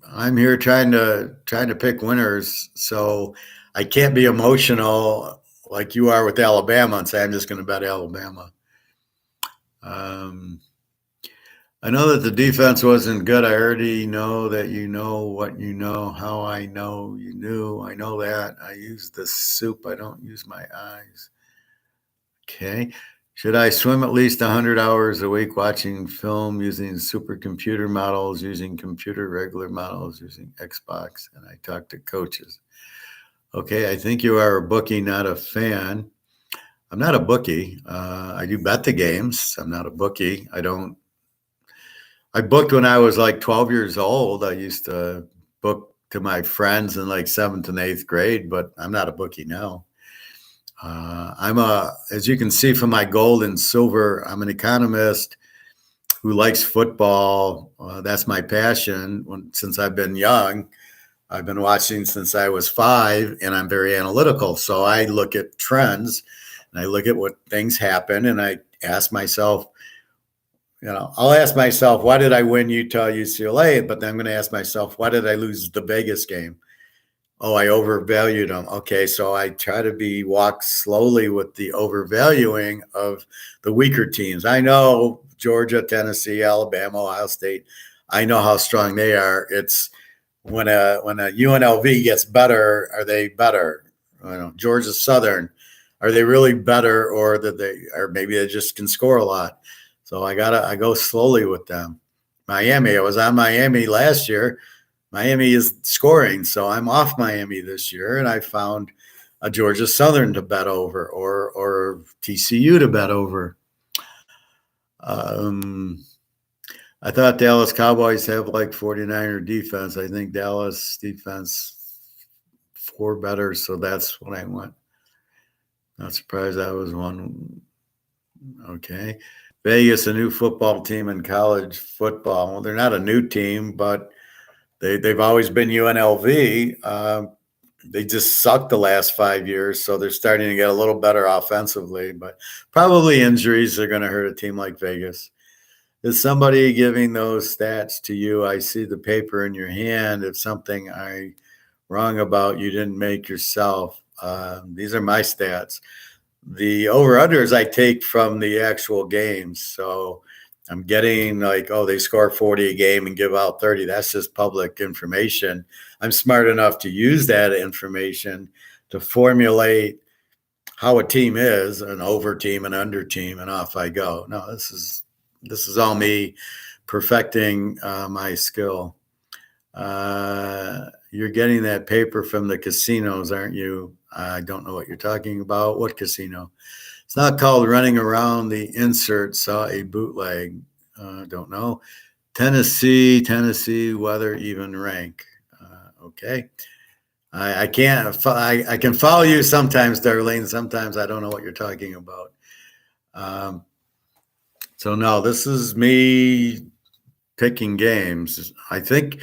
I'm here trying to pick winners. So I can't be emotional like you are with Alabama and say I'm just going to bet Alabama. I know that the defense wasn't good. I already know that you know what you know, how I know you knew. I know that. I use the soup. I don't use my eyes. Okay. Should I swim at least 100 hours a week watching film using supercomputer models, using computer regular models, using Xbox? And I talk to coaches. Okay. I think you are a bookie, not a fan. I'm not a bookie. I do bet the games. I'm not a bookie. I booked when I was like 12 years old. I used to book to my friends in like seventh and eighth grade, but I'm not a bookie now. As you can see from my gold and silver, I'm an economist who likes football. That's my passion. Since I've been young, I've been watching since I was 5, and I'm very analytical. So I look at trends and I look at what things happen, and I ask myself, I'll ask myself, why did I win Utah UCLA? But then I'm going to ask myself, why did I lose the Vegas game? Oh, I overvalued them. Okay, so I try to walk slowly with the overvaluing of the weaker teams. I know Georgia, Tennessee, Alabama, Ohio State. I know how strong they are. It's when a UNLV gets better, are they better? Georgia Southern, are they really better, or maybe they just can score a lot? So I go slowly with them. Miami, I was on Miami last year. Miami is scoring, so I'm off Miami this year, and I found a Georgia Southern to bet over, or TCU to bet over. I thought Dallas Cowboys have like 49er defense. I think Dallas defense 4 better, so that's what I went. Not surprised I was one. Okay. Vegas, a new football team in college football. Well, they're not a new team, but they've always been UNLV. They just sucked the last 5 years, so they're starting to get a little better offensively. But probably injuries are going to hurt a team like Vegas. Is somebody giving those stats to you? I see the paper in your hand. If something I wrong about, you didn't make yourself. These are my stats. The over-unders I take from the actual games. So I'm getting like, they score 40 a game and give out 30. That's just public information. I'm smart enough to use that information to formulate how a team is, an over team, an under team, and off I go. No, this is all me perfecting my skill. You're getting that paper from the casinos, aren't you? I don't know what you're talking about. What casino? It's not called running around the insert. Saw a bootleg. Don't know. Tennessee, weather even rank. Okay. I can't. I can follow you sometimes, Darlene. Sometimes I don't know what you're talking about. So no, this is me picking games. I think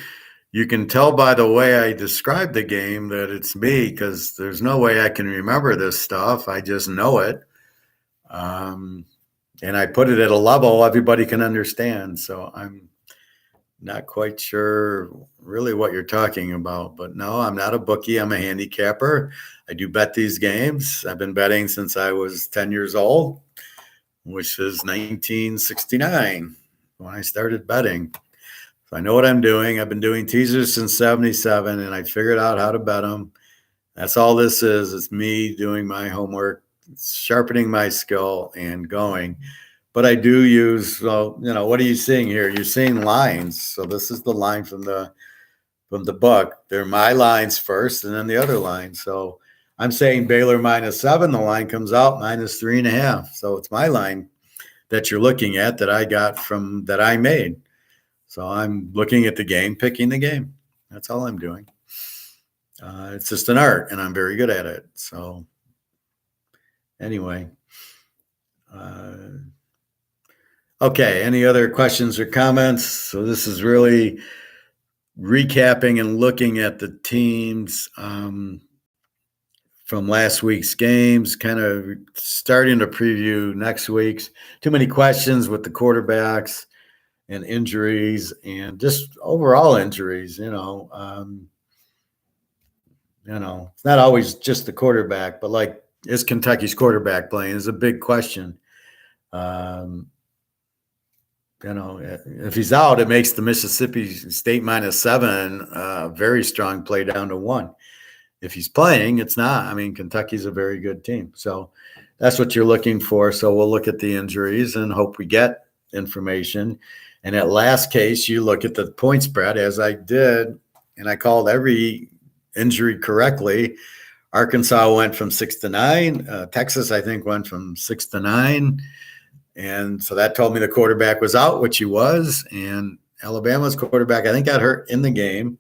you can tell by the way I describe the game that it's me, because there's no way I can remember this stuff. I just know it. And I put it at a level everybody can understand. So I'm not quite sure really what you're talking about. But no, I'm not a bookie. I'm a handicapper. I do bet these games. I've been betting since I was 10 years old, which is 1969 when I started betting. I know what I'm doing. I've been doing teasers since 77, and I figured out how to bet them. That's all this is. It's me doing my homework, sharpening my skill and going. But I do use, well, what are you seeing here? You're seeing lines. So this is the line from the book. They're my lines first, and then the other line. So I'm saying Baylor -7. The line comes out -3.5. So it's my line that you're looking at that I got from that I made. So I'm looking at the game, picking the game. That's all I'm doing. It's just an art, and I'm very good at it. So anyway, okay. Any other questions or comments? So this is really recapping and looking at the teams from last week's games, kind of starting to preview next week's. Too many questions with the quarterbacks and injuries and just overall injuries, it's not always just the quarterback, but like, is Kentucky's quarterback playing is a big question. If he's out, it makes the Mississippi State -7 a very strong play down to 1. If he's playing, it's not. I mean, Kentucky's a very good team. So that's what you're looking for. So we'll look at the injuries and hope we get information. And at last case, you look at the point spread, as I did, and I called every injury correctly. Arkansas went from 6 to 9. Texas, I think, went from 6 to 9. And so that told me the quarterback was out, which he was. And Alabama's quarterback, I think, got hurt in the game.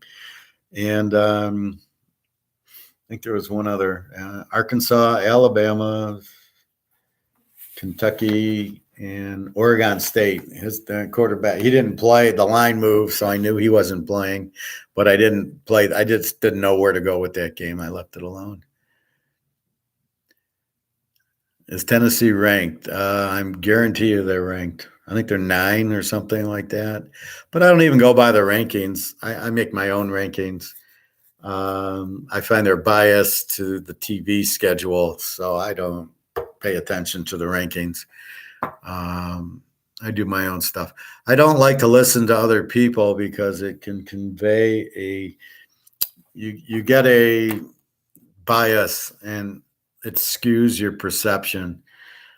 And I think there was one other. Arkansas, Alabama, Kentucky, and Oregon State. The quarterback, he didn't play. The line moved, so I knew he wasn't playing. But I didn't play. I just didn't know where to go with that game. I left it alone. Is Tennessee ranked? I'm guarantee you they're ranked. I think they're 9 or something like that. But I don't even go by the rankings. I make my own rankings. I find they're biased to the TV schedule, so I don't pay attention to the rankings. I do my own stuff. I don't like to listen to other people because it can convey you get a bias and it skews your perception.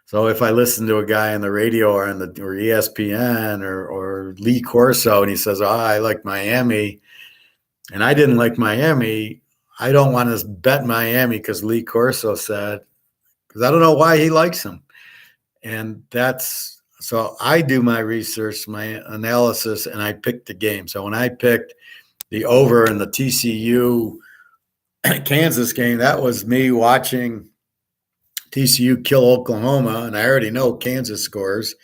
So if I listen to a guy on the radio or on or ESPN or Lee Corso and he says, "Oh, I like Miami," and I didn't like Miami, I don't want to bet Miami because Lee Corso said, because I don't know why he likes him. And so I do my research, my analysis, and I pick the game. So when I picked the over in the TCU Kansas game, that was me watching TCU kill Oklahoma, and I already know Kansas scores.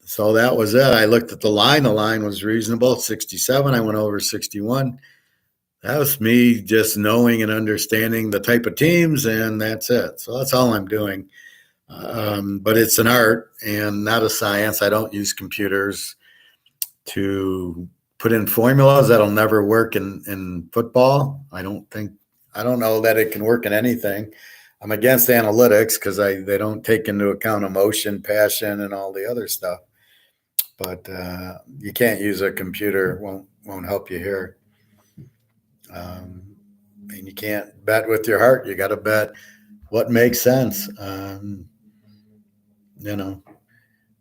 So that was it. I looked at the line. The line was reasonable, 67. I went over 61. That was me just knowing and understanding the type of teams, and that's it. So that's all I'm doing. But it's an art and not a science. I don't use computers to put in formulas. That'll never work in football. I don't know that it can work in anything. I'm against analytics because they don't take into account emotion, passion, and all the other stuff. But you can't use a computer. Won't help you here. And you can't bet with your heart. You got to bet what makes sense.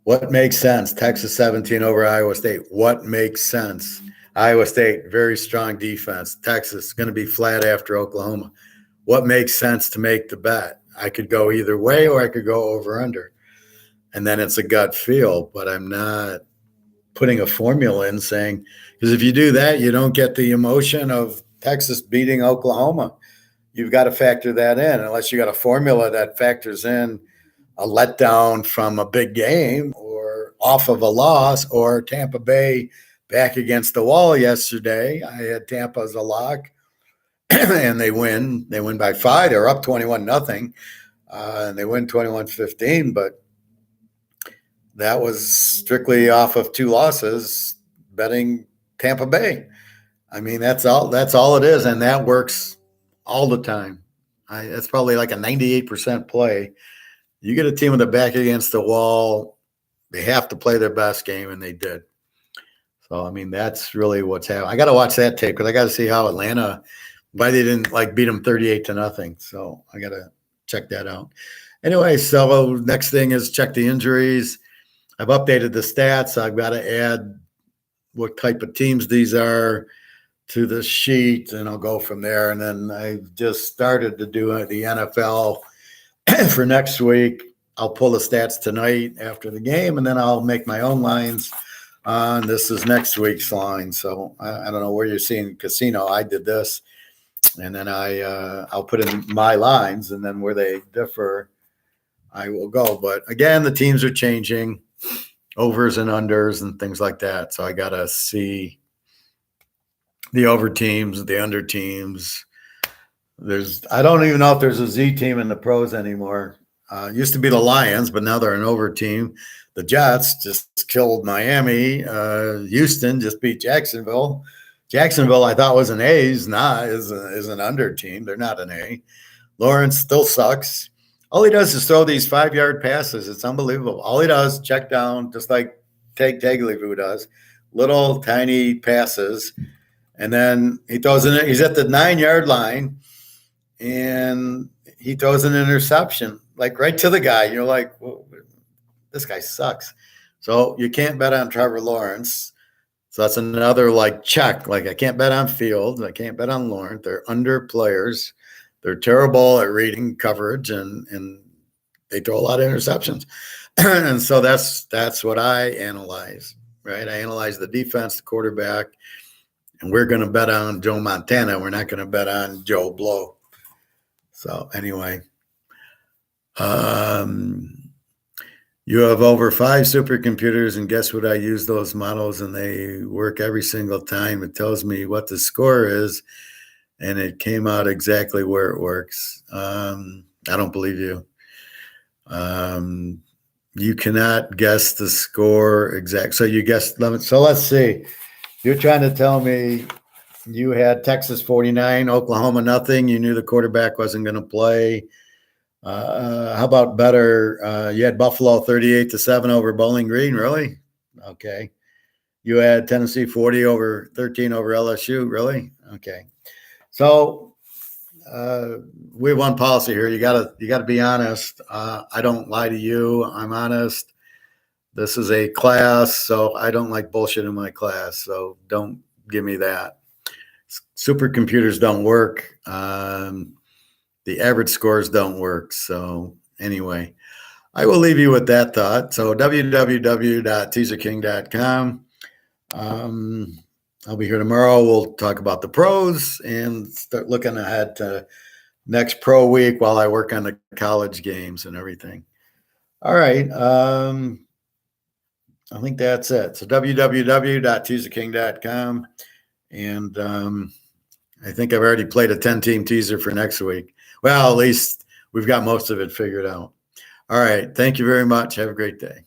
What makes sense? Texas 17 over Iowa State. What makes sense? Iowa State, very strong defense. Texas going to be flat after Oklahoma. What makes sense to make the bet? I could go either way or I could go over under. And then it's a gut feel, but I'm not putting a formula in saying, because if you do that, you don't get the emotion of Texas beating Oklahoma. You've got to factor that in, unless you got a formula that factors in a letdown from a big game or off of a loss or Tampa Bay back against the wall yesterday. I had Tampa as a lock. And they win. They win by 5. They're up 21-0, and they win 21-15. But that was strictly off of 2 losses, betting Tampa Bay. I mean, that's all it is, and that works all the time. That's probably like a 98% play. You get a team with their back against the wall, they have to play their best game, and they did. So, I mean, that's really what's happening. I got to watch that tape because I got to see how Atlanta – why they didn't beat them 38-0. So I got to check that out. Anyway, so next thing is check the injuries. I've updated the stats. I've got to add what type of teams these are to the sheet, and I'll go from there. And then I just started to do the NFL for next week. I'll pull the stats tonight after the game, and then I'll make my own lines. This is next week's line. So I don't know where you're seeing casino. I did this, and then I'll put in my lines, and then where they differ, I will go. But again, the teams are changing, overs and unders and things like that. So I got to see the over teams, the under teams. I don't even know if there's a Z team in the pros anymore. Used to be the Lions, but now they're an over team. The Jets just killed Miami. Houston just beat Jacksonville. Jacksonville, I thought was an A, is an under team. They're not an A. Lawrence still sucks. All he does is throw these 5-yard passes. It's unbelievable. All he does, check down, just like Tagliabue does, little tiny passes, and then he throws in it. He's at the 9-yard line, and he throws an interception, like right to the guy. You're like, well, this guy sucks. So you can't bet on Trevor Lawrence. So that's another check. Like I can't bet on Fields. I can't bet on Lawrence. They're under players. They're terrible at reading coverage, and they throw a lot of interceptions. And so that's what I analyze, right? I analyze the defense, the quarterback, and we're going to bet on Joe Montana. We're not going to bet on Joe Blow. So anyway, you have over 5 supercomputers, and guess what? I use those models, and they work every single time. It tells me what the score is, and it came out exactly where it works. I don't believe you. You cannot guess the score exact. So you guessed. So let's see. You're trying to tell me you had Texas 49, Oklahoma nothing. You knew the quarterback wasn't going to play. How about better? You had Buffalo 38-7 over Bowling Green. Really? Okay. You had Tennessee 13 over LSU. Really? Okay. So we have one policy here. You gotta be honest. I don't lie to you. I'm honest. This is a class, so I don't like bullshit in my class. So don't give me that. Supercomputers don't work. The average scores don't work. So anyway, I will leave you with that thought. So www.teaserking.com. I'll be here tomorrow. We'll talk about the pros and start looking ahead to next pro week while I work on the college games and everything. All right. I think that's it. So www.teaserking.com. And I think I've already played a 10-team teaser for next week. Well, at least we've got most of it figured out. All right. Thank you very much. Have a great day.